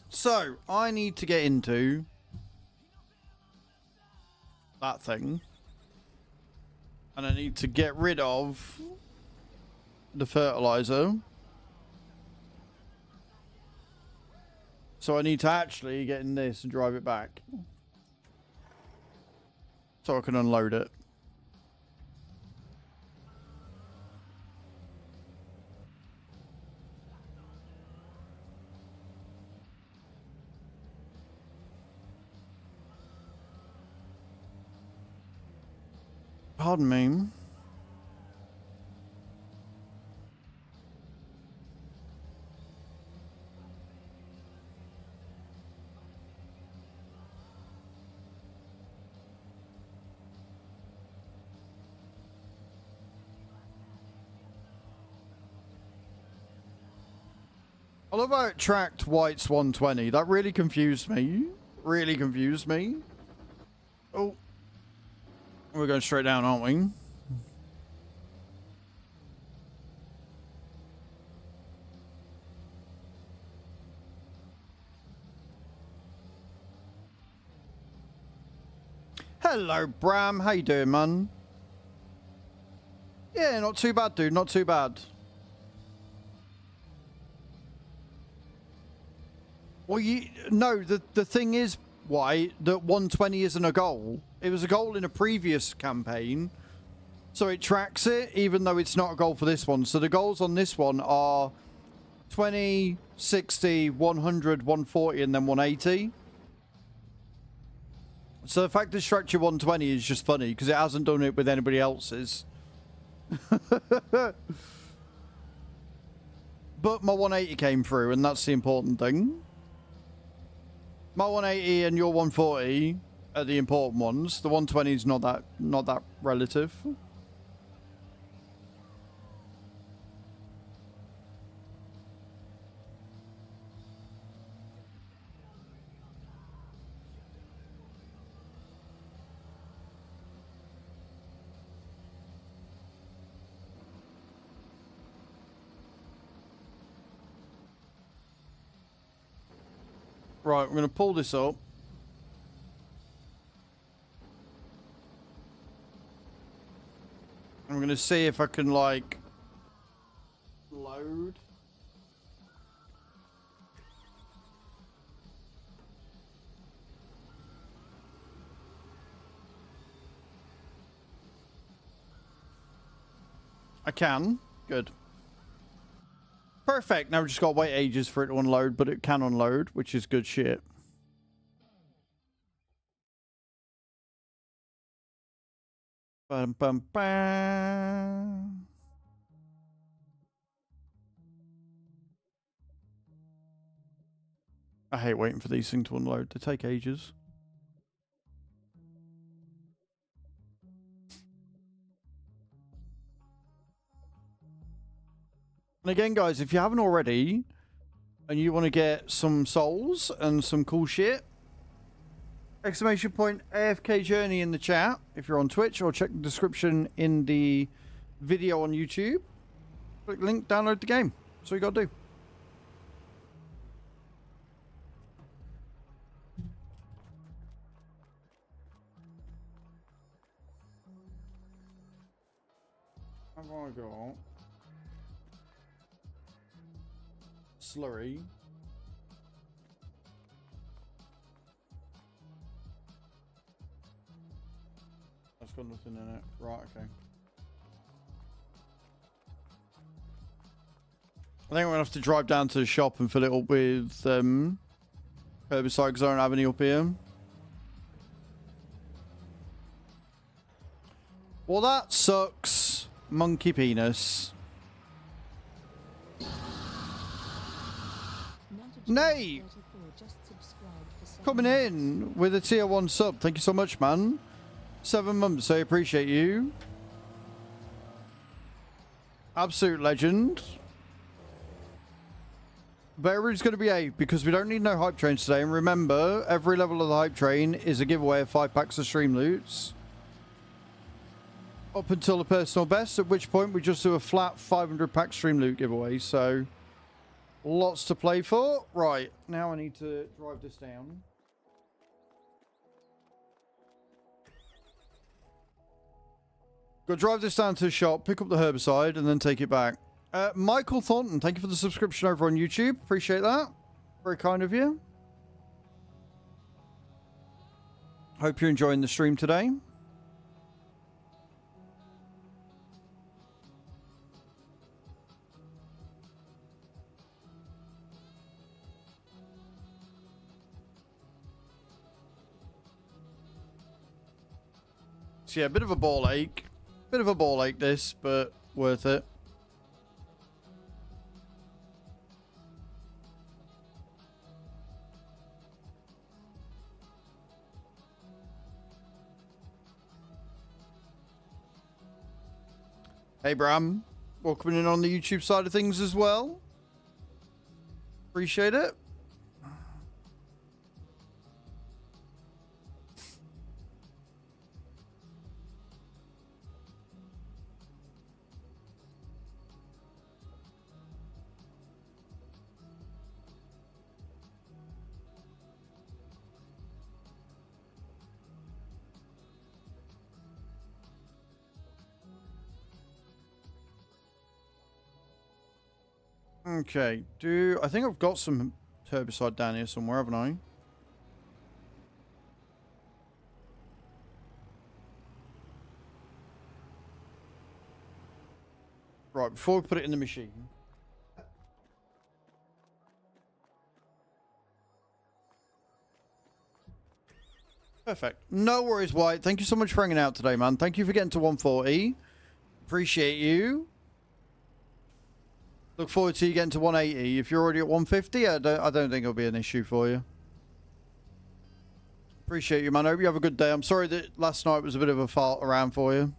So, I need to get into that thing. And I need to get rid of the fertilizer. So I need to actually get in this and drive it back. So I can unload it. Pardon me. I love how it tracked White's 120. That really confused me. Really confused me. Oh. We're going straight down, aren't we? Hello, Bram. How you doing, man? Yeah, not too bad, dude. Not too bad. Well, the thing is, White, that 120 isn't a goal. It was a goal in a previous campaign. So it tracks it, even though it's not a goal for this one. So the goals on this one are 20, 60, 100, 140, and then 180. So the fact that Structure 120 is just funny, because it hasn't done it with anybody else's. But my 180 came through, and that's the important thing. My 180 and your 140 are the important ones. The 120 is not that relative. Right, I'm going to pull this up. I'm going to see if I can, like, load. I can. Good. Perfect. Now we've just got to wait ages for it to unload, but it can unload, which is good shit. Bum, bum, bum. I hate waiting for these things to unload. They take ages. And again, guys, if you haven't already, and you want to get some souls and some cool shit, exclamation point AFK Journey in the chat if you're on Twitch, or check the description in the video on YouTube. Click link, download the game. That's what you got to do. Have I got slurry? got nothing in it. Right, okay. I think I'm gonna have to drive down to the shop and fill it up with herbicide because I don't have any up here. Well, that sucks. Monkey penis. Nate! Coming in with a tier 1 sub. Thank you so much, man. 7 months, I appreciate you. Absolute legend. But everybody's going to behave because we don't need no hype trains today. And remember, every level of the hype train is a giveaway of 5 packs of Streamloots. Up until the personal best, at which point we just do a flat 500 pack Streamloot giveaway. So, lots to play for. Right, now I need to drive this down. Go drive this down to the shop, pick up the herbicide, and then take it back. Michael Thornton, thank you for the subscription over on YouTube. Appreciate that. Very kind of you. Hope you're enjoying the stream today. So yeah, a bit of a ball ache. Bit of a ball ache this, but worth it. Hey Bram, welcome in on the YouTube side of things as well. Appreciate it. Okay, I think I've got some herbicide down here somewhere, haven't I? Right, before we put it in the machine. Perfect. No worries, White. Thank you so much for hanging out today, man. Thank you for getting to 140. Appreciate you. Look forward to you getting to 180. If you're already at 150, I don't think it'll be an issue for you. Appreciate you, man. I hope you have a good day. I'm sorry that last night was a bit of a fart around for you.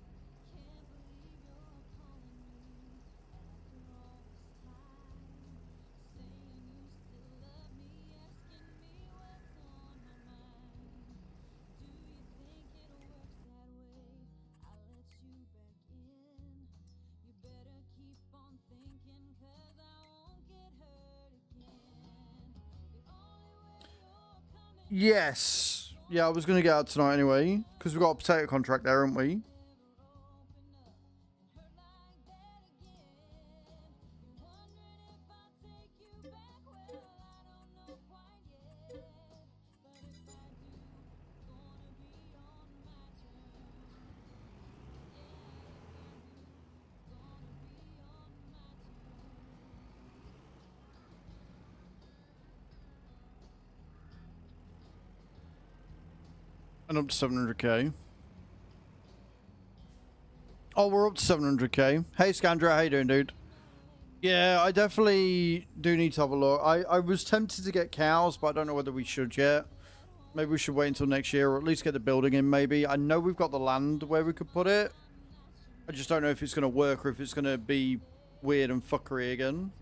Yes. Yeah, I was going to get out tonight anyway, because we've got a potato contract there, haven't we? And up to 700k. Oh, we're up to 700k. Hey, Scandra, how you doing, dude? Yeah, I definitely do need to have a look. I was tempted to get cows, but I don't know whether we should yet. Maybe we should wait until next year, or at least get the building in, maybe. I know we've got the land where we could put it. I just don't know if it's going to work or if it's going to be weird and fuckery again.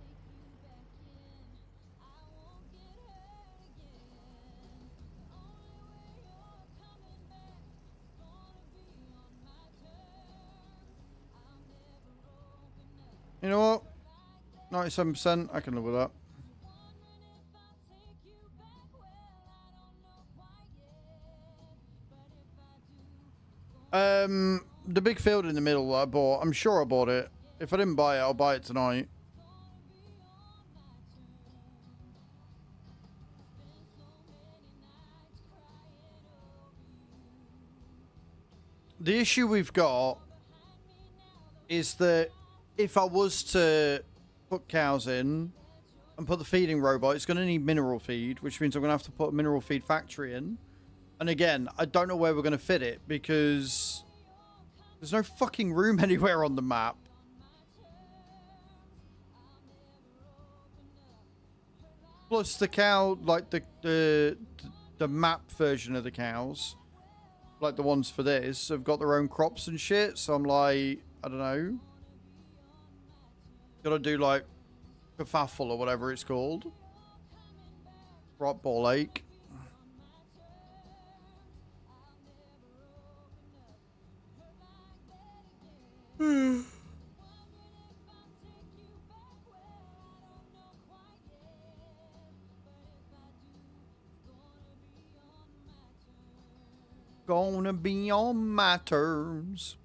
You know what? 97%, I can live with that. The big field in the middle that I bought, I'm sure I bought it. If I didn't buy it, I'll buy it tonight. the issue we've got is that if I was to put cows in and put the feeding robot, it's going to need mineral feed, which means I'm going to have to put a mineral feed factory in. And again, I don't know where we're going to fit it because there's no fucking room anywhere on the map. Plus the cow, like the map version of the cows, like the ones for this, have got their own crops and shit. So I'm like, I don't know. Gotta do like kerfuffle or whatever it's called. Right ball lake. Gonna be on my terms.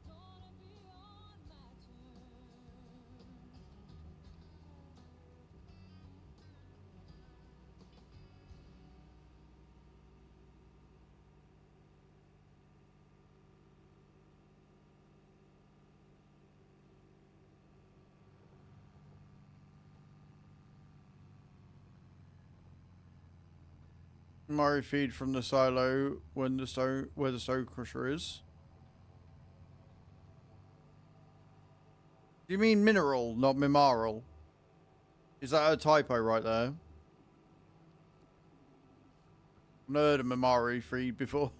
Murray feed from the silo when the where the stone crusher is. Do you mean mineral, not mimaral? Is that a typo right there? I've never heard of Mimari feed before.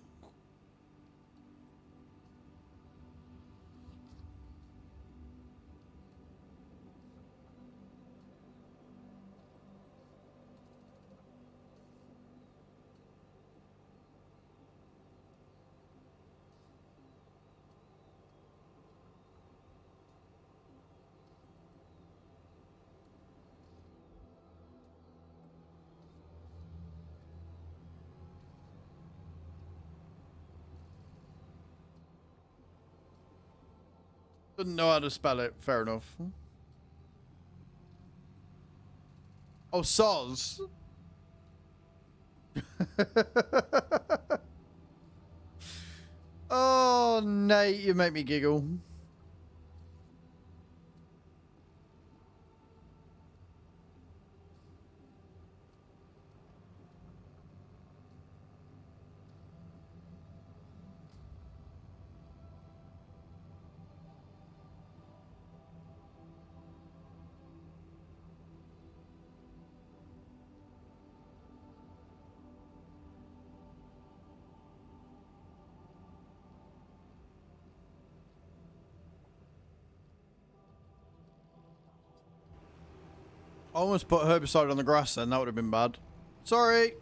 Didn't know how to spell it. Fair enough. Oh, soz. Oh, Nate, you make me giggle. I almost put herbicide on the grass then. That would have been bad. Sorry.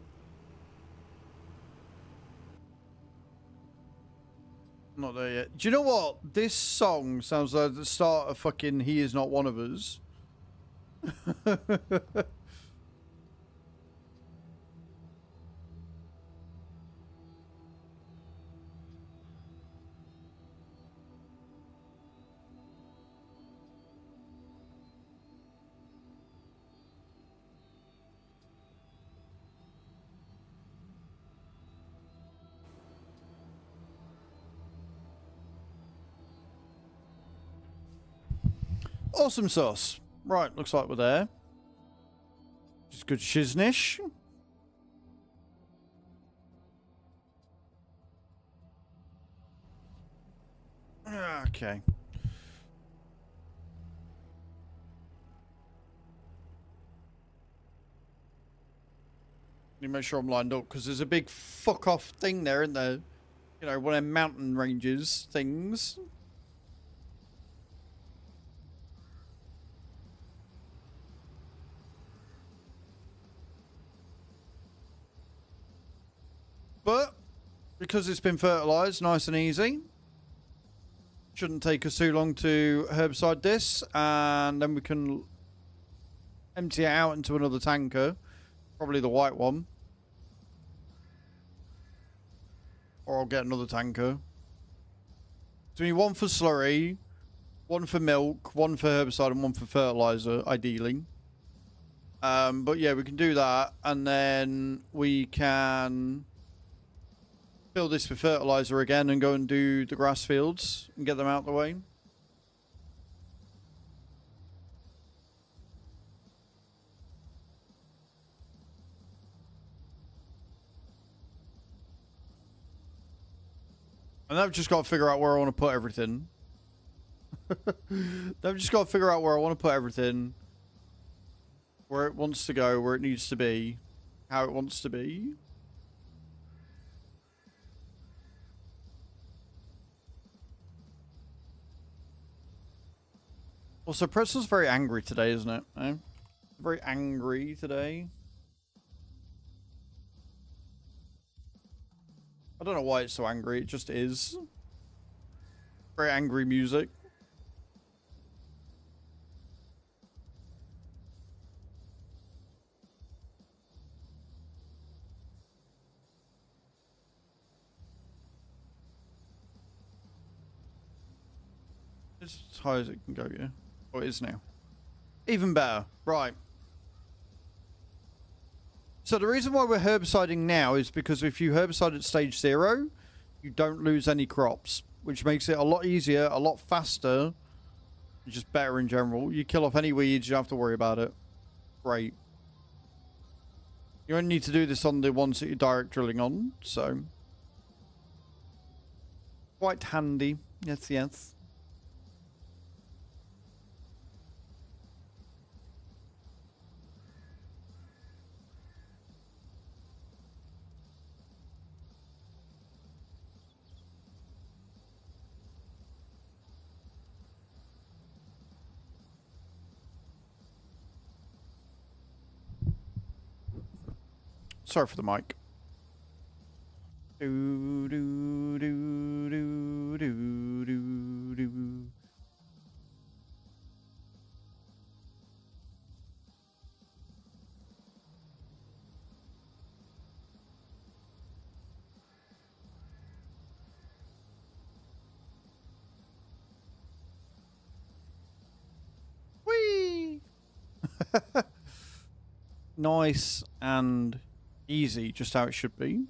Not there yet. Do you know what? This song sounds like the start of fucking He Is Not One of Us. Awesome sauce. Right, looks like we're there. Just good shiznish. Okay. Let me make sure I'm lined up because there's a big fuck off thing there, isn't there? You know, one of them mountain ranges things. But because it's been fertilized nice and easy, shouldn't take us too long to herbicide this, and then we can empty it out into another tanker, probably the white one, or I'll get another tanker. So we need one for slurry, one for milk, one for herbicide, and one for fertilizer, ideally. But yeah, we can do that, and then we can fill this with fertilizer again and go and do the grass fields and get them out the way. And I've just got to figure out where I want to put everything. I've just got to figure out where I want to put everything. Where it wants to go, where it needs to be. How it wants to be. Also, Preston's very angry today, isn't it? Eh? Very angry today. I don't know why it's so angry. It just is. Very angry music. It's as high as it can go, yeah. Oh, it is now. Even better. Right. So the reason why we're herbiciding now is because if you herbicide at stage 0, you don't lose any crops, which makes it a lot easier, a lot faster, and just better in general. You kill off any weeds, you don't have to worry about it. Great. You only need to do this on the ones that you're direct drilling on, so quite handy. Yes, yes. Sorry for the mic. Do do do do do do do. Whee! Nice and easy, just how it should be.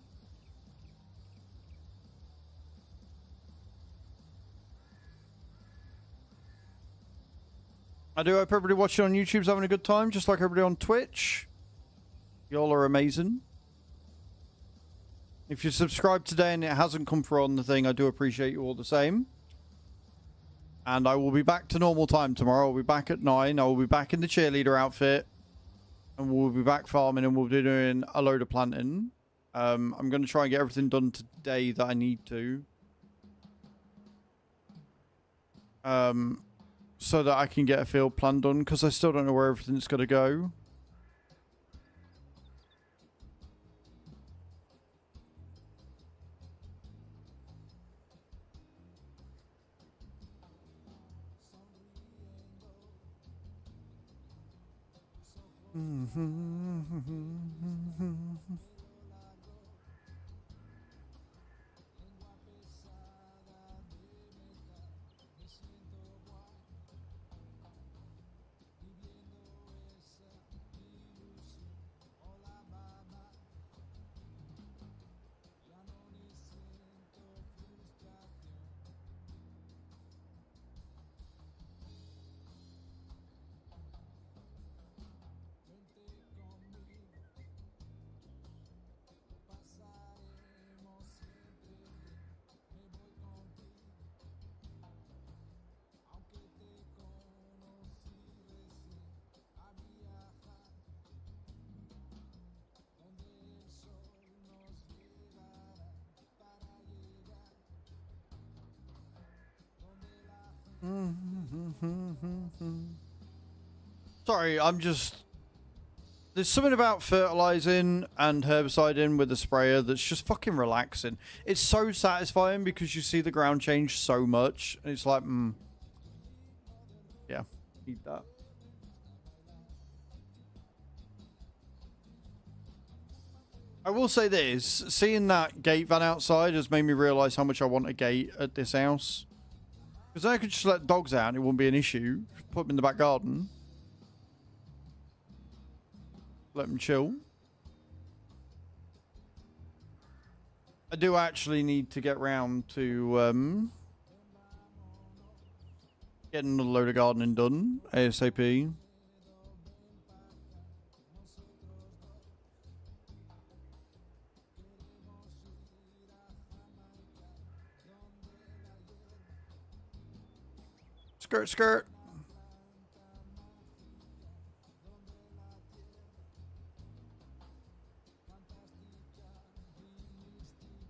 I do hope everybody watching on YouTube's having a good time, just like everybody on Twitch. Y'all are amazing. If you subscribed today and it hasn't come through on the thing, I do appreciate you all the same. And I will be back to normal time tomorrow. I'll be back at 9. I will be back in the cheerleader outfit. And we'll be back farming and we'll be doing a load of planting. I'm going to try and get everything done today that I need to. So that I can get a field plan done, because I still don't know where everything's going to go. Sorry, I'm just... There's something about fertilizing and herbiciding with the sprayer that's just fucking relaxing. It's so satisfying because you see the ground change so much. And it's like, yeah, need that. I will say this, seeing that gate van outside has made me realise how much I want a gate at this house. Because then I could just let dogs out and it wouldn't be an issue. Just put them in the back garden. Let them chill. I do actually need to get round to getting a load of gardening done ASAP. Skirt, skirt.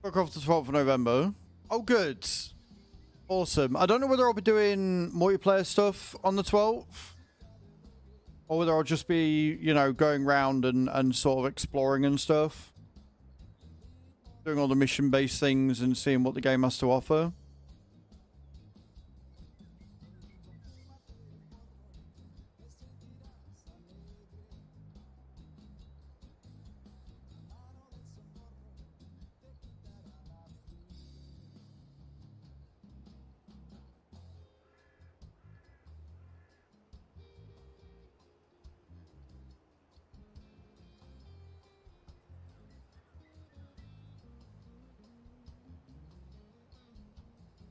Book off the 12th of November. Oh, good. Awesome. I don't know whether I'll be doing multiplayer stuff on the 12th. Or whether I'll just be, you know, going around and sort of exploring and stuff. Doing all the mission-based things and seeing what the game has to offer.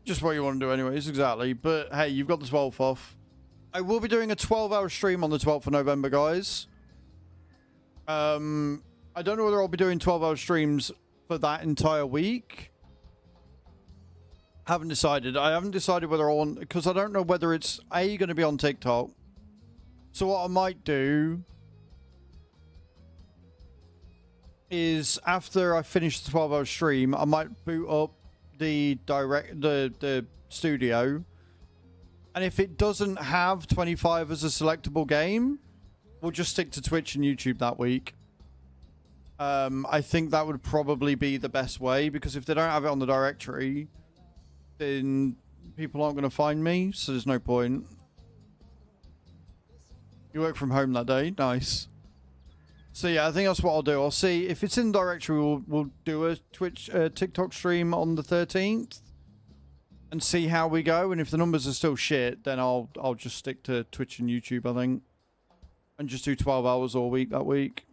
Just what you want to do anyways, exactly. But hey, you've got the 12th off. I will be doing a 12-hour stream on the 12th of November, guys. I don't know whether I'll be doing 12-hour streams for that entire week. Haven't decided. I haven't decided whether I want... Because I don't know whether it's, A, going to be on TikTok. So what I might do is after I finish the 12-hour stream, I might boot up the studio, and if it doesn't have 25 as a selectable game, we'll just stick to Twitch and YouTube that week. I think that would probably be the best way, because if they don't have it on the directory, then people aren't going to find me, so there's no point. You work from home that day? Nice. So yeah, I think that's what I'll do. I'll see if it's in the directory. We'll do a TikTok stream on the 13th and see how we go. And if the numbers are still shit, then I'll just stick to Twitch and YouTube, I think, and just do 12 hours all week that week.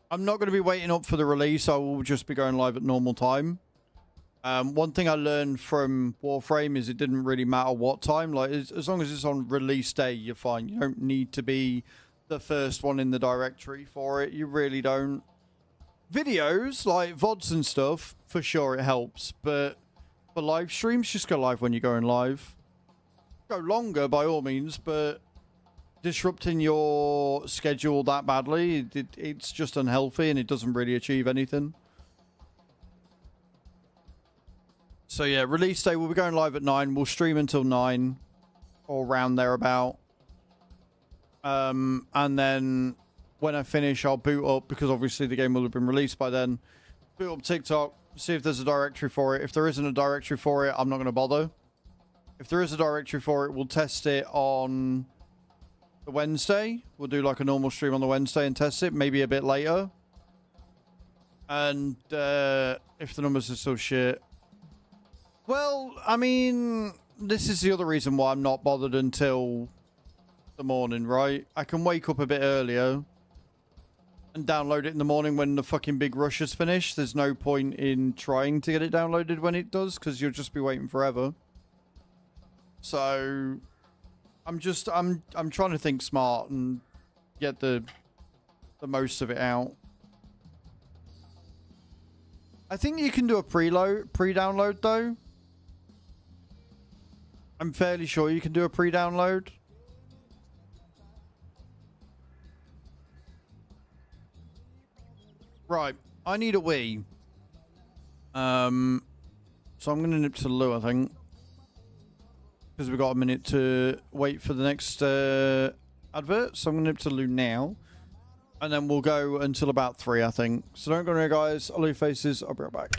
I'm not going to be waiting up for the release. I will just be going live at normal time. One thing I learned from Warframe is it didn't really matter what time. Like, as long as it's on release day, you're fine. You don't need to be the first one in the directory for it. You really don't. Videos, like VODs and stuff, for sure it helps. But for live streams, just go live when you're going live. Go longer, by all means, but disrupting your schedule that badly, it's just unhealthy and it doesn't really achieve anything. So yeah, release day, we'll be going live at 9. We'll stream until 9 or around thereabout. And then when I finish, I'll boot up, because obviously the game will have been released by then. Boot up TikTok, see if there's a directory for it. If there isn't a directory for it, I'm not going to bother. If there is a directory for it, we'll test it on the Wednesday. We'll do like a normal stream on the Wednesday and test it, maybe a bit later. And if the numbers are still shit, well, I mean, this is the other reason why I'm not bothered until the morning, right? I can wake up a bit earlier and download it in the morning when the fucking big rush is finished. There's no point in trying to get it downloaded when it does, because you'll just be waiting forever. So I'm trying to think smart and get the most of it out. I think you can do a pre-download though. I'm fairly sure you can do a pre-download. Right, I need a Wii. So I'm going to nip to Lou, I think. Because we've got a minute to wait for the next advert. So I'm going to nip to Lou now. And then we'll go until about 3, I think. So don't go anywhere, guys. I'll leave faces. I'll be right back.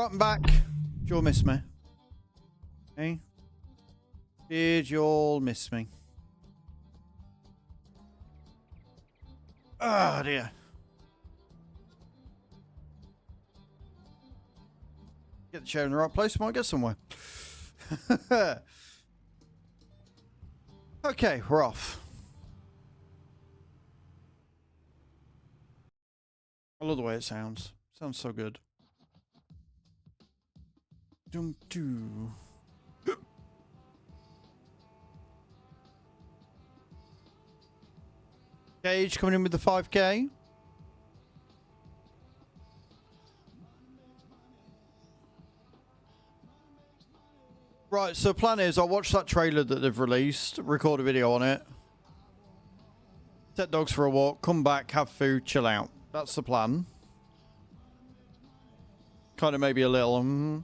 out and back. Did you all miss me? Hey? Did you all miss me? Oh dear. Get the chair in the right place, might get somewhere. Okay, we're off. I love the way it sounds. Sounds so good. Dum doo. Gage coming in with the 5k. Right, so plan is I'll watch that trailer that they've released, record a video on it, take dogs for a walk, come back, have food, chill out. That's the plan. Kind of maybe a little...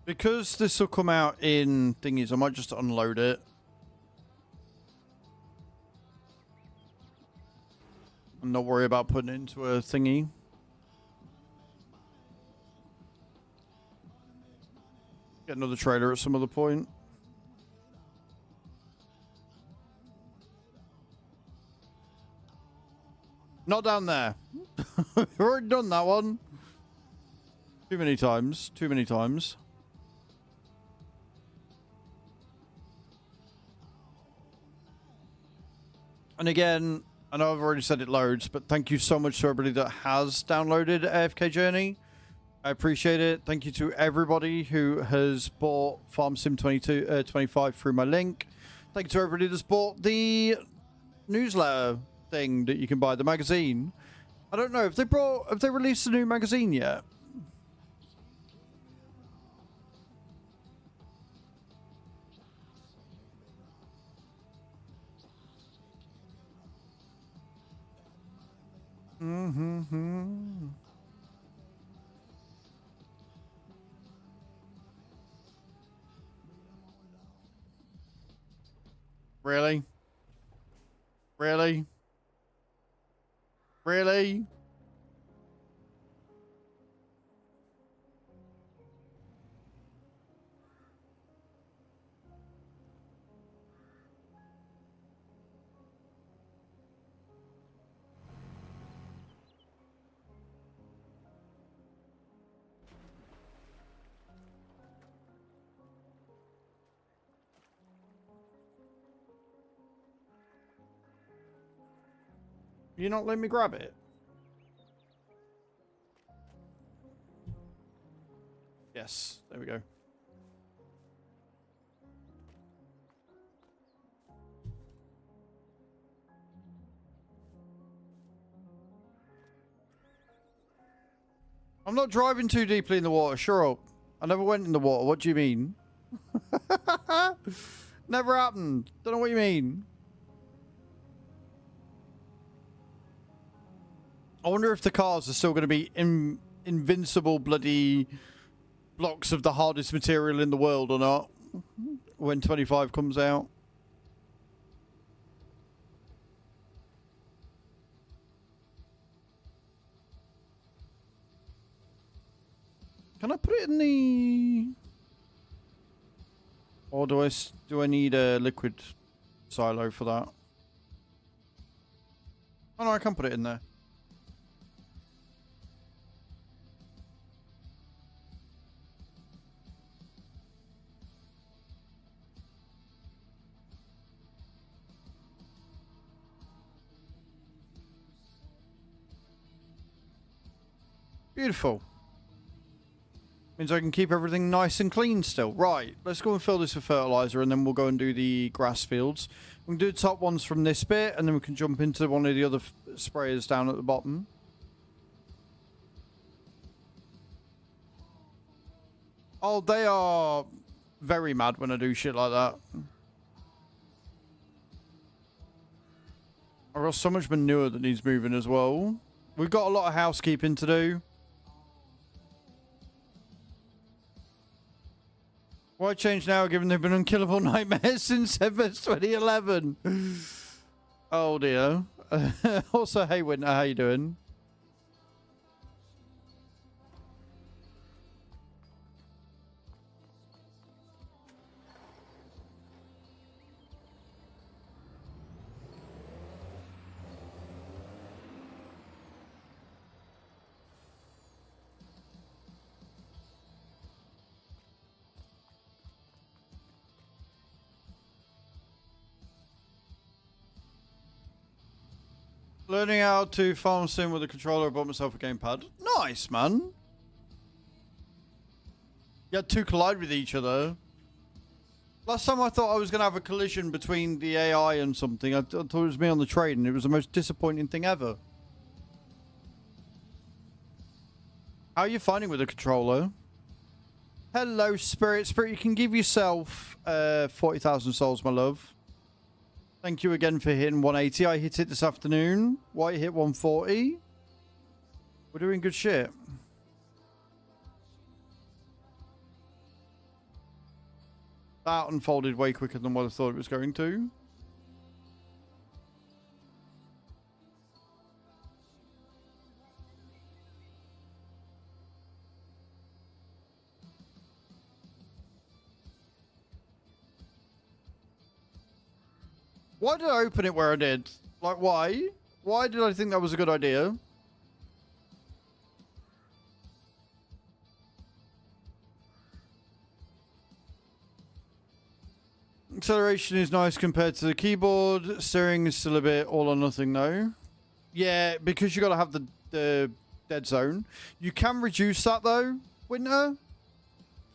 Because this will come out in thingies, I might just unload it. And not worry about putting it into a thingy. Get another trailer at some other point. Not down there. We've already done that one. Too many times. Too many times. And again, I know I've already said it loads, but thank you so much to everybody that has downloaded AFK Journey. I appreciate it. Thank you to everybody who has bought Farm Sim 25 through my link. Thank you to everybody that's bought the newsletter thing that you can buy, the magazine. I don't know, have they released a new magazine yet? Really? Really? Really? You not let me grab it? Yes, there we go. I'm not driving too deeply in the water, sure up. I never went in the water, what do you mean? Never happened. Don't know what you mean. I wonder if the cars are still going to be invincible bloody blocks of the hardest material in the world or not when 25 comes out. Can I put it in the... Or do I need a liquid silo for that? Oh no, I can put it in there. Beautiful. Means I can keep everything nice and clean still. Right, let's go and fill this with fertilizer and then we'll go and do the grass fields. We can do the top ones from this bit and then we can jump into one of the other sprayers down at the bottom. Oh, they are very mad when I do shit like that. I've got so much manure that needs moving as well. We've got a lot of housekeeping to do. Why change now given they've been unkillable nightmares since Evers 2011? Oh dear. Also, hey Winter, how you doing? Learning how to farm sim with a controller. I bought myself a gamepad. Nice, man. You had two collide with each other. Last time I thought I was going to have a collision between the AI and something. I thought it was me on the train, and it was the most disappointing thing ever. How are you finding with a controller? Hello, Spirit. Spirit, you can give yourself 40,000 souls, my love. Thank you again for hitting 180. I hit it this afternoon. White hit 140. We're doing good shit. That unfolded way quicker than what I thought it was going to. Why did I open it where I did? Like, why? Why did I think that was a good idea? Acceleration is nice compared to the keyboard. Steering is still a bit all or nothing, though. Yeah, because you got to have the dead zone. You can reduce that, though, Winter.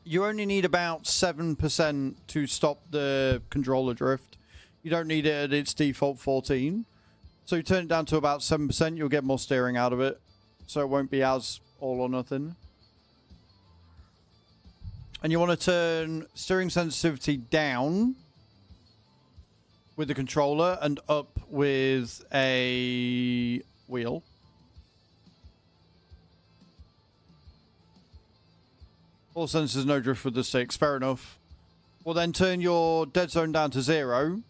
You only need about 7% to stop the controller drift. You don't need it at its default 14. So you turn it down to about 7%, you'll get more steering out of it. So it won't be as all or nothing. And you want to turn steering sensitivity down with the controller and up with a wheel. All sensors, no drift with the sticks. Fair enough. Well, then turn your dead zone down to 0.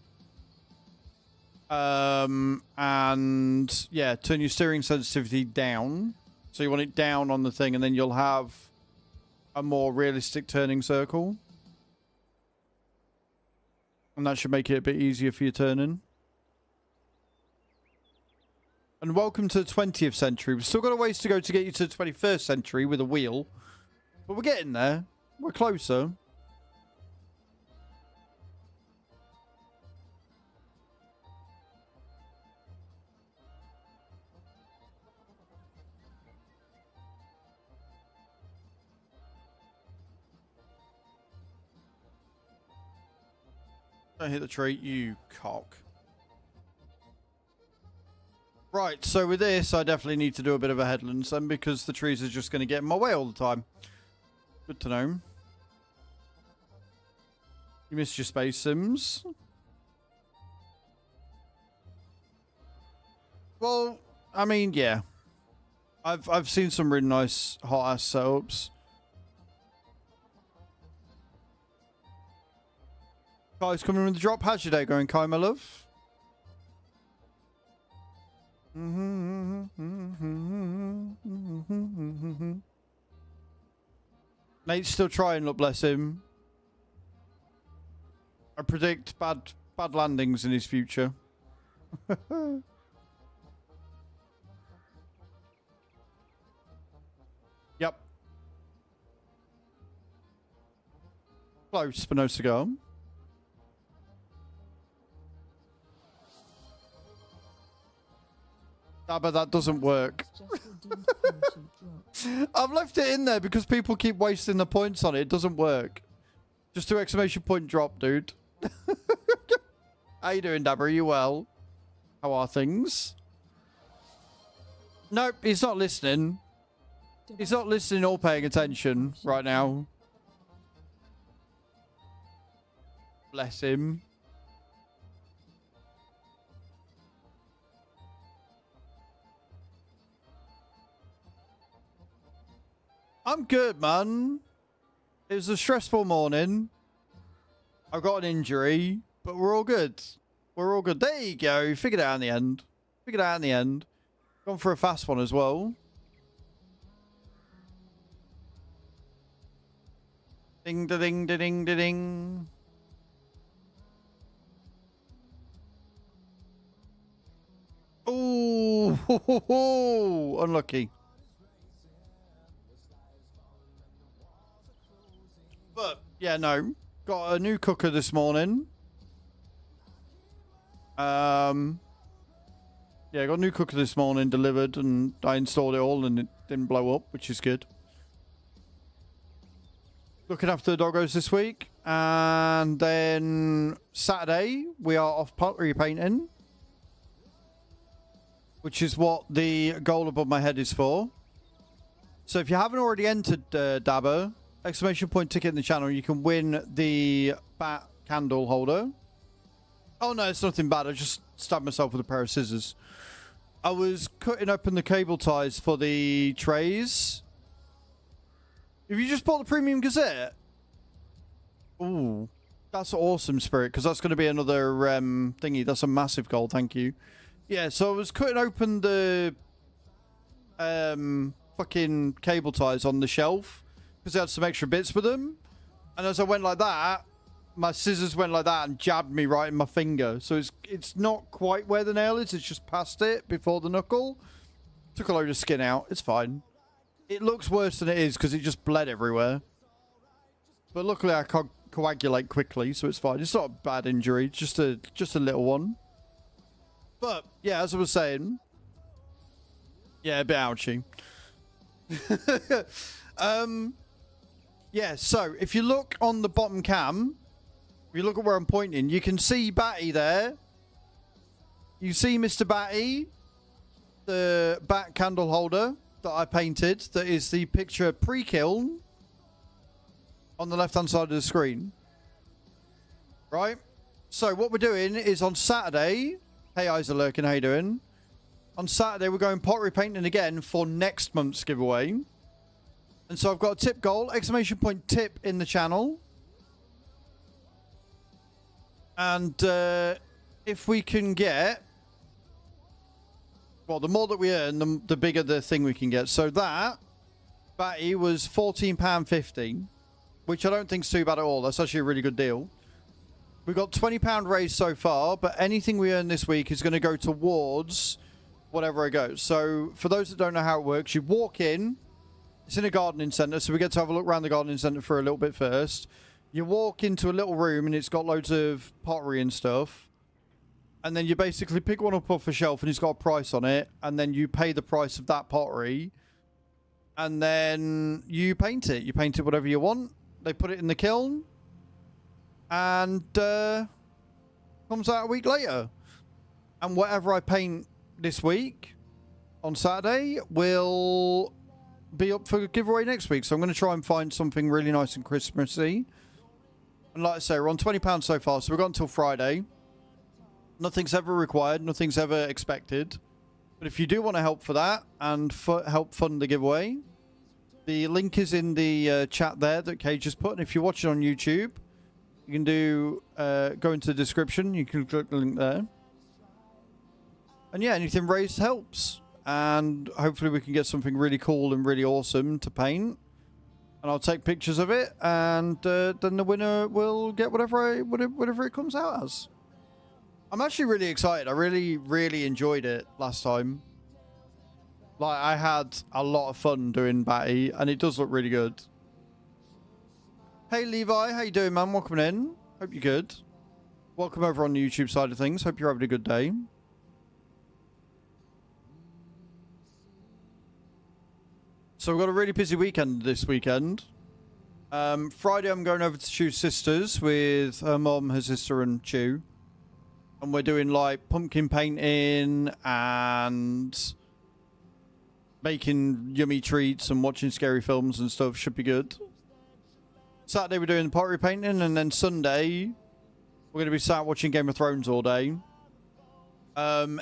And yeah, turn your steering sensitivity down. So you want it down on the thing, and then you'll have a more realistic turning circle. And that should make it a bit easier for your turning. And welcome to the 20th century. We've still got a ways to go to get you to the 21st century with a wheel. But we're getting there. We're closer. Don't hit the tree, you cock. Right, so with this, I definitely need to do a bit of a headland then, because the trees are just going to get in my way all the time. Good to know. You missed your space sims. Well, I mean, yeah. I've seen some really nice hot ass setups. Kai's coming with the drop. How's your day going, Kai, my love? Nate's still trying, look, bless him. I predict bad landings in his future. Yep. Close, but no cigar. Ah, but that doesn't work. I've left it in there because people keep wasting the points on it. It doesn't work. Just do exclamation point drop, dude. How you doing, Dabber? Are you well? How are things? Nope, he's not listening. He's not listening or paying attention right now. Bless him. I'm good, man. It was a stressful morning. I got an injury, but we're all good. We're all good. There you go. Figured it out in the end. Figured it out in the end. Gone for a fast one as well. Ding da ding da ding da ding. Ooh, ho, ho, ho. Unlucky. But yeah, no. Got a new cooker this morning. Yeah, got a new cooker this morning delivered, and I installed it all, and it didn't blow up, which is good. Looking after the doggos this week, and then Saturday we are off pottery painting, which is what the goal above my head is for. So if you haven't already entered Dabber, exclamation point ticket in the channel, you can win the bat candle holder. Oh no, it's nothing bad. I just stabbed myself with a pair of scissors. I was cutting open the cable ties for the trays. Have you just bought the Premium Gazette? Ooh, that's awesome, Spirit, because that's going to be another thingy. That's a massive goal, thank you. Yeah, so I was cutting open the fucking cable ties on the shelf because they had some extra bits with them. And as I went like that, my scissors went like that and jabbed me right in my finger. So it's not quite where the nail is. It's just past it before the knuckle. Took a load of skin out. It's fine. It looks worse than it is because it just bled everywhere. But luckily I coagulate quickly, so it's fine. It's not a bad injury. Just a little one. But yeah, as I was saying, yeah, a bit ouchy. Yeah, so if you look on the bottom cam, if you look at where I'm pointing, you can see Batty there. You see Mr. Batty, the bat candle holder that I painted, that is the picture pre-kiln on the left-hand side of the screen. Right? So what we're doing is on Saturday, hey Isa Lurkin, how you doing? On Saturday we're going pottery painting again for next month's giveaway. And so I've got a tip goal, exclamation point tip in the channel. And if we can get, well, the more that we earn, the bigger the thing we can get. So that Batty was £14.50, which I don't think is too bad at all. That's actually a really good deal. We've got £20 raised so far, but anything we earn this week is going to go towards whatever it goes. So for those that don't know how it works, you walk in. It's in a gardening centre, so we get to have a look around the gardening centre for a little bit first. You walk into a little room, and it's got loads of pottery and stuff. And then you basically pick one up off a shelf, and it's got a price on it. And then you pay the price of that pottery. And then you paint it. You paint it whatever you want. They put it in the kiln. And comes out a week later. And whatever I paint this week on Saturday will be up for a giveaway next week. So I'm going to try and find something really nice and Christmassy. And like I say, we're on £20 so far, so we've got until Friday. Nothing's ever required, nothing's ever expected. But if you do want to help for that and help fund the giveaway, the link is in the chat there that Kay just put. And if you're watching on YouTube, you can go into the description. You can click the link there. And yeah, anything raised helps. And hopefully we can get something really cool and really awesome to paint. And I'll take pictures of it. And then the winner will get whatever it comes out as. I'm actually really excited. I really, really enjoyed it last time. Like, I had a lot of fun doing Batty. And it does look really good. Hey, Levi. How you doing, man? Welcome in. Hope you're good. Welcome over on the YouTube side of things. Hope you're having a good day. So we've got a really busy weekend this weekend. Friday I'm going over to Chew's sisters with her mom, her sister and Chew. And we're doing like pumpkin painting and making yummy treats and watching scary films and stuff. Should be good. Saturday we're doing pottery painting, and then Sunday we're going to be sat watching Game of Thrones all day. So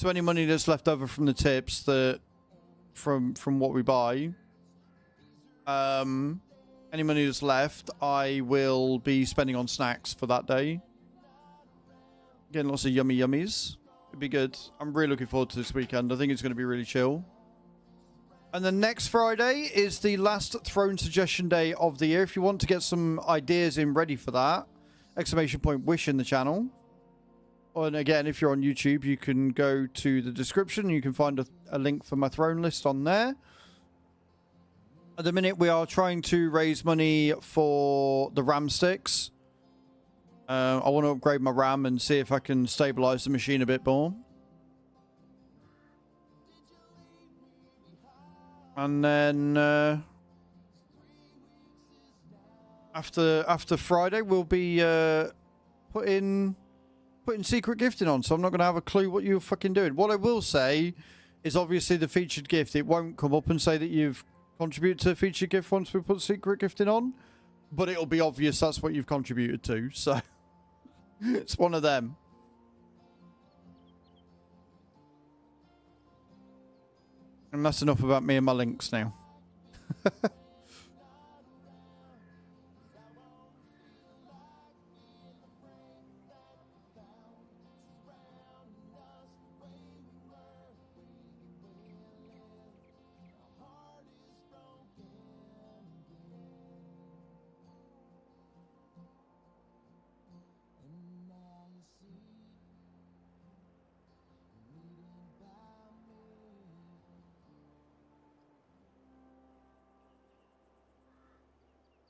any money that's left over from the tips that from what we buy. Any money that's left, I will be spending on snacks for that day. Getting lots of yummy yummies. It'd be good. I'm really looking forward to this weekend. I think it's going to be really chill. And then next Friday is the last Throne suggestion day of the year. If you want to get some ideas in ready for that, !wish in the channel. And again, if you're on YouTube, you can go to the description. You can find a link for my Throne list on there. At the minute, we are trying to raise money for the RAM sticks. I want to upgrade my RAM and see if I can stabilize the machine a bit more. And then after Friday, we'll be putting secret gifting on. So I'm not going to have a clue what you're fucking doing. What I will say is obviously the featured gift. It won't come up and say that you've contributed to a featured gift once we put secret gifting on. But it'll be obvious that's what you've contributed to. So it's one of them. And that's enough about me and my links now.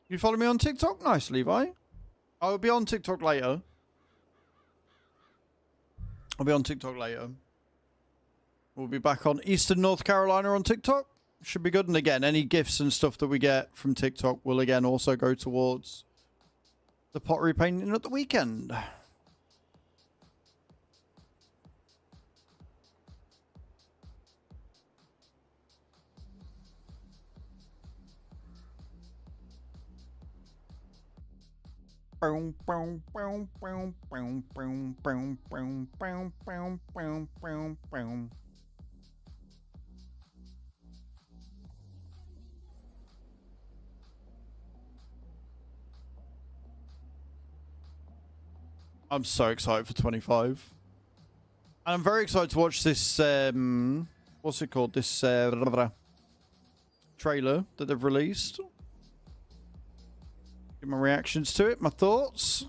You follow me on TikTok? Nice, Levi. I will be on TikTok later. I'll be on TikTok later. We'll be back on Eastern North Carolina on TikTok. Should be good. And again, any gifts and stuff that we get from TikTok will again also go towards the pottery painting at the weekend. I'm so excited for 25. And I'm very excited to watch this, what's it called? This trailer that they've released. Give my reactions to it, my thoughts.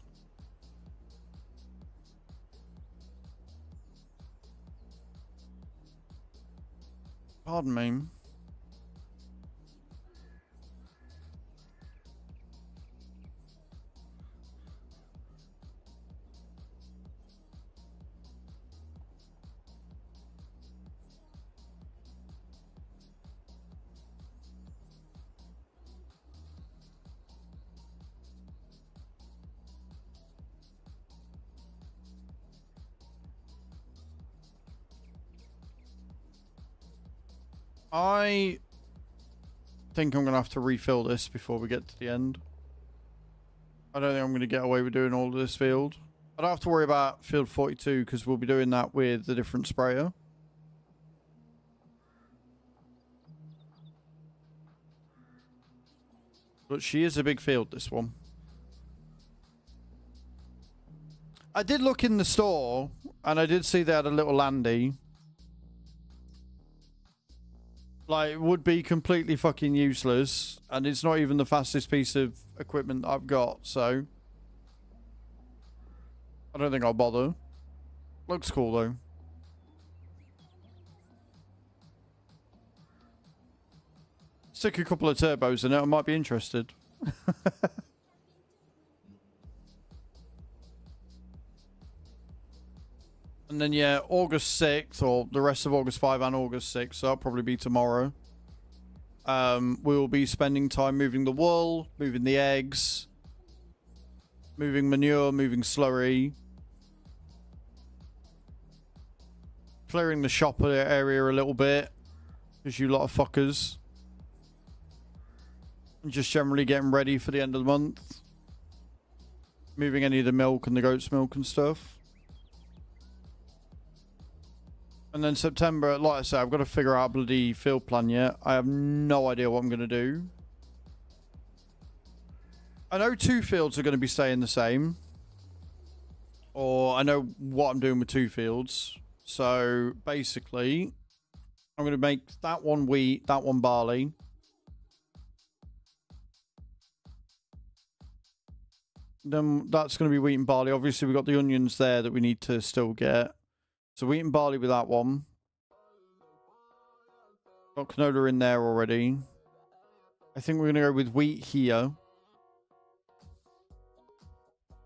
Pardon me. I think I'm going to have to refill this before we get to the end. I don't think I'm going to get away with doing all of this field. I don't have to worry about field 42 because we'll be doing that with the different sprayer. But she is a big field, this one. I did look in the store and I did see they had a little Landy. Like, it would be completely fucking useless. And it's not even the fastest piece of equipment that I've got, so I don't think I'll bother. Looks cool, though. Stick a couple of turbos in it, I might be interested. And then, yeah, August 6th, or the rest of August 5 and August 6th, so that'll probably be tomorrow. We will be spending time moving the wool, moving the eggs, moving manure, moving slurry, clearing the shop area a little bit, because you lot of fuckers. And just generally getting ready for the end of the month. Moving any of the milk and the goat's milk and stuff. And then September, like I said, I've got to figure out a bloody field plan yet. I have no idea what I'm going to do. I know 2 fields are going to be staying the same. Or I know what I'm doing with 2 fields. So basically, I'm going to make that one wheat, that one barley. Then that's going to be wheat and barley. Obviously, we've got the onions there that we need to still get. So wheat and barley with that one. Got canola in there already. I think we're going to go with wheat here.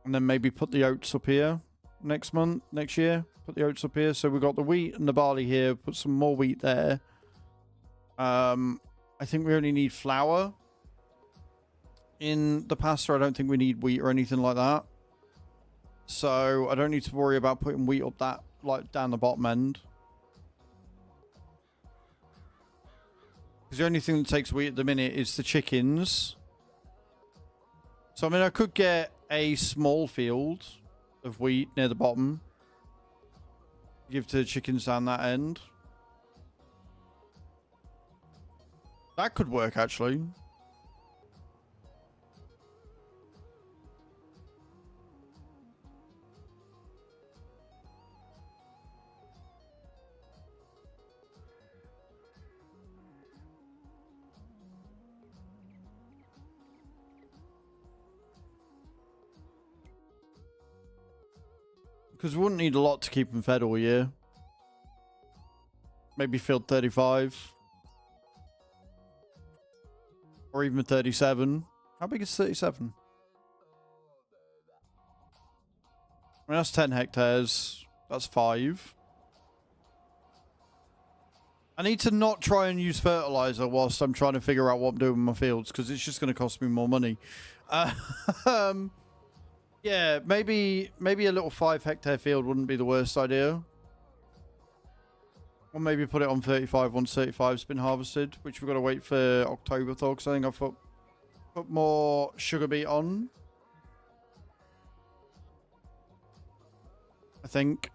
And then maybe put the oats up here next year. Put the oats up here. So we've got the wheat and the barley here. Put some more wheat there. I think we only need flour. In the pasta, I don't think we need wheat or anything like that. So I don't need to worry about putting wheat up that, like, down the bottom end. Because the only thing that takes wheat at the minute is the chickens. So, I mean, I could get a small field of wheat near the bottom. Give to the chickens down that end. That could work, actually. Because we wouldn't need a lot to keep them fed all year. Maybe field 35. Or even 37. How big is 37? I mean, that's 10 hectares. That's 5. I need to not try and use fertilizer whilst I'm trying to figure out what I'm doing with my fields, because it's just going to cost me more money. Yeah, maybe a little 5 hectare field wouldn't be the worst idea. Or maybe put it on 35 once 35's been harvested, which we've got to wait for October though, because I think I've put more sugar beet on. I think.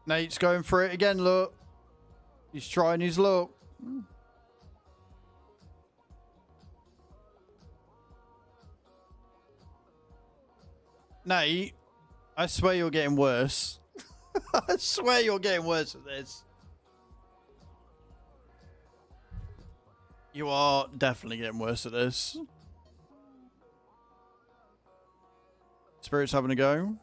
Nate's going for it again, look. He's trying his luck. Nate, I swear you're getting worse. I swear you're getting worse at this. You are definitely getting worse at this. Spirit's having a go.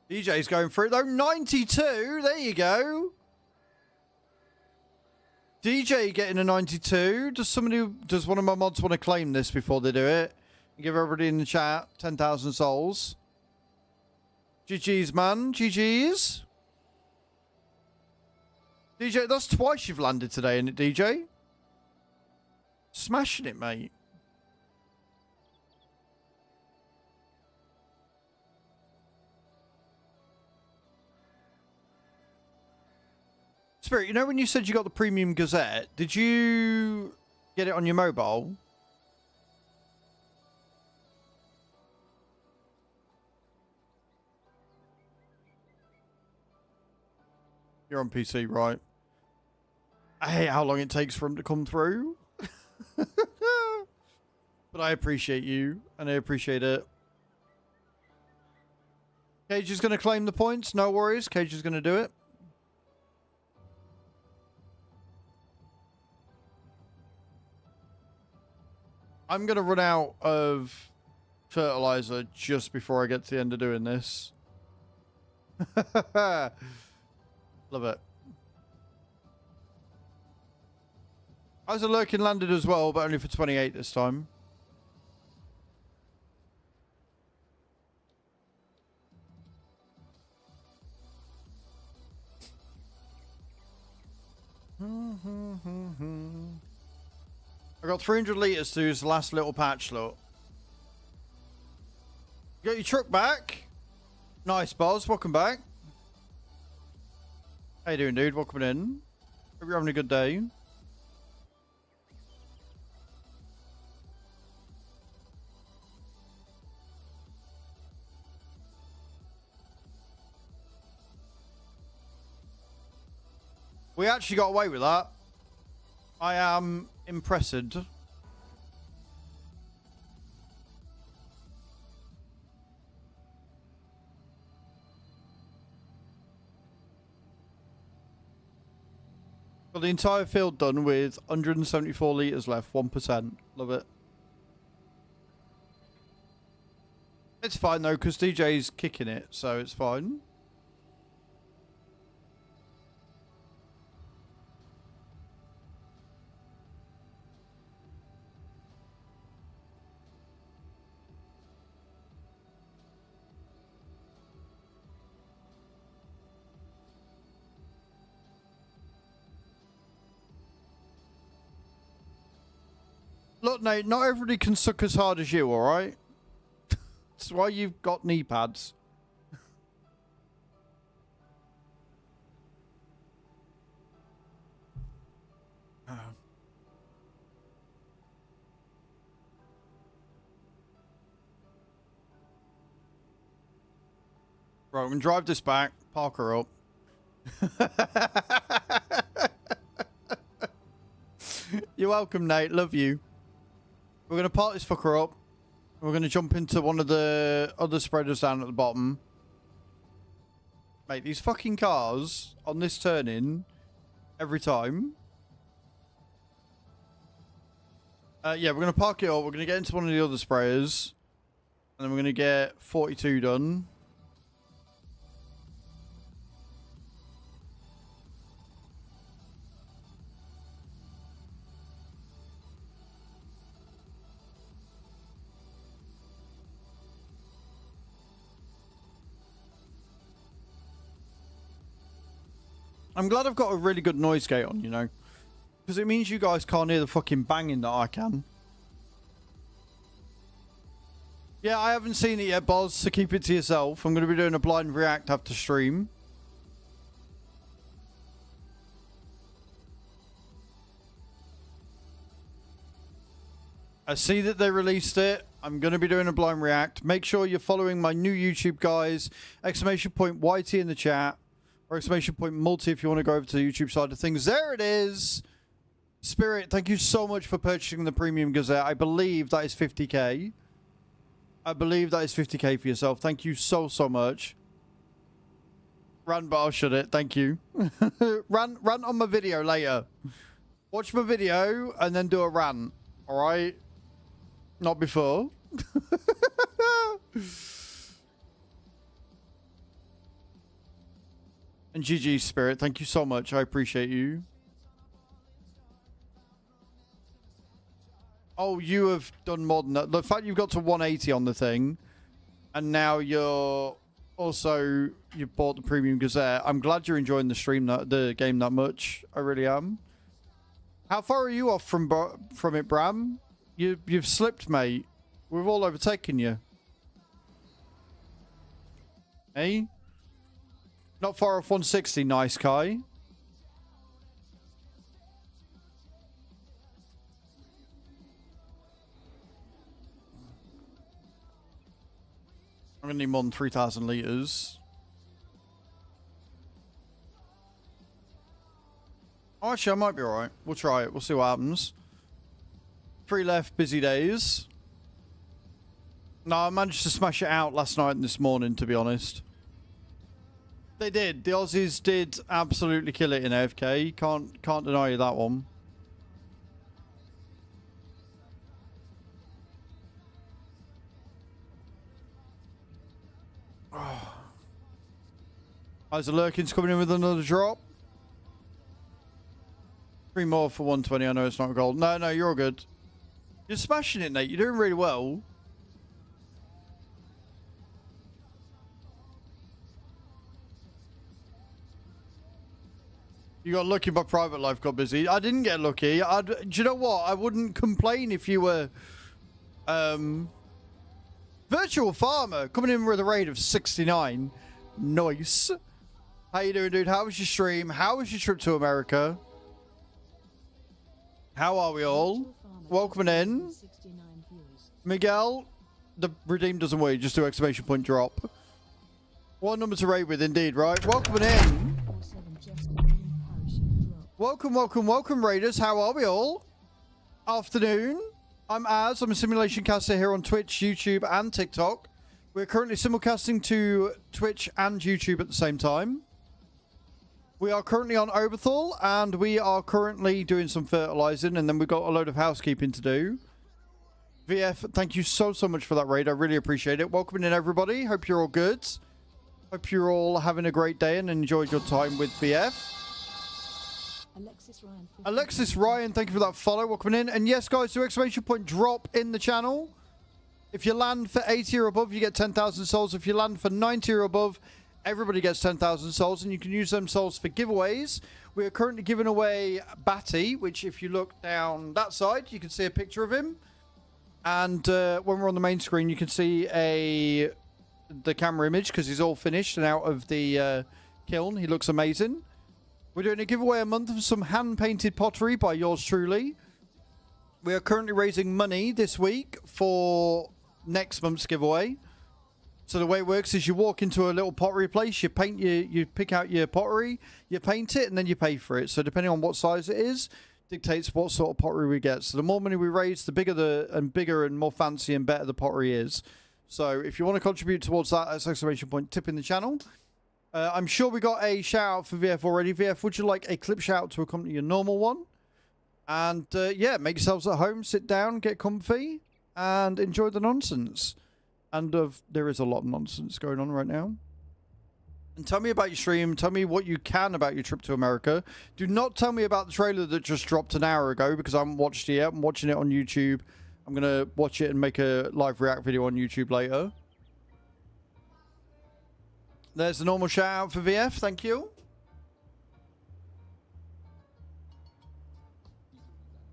DJ's going for it though. 92. There you go. DJ getting a 92. Does one of my mods want to claim this before they do it? Give everybody in the chat 10,000 souls. GG's, man. GG's. DJ, that's twice you've landed today, isn't it, DJ? Smashing it, mate. Spirit, you know when you said you got the Premium Gazette, did you get it on your mobile? You're on PC, right? I hate how long it takes for them to come through. But I appreciate you, and I appreciate it. Cage is going to claim the points. No worries. Cage is going to do it. I'm going to run out of fertilizer just before I get to the end of doing this. Love it. How's a lurking landed as well, but only for 28 this time. I got 300 litres to use the last little patch, look. You got your truck back? Nice, Boz. Welcome back. How you doing, dude? Welcome in. Hope you're having a good day. We actually got away with that. I am impressed. Got the entire field done with 174 litres left, 1%. Love it. It's fine though, because DJ's kicking it, so it's fine. Look, Nate, not everybody can suck as hard as you, alright? That's why you've got knee pads. Right, I'm going to drive this back, park her up. You're welcome, Nate. Love you. We're going to park this fucker up. We're going to jump into one of the other spreaders down at the bottom. Mate, these fucking cars on this turn-in every time. Yeah, we're going to park it up. We're going to get into one of the other sprayers. And then we're going to get 42 done. I'm glad I've got a really good noise gate on, you know. Because it means you guys can't hear the fucking banging that I can. Yeah, I haven't seen it yet, Boz, so keep it to yourself. I'm going to be doing a blind react after stream. I see that they released it. I'm going to be doing a blind react. Make sure you're following my new YouTube guys. Exclamation point YT in the chat. Or exclamation point multi if you want to go over to the YouTube side of things. There it is. Spirit, thank you so much for purchasing the Premium Gazette. I believe that is 50k. I believe that is 50k for yourself. Thank you so, so much. Rant, but I'll shut it. Thank you. rant on my video later. Watch my video and then do a rant. Alright? Not before. And GG Spirit, thank you so much. I appreciate you. Oh, you have done more than that. The fact you've got to 180 on the thing, and now you're also you bought the Premium Gazette. I'm glad you're enjoying the game that much. I really am. How far are you off from it, Bram? You've slipped, mate. We've all overtaken you. Hey. Not far off 160, nice, Kai. I'm going to need more than 3,000 litres. Oh, actually, I might be alright. We'll try it. We'll see what happens. 3 left, busy days. No, I managed to smash it out last night and this morning, to be honest. They did. The Aussies did absolutely kill it in AFK. Can't deny you that one. Isaac Lurkin's coming in with another drop. 3 more for 120. I know it's not a goal. No, you're all good. You're smashing it, Nate. You're doing really well. You got lucky, my private life got busy. I didn't get lucky. Do you know what? I wouldn't complain if you were Virtual Farmer coming in with a raid of 69. Nice. How you doing, dude? How was your stream? How was your trip to America? How are we all? Welcome in. Miguel, the redeem doesn't work. Just do exclamation point drop. What number to raid with, indeed, right? Welcome in. Welcome, welcome, welcome, raiders. How are we all? Afternoon. I'm Az. I'm a simulation caster here on Twitch, YouTube, and TikTok. We're currently simulcasting to Twitch and YouTube at the same time. We are currently on Oberthal, and we are currently doing some fertilizing, and then we've got a load of housekeeping to do. VF, thank you so much for that raid. I really appreciate it. Welcome in, everybody. Hope you're all good. Hope you're all having a great day and enjoyed your time with VF. Alexis Ryan, thank you for that follow. Welcome in. And yes, guys, do exclamation point drop in the channel. If you land for 80 or above, you get 10,000 souls. If you land for 90 or above, everybody gets 10,000 souls, and you can use them souls for giveaways. We are currently giving away Batty, which if you look down that side, you can see a picture of him. And when we're on the main screen, you can see the camera image because he's all finished and out of the kiln. He looks amazing. We're doing a giveaway a month of some hand-painted pottery by yours truly. We are currently raising money this week for next month's giveaway. So the way it works is you walk into a little pottery place, you paint you pick out your pottery, you paint it, and then you pay for it. So depending on what size it is, dictates what sort of pottery we get. So the more money we raise, the bigger and more fancy and better the pottery is. So if you want to contribute towards that, that's exclamation point tip in the channel. I'm sure we got a shout out for VF already. VF, would you like a clip shout out to accompany your normal one? And yeah, make yourselves at home, sit down, get comfy, and enjoy the nonsense. And there is a lot of nonsense going on right now. And tell me about your stream. Tell me what you can about your trip to America. Do not tell me about the trailer that just dropped an hour ago because I haven't watched it yet. I'm watching it on YouTube. I'm going to watch it and make a live react video on YouTube later. There's the normal shout out for VF. Thank you.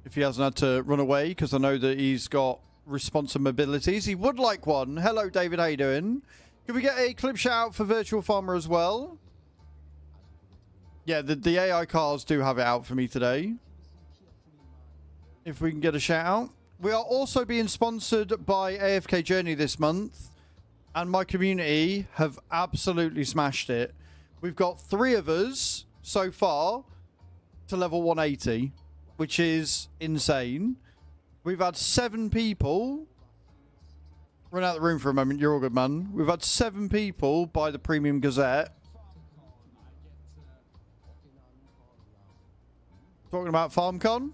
If he hasn't had to run away, because I know that he's got responsibilities. He would like one. Hello, David. How you doing? Can we get a clip shout out for Virtual Farmer as well? Yeah, the AI cars do have it out for me today. If we can get a shout out. We are also being sponsored by AFK Journey this month. And my community have absolutely smashed it. We've got 3 of us so far to level 180, which is insane. We've had 7 people. Run out of the room for a moment. You're all good, man. We've had 7 people buy the Premium Gazette. Talking about FarmCon.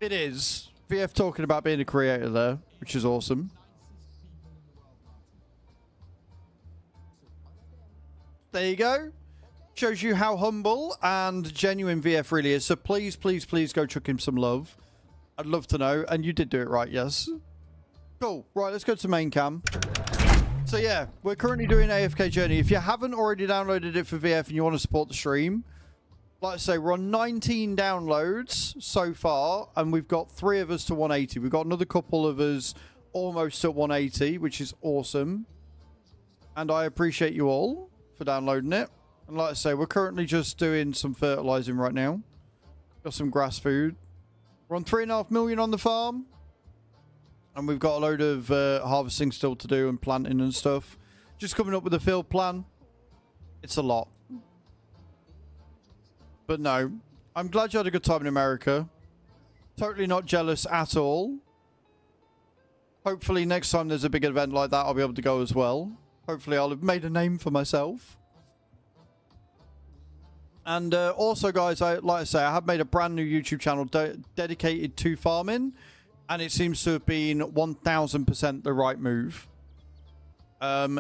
It is. VF talking about being a creator there, which is awesome. There you go. Shows you how humble and genuine VF really is. So please, please, please go chuck him some love. I'd love to know. And you did do it right, yes. Cool. Right, let's go to main cam. So yeah, we're currently doing AFK Journey. If you haven't already downloaded it for VF and you want to support the stream, like I say, we're on 19 downloads so far, and we've got 3 of us to 180. We've got another couple of us almost at 180, which is awesome. And I appreciate you all for downloading it. And like I say, we're currently just doing some fertilizing right now. Got some grass food. We're on 3.5 million on the farm. And we've got a load of harvesting still to do and planting and stuff. Just coming up with a field plan. It's a lot. But no, I'm glad you had a good time in America. Totally not jealous at all. Hopefully next time there's a big event like that, I'll be able to go as well. Hopefully I'll have made a name for myself. And also, guys, like I say, I have made a brand new YouTube channel dedicated to farming. And it seems to have been 1000% the right move.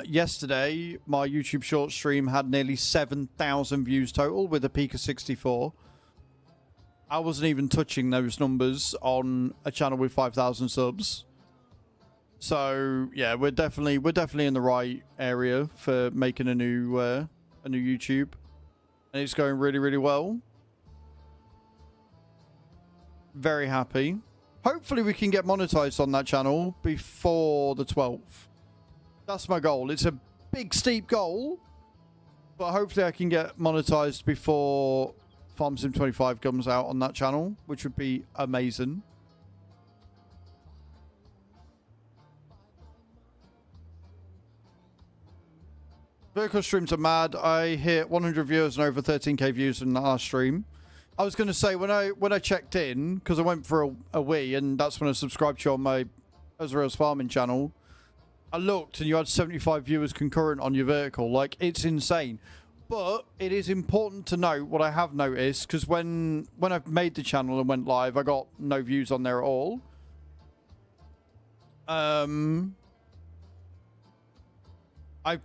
Yesterday, my YouTube short stream had nearly 7,000 views total with a peak of 64. I wasn't even touching those numbers on a channel with 5,000 subs. So yeah, we're definitely in the right area for making a new YouTube, and it's going really, really well. Very happy. Hopefully we can get monetized on that channel before the 12th. That's my goal. It's a big, steep goal, but hopefully I can get monetized before Farm Sim 25 comes out on that channel, which would be amazing. Vertical streams are mad. I hit 100 viewers and over 13k views in the last stream. I was going to say, when I checked in, because I went for a wee, and that's when I subscribed to you on my Azraels farming channel, I looked and you had 75 viewers concurrent on your vertical. Like, it's insane. But it is important to note what I have noticed, because when I've made the channel and went live, I got no views on there at all. I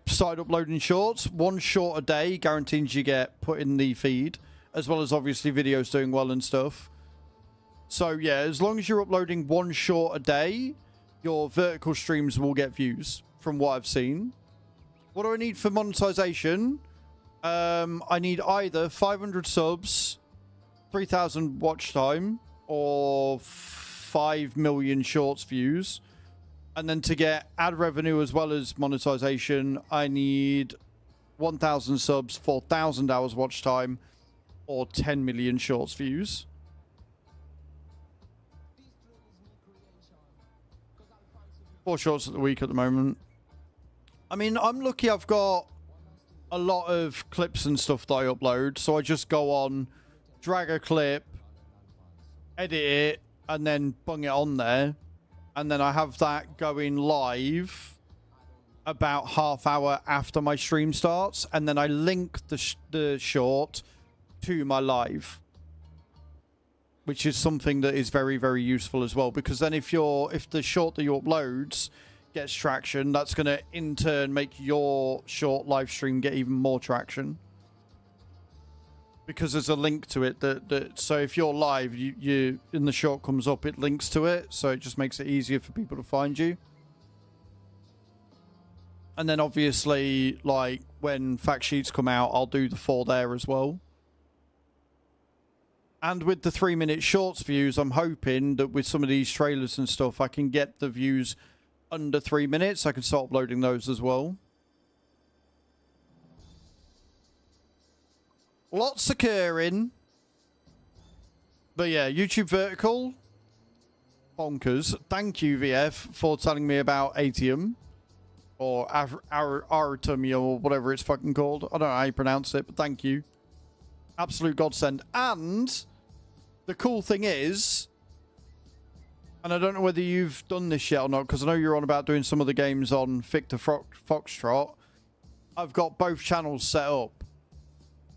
started uploading shorts. One short a day guarantees you get put in the feed, as well as obviously videos doing well and stuff. So yeah, as long as you're uploading one short a day, your vertical streams will get views from what I've seen. What do I need for monetization? I need either 500 subs, 3,000 watch time, or 5 million shorts views. And then to get ad revenue as well as monetization, I need 1,000 subs, 4,000 hours watch time, or 10 million shorts views. Four shorts at the week at the moment. I mean, I'm lucky I've got a lot of clips and stuff that I upload. So I just go on, drag a clip, edit it, and then bung it on there. And then I have that going live about half hour after my stream starts. And then I link the short to my live, which is something that is very, very useful as well. Because then if the short that you uploads gets traction, that's going to in turn make your short live stream get even more traction. Because there's a link to it that so if you're live, you in the short comes up, it links to it, so it just makes it easier for people to find you. And then obviously, like when fact sheets come out, I'll do the 4 there as well. And with the 3-minute shorts views, I'm hoping that with some of these trailers and stuff, I can get the views under 3 minutes. I can start uploading those as well. Lots occurring. But yeah, YouTube vertical. Bonkers. Thank you, VF, for telling me about Atium. Or Artum, or whatever it's fucking called. I don't know how you pronounce it, but thank you. Absolute godsend. And the cool thing is, and I don't know whether you've done this yet or not, because I know you're on about doing some of the games on Victor Foxtrot. I've got both channels set up.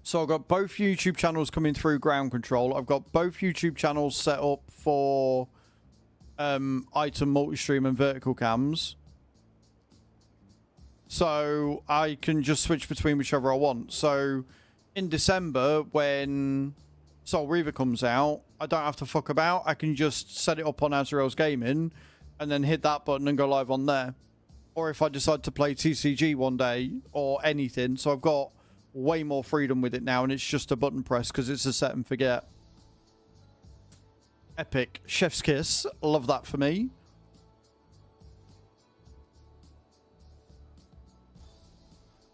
So I've got both YouTube channels coming through ground control. I've got both YouTube channels set up for item multi-stream and vertical cams. So I can just switch between whichever I want. So in December, when Soul Reaver comes out, I don't have to fuck about. I can just set it up on Azraels Gaming and then hit that button and go live on there. Or if I decide to play TCG one day or anything. So I've got way more freedom with it now, and it's just a button press because it's a set and forget. Epic. Chef's kiss. Love that for me.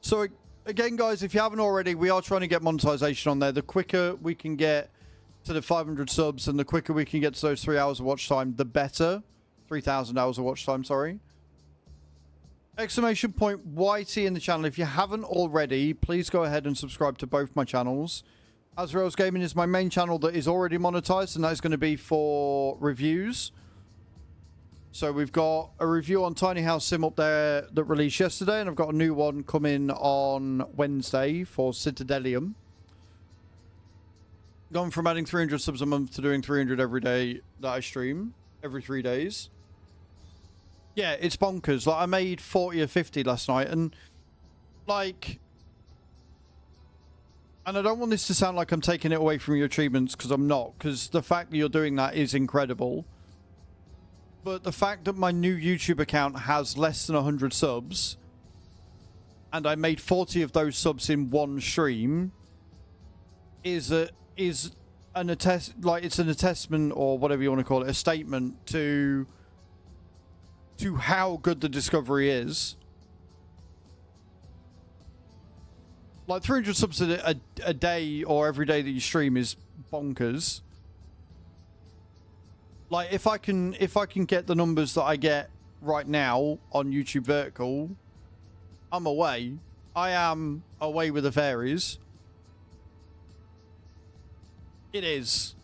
So again, guys, if you haven't already, we are trying to get monetization on there. The quicker we can get to the 500 subs and the quicker we can get to those 3 hours of watch time, the better. 3,000 hours of watch time, sorry. Exclamation point YT in the channel. If you haven't already, please go ahead and subscribe to both my channels. Azraels Gaming is my main channel that is already monetized, and that is going to be for reviews. So we've got a review on Tiny House Sim up there that released yesterday, and I've got a new one coming on Wednesday for Citadelium. Gone from adding 300 subs a month to doing 300 every day that I stream, every 3 days. Yeah, it's bonkers. Like, I made 40 or 50 last night, and like, and I don't want this to sound like I'm taking it away from your achievements, because I'm not, because the fact that you're doing that is incredible. But the fact that my new YouTube account has less than 100 subs, and I made 40 of those subs in one stream, is an attestment, or whatever you want to call it, a statement to how good the discovery is. Like 300 subs a day or every day that you stream is bonkers. Like if I can get the numbers that I get right now on YouTube Vertical, I'm away. I am away with the fairies. It is.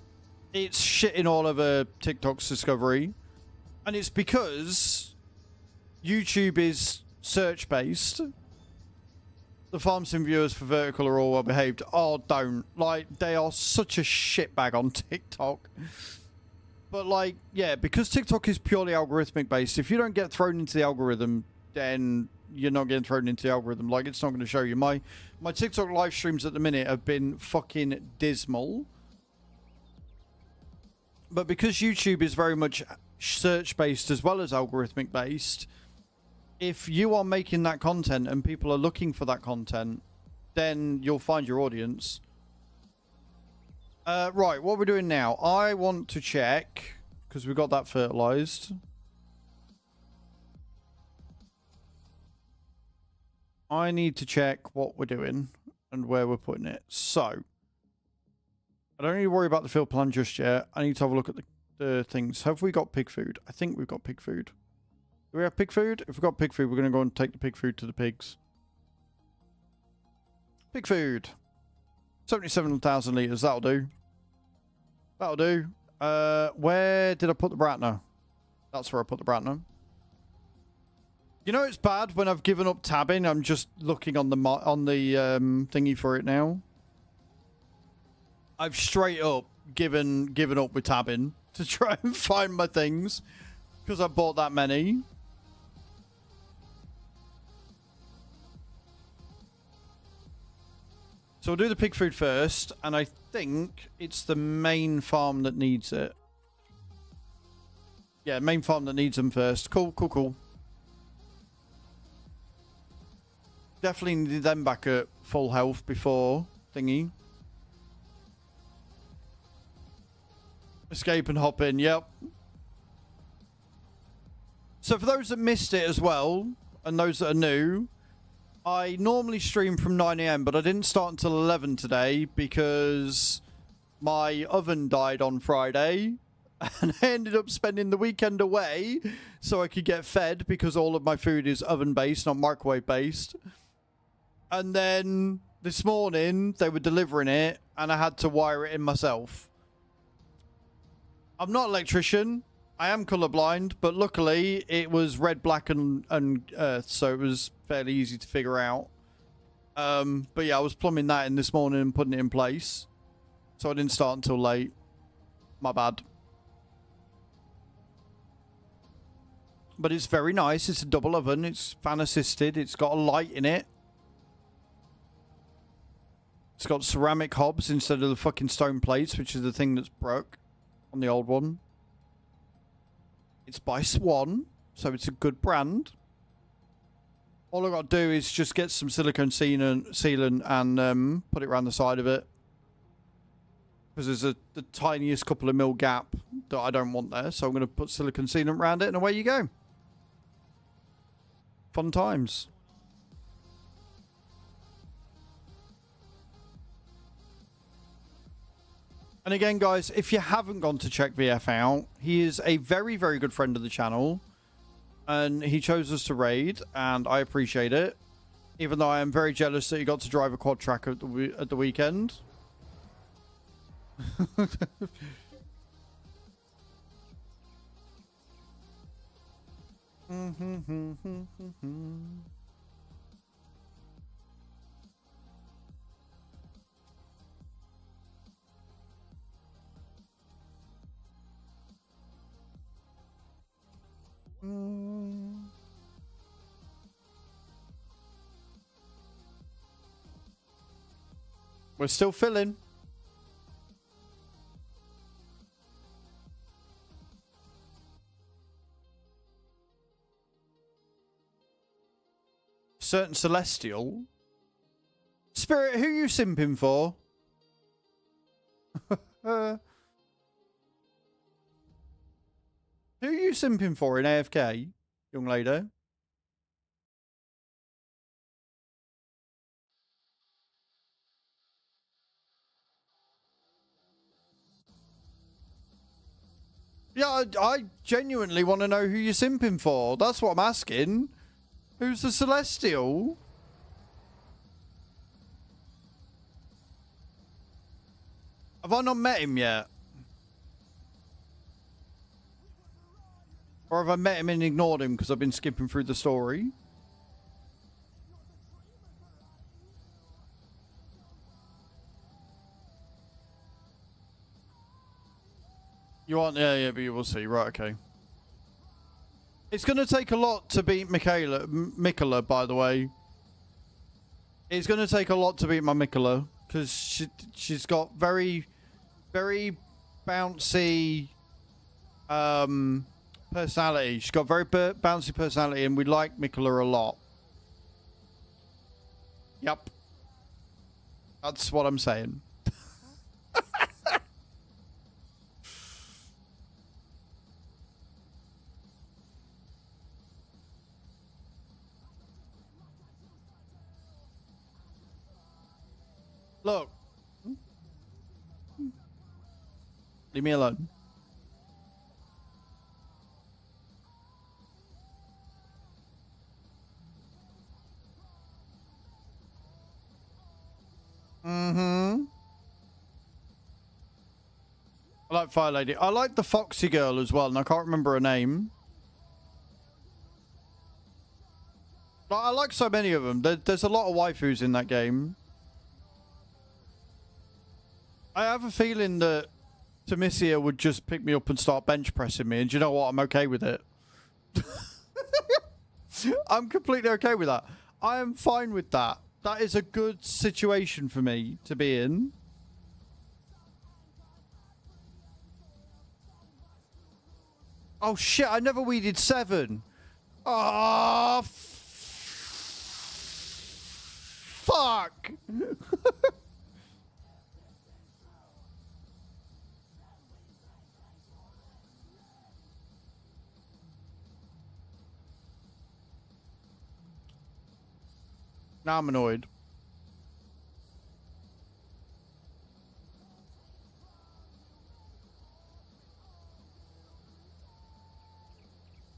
It's shitting all over TikTok's discovery. And it's because YouTube is search-based. The farm sim viewers for Vertical are all well behaved. Oh, don't. Like, they are such a shitbag on TikTok. But, like, yeah, because TikTok is purely algorithmic-based, if you don't get thrown into the algorithm, then you're not getting thrown into the algorithm. Like, it's not going to show you. My TikTok live streams at the minute have been fucking dismal. But because YouTube is very much search-based as well as algorithmic-based, if you are making that content and people are looking for that content, then you'll find your audience. Right, what we're doing now, I want to check, because we got that fertilized. I need to check what we're doing and where we're putting it. So, I don't need to worry about the field plan just yet. I need to have a look at the things. Have we got pig food? I think we've got pig food. Do we have pig food? If we've got pig food, we're going to go and take the pig food to the pigs. Pig food. 77,000 litres. That'll do. That'll do. Where did I put the Bratner? That's where I put the Bratner. You know it's bad when I've given up tabbing. I'm just looking on the thingy for it now. I've straight up given up with tabbing to try and find my things because I bought that many. So we'll do the pig food first, and I think it's the main farm that needs it. Yeah, main farm that needs them first. Cool, cool, cool. Definitely needed them back at full health before thingy. Escape and hop in, yep. So for those that missed it as well, and those that are new, I normally stream from 9 AM, but I didn't start until 11 today because my oven died on Friday. And I ended up spending the weekend away so I could get fed because all of my food is oven-based, not microwave-based. And then this morning, they were delivering it, and I had to wire it in myself. I'm not an electrician. I am colorblind, but luckily it was red, black, and earth, so it was fairly easy to figure out. But yeah, I was plumbing that in this morning and putting it in place. So I didn't start until late. My bad. But it's very nice. It's a double oven. It's fan assisted. It's got a light in it. It's got ceramic hobs instead of the fucking stone plates, which is the thing that's broke on the old one. It's by Swan, so it's a good brand. All I got to do is just get some silicone sealant and put it around the side of it. Because there's the tiniest couple of mil gap that I don't want there. So I'm going to put silicone sealant around it and away you go. Fun times. And again, guys, if you haven't gone to check VF out, he is a very, very good friend of the channel. And he chose us to raid, and I appreciate it. Even though I am very jealous that he got to drive a quad track at the weekend. We're still filling. Certain celestial. Spirit, who you simping for? Who you simping for in AFK, young lady? Yeah, I genuinely want to know who you're simping for. That's what I'm asking. Who's the celestial? Have I not met him yet? Or have I met him and ignored him because I've been skipping through the story? You aren't? Yeah, but you will see. Right, okay. It's going to take a lot to beat Mikola, by the way. It's going to take a lot to beat my Mikola. Because she's got very, very bouncy personality. She's got very bouncy personality, and we like Mikola a lot. Yep. That's what I'm saying. Look. Leave me alone. Mm-hmm. I like Fire Lady. I like the Foxy girl as well, and I can't remember her name. But I like so many of them. There's a lot of waifus in that game. I have a feeling that Tamisia would just pick me up and start bench pressing me, and do you know what? I'm okay with it. I'm completely okay with that. I am fine with that. That is a good situation for me to be in. Oh shit, I never weeded 7. Oh, fuck. Now I'm annoyed.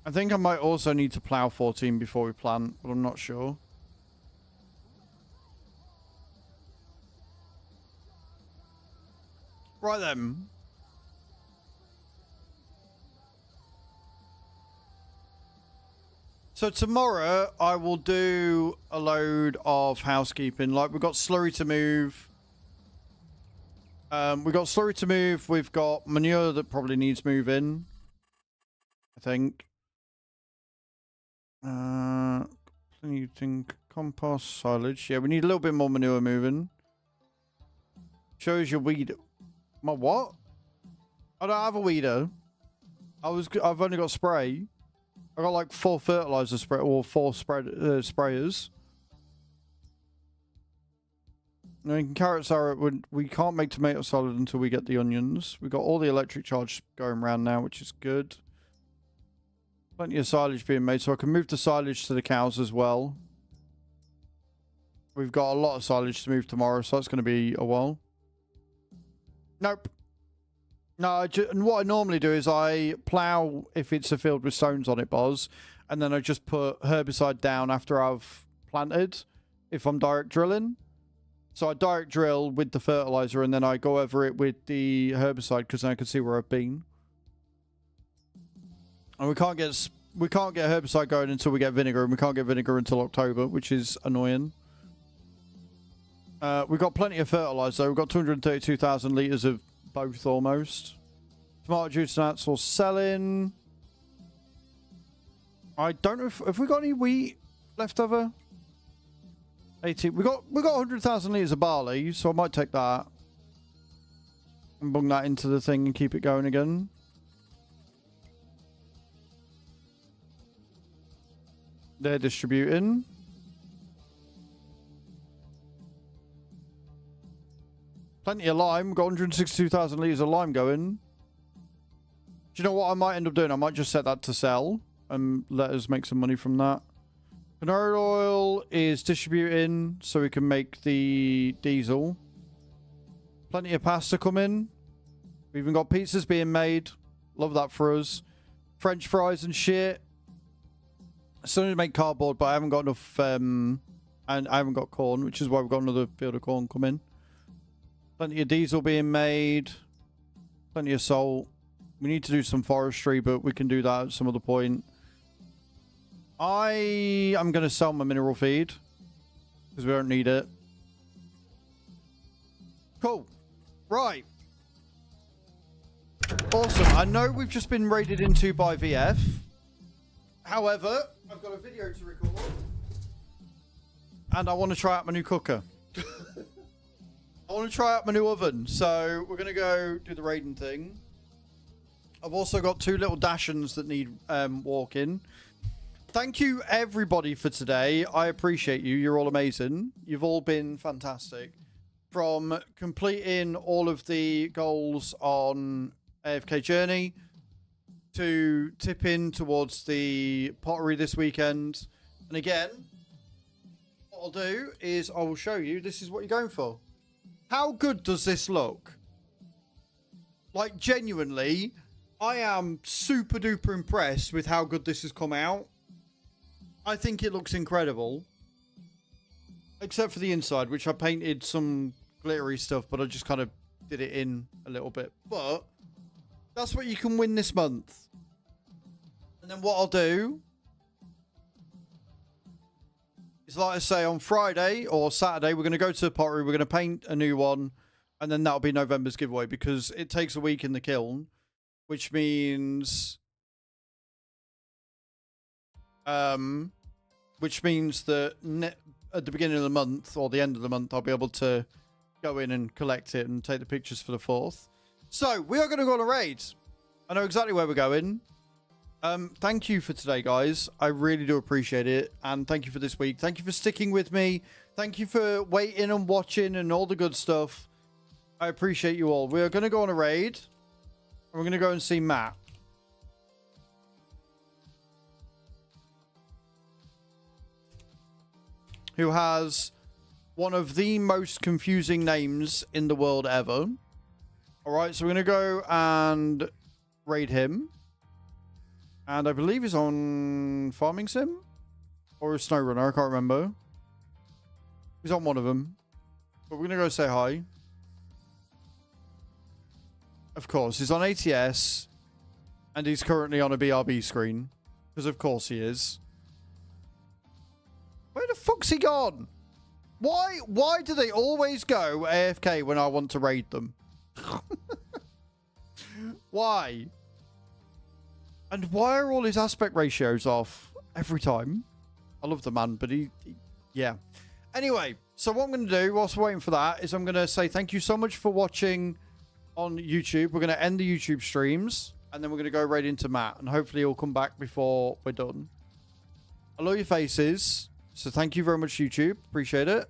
I think I might also need to plow 14 before we plant, but I'm not sure. Right then. So tomorrow I will do a load of housekeeping. Like we've got slurry to move. We've got slurry to move. We've got manure that probably needs moving. I think. Anything compost, silage. Yeah, we need a little bit more manure moving. Shows your weed. My what? I don't have a weeder. I've only got spray. I got like 4 fertilizer spray or 4 sprayers. And carrots are we can't make tomato salad until we get the onions. We got all the electric charge going around now, which is good. Plenty of silage being made, so I can move the silage to the cows as well. We've got a lot of silage to move tomorrow, so that's going to be a while. Nope. No, and what I normally do is I plough if it's a field with stones on it, Boz, and then I just put herbicide down after I've planted, if I'm direct drilling. So I direct drill with the fertilizer, and then I go over it with the herbicide, because then I can see where I've been. And we can't get herbicide going until we get vinegar, and we can't get vinegar until October, which is annoying. We've got plenty of fertilizer. We've got 232,000 litres of both almost. Tomato juice and that's all selling. I don't know if we got any wheat left over. 18. We got 100,000 litres of barley, so I might take that. And bung that into the thing and keep it going again. They're distributing. Plenty of lime. Got 162,000 litres of lime going. Do you know what I might end up doing? I might just set that to sell and let us make some money from that. Canola oil is distributing so we can make the diesel. Plenty of pasta coming. We've even got pizzas being made. Love that for us. French fries and shit. I still need to make cardboard, but I haven't got enough, and I haven't got corn, which is why we've got another field of corn coming. Plenty of diesel being made. Plenty of salt. We need to do some forestry, but we can do that at some other point. I am going to sell my mineral feed because we don't need it. Cool. Right. Awesome. I know we've just been raided into by VF. However, I've got a video to record. And I want to try out my new cooker. I want to try out my new oven. So we're going to go do the raiding thing. I've also got 2 little Dachshunds that need walking. Thank you, everybody, for today. I appreciate you. You're all amazing. You've all been fantastic. From completing all of the goals on AFK Journey to tipping towards the pottery this weekend. And again, what I'll do is I will show you this is what you're going for. How good does this look? Like, genuinely, I am super duper impressed with how good this has come out. I think it looks incredible. Except for the inside, which I painted some glittery stuff, but I just kind of did it in a little bit. But that's what you can win this month. And then what I'll do is, like I say, on Friday or Saturday, we're going to go to the pottery. We're going to paint a new one. And then that'll be November's giveaway because it takes a week in the kiln. Which means... that at the beginning of the month or the end of the month, I'll be able to go in and collect it and take the pictures for the 4th. So we are going to go on a raid. I know exactly where we're going. Thank you for today, guys. I really do appreciate it. And thank you for this week. Thank you for sticking with me. Thank you for waiting and watching and all the good stuff. I appreciate you all. We are going to go on a raid. And we're going to go and see Matt. Who has one of the most confusing names in the world ever. Alright, so we're going to go and raid him. And I believe he's on Farming Sim? Or a SnowRunner, I can't remember. He's on one of them. But we're going to go say hi. Of course, he's on ATS. And he's currently on a BRB screen. Because of course he is. Where the fuck's he gone? Why do they always go AFK when I want to raid them? Why? And why are all his aspect ratios off every time? I love the man, but he yeah. Anyway, so what I'm going to do whilst we're waiting for that is I'm going to say thank you so much for watching on YouTube. We're going to end the YouTube streams and then we're going to go right into Matt and hopefully he'll come back before we're done. I love your faces. So thank you very much, YouTube. Appreciate it.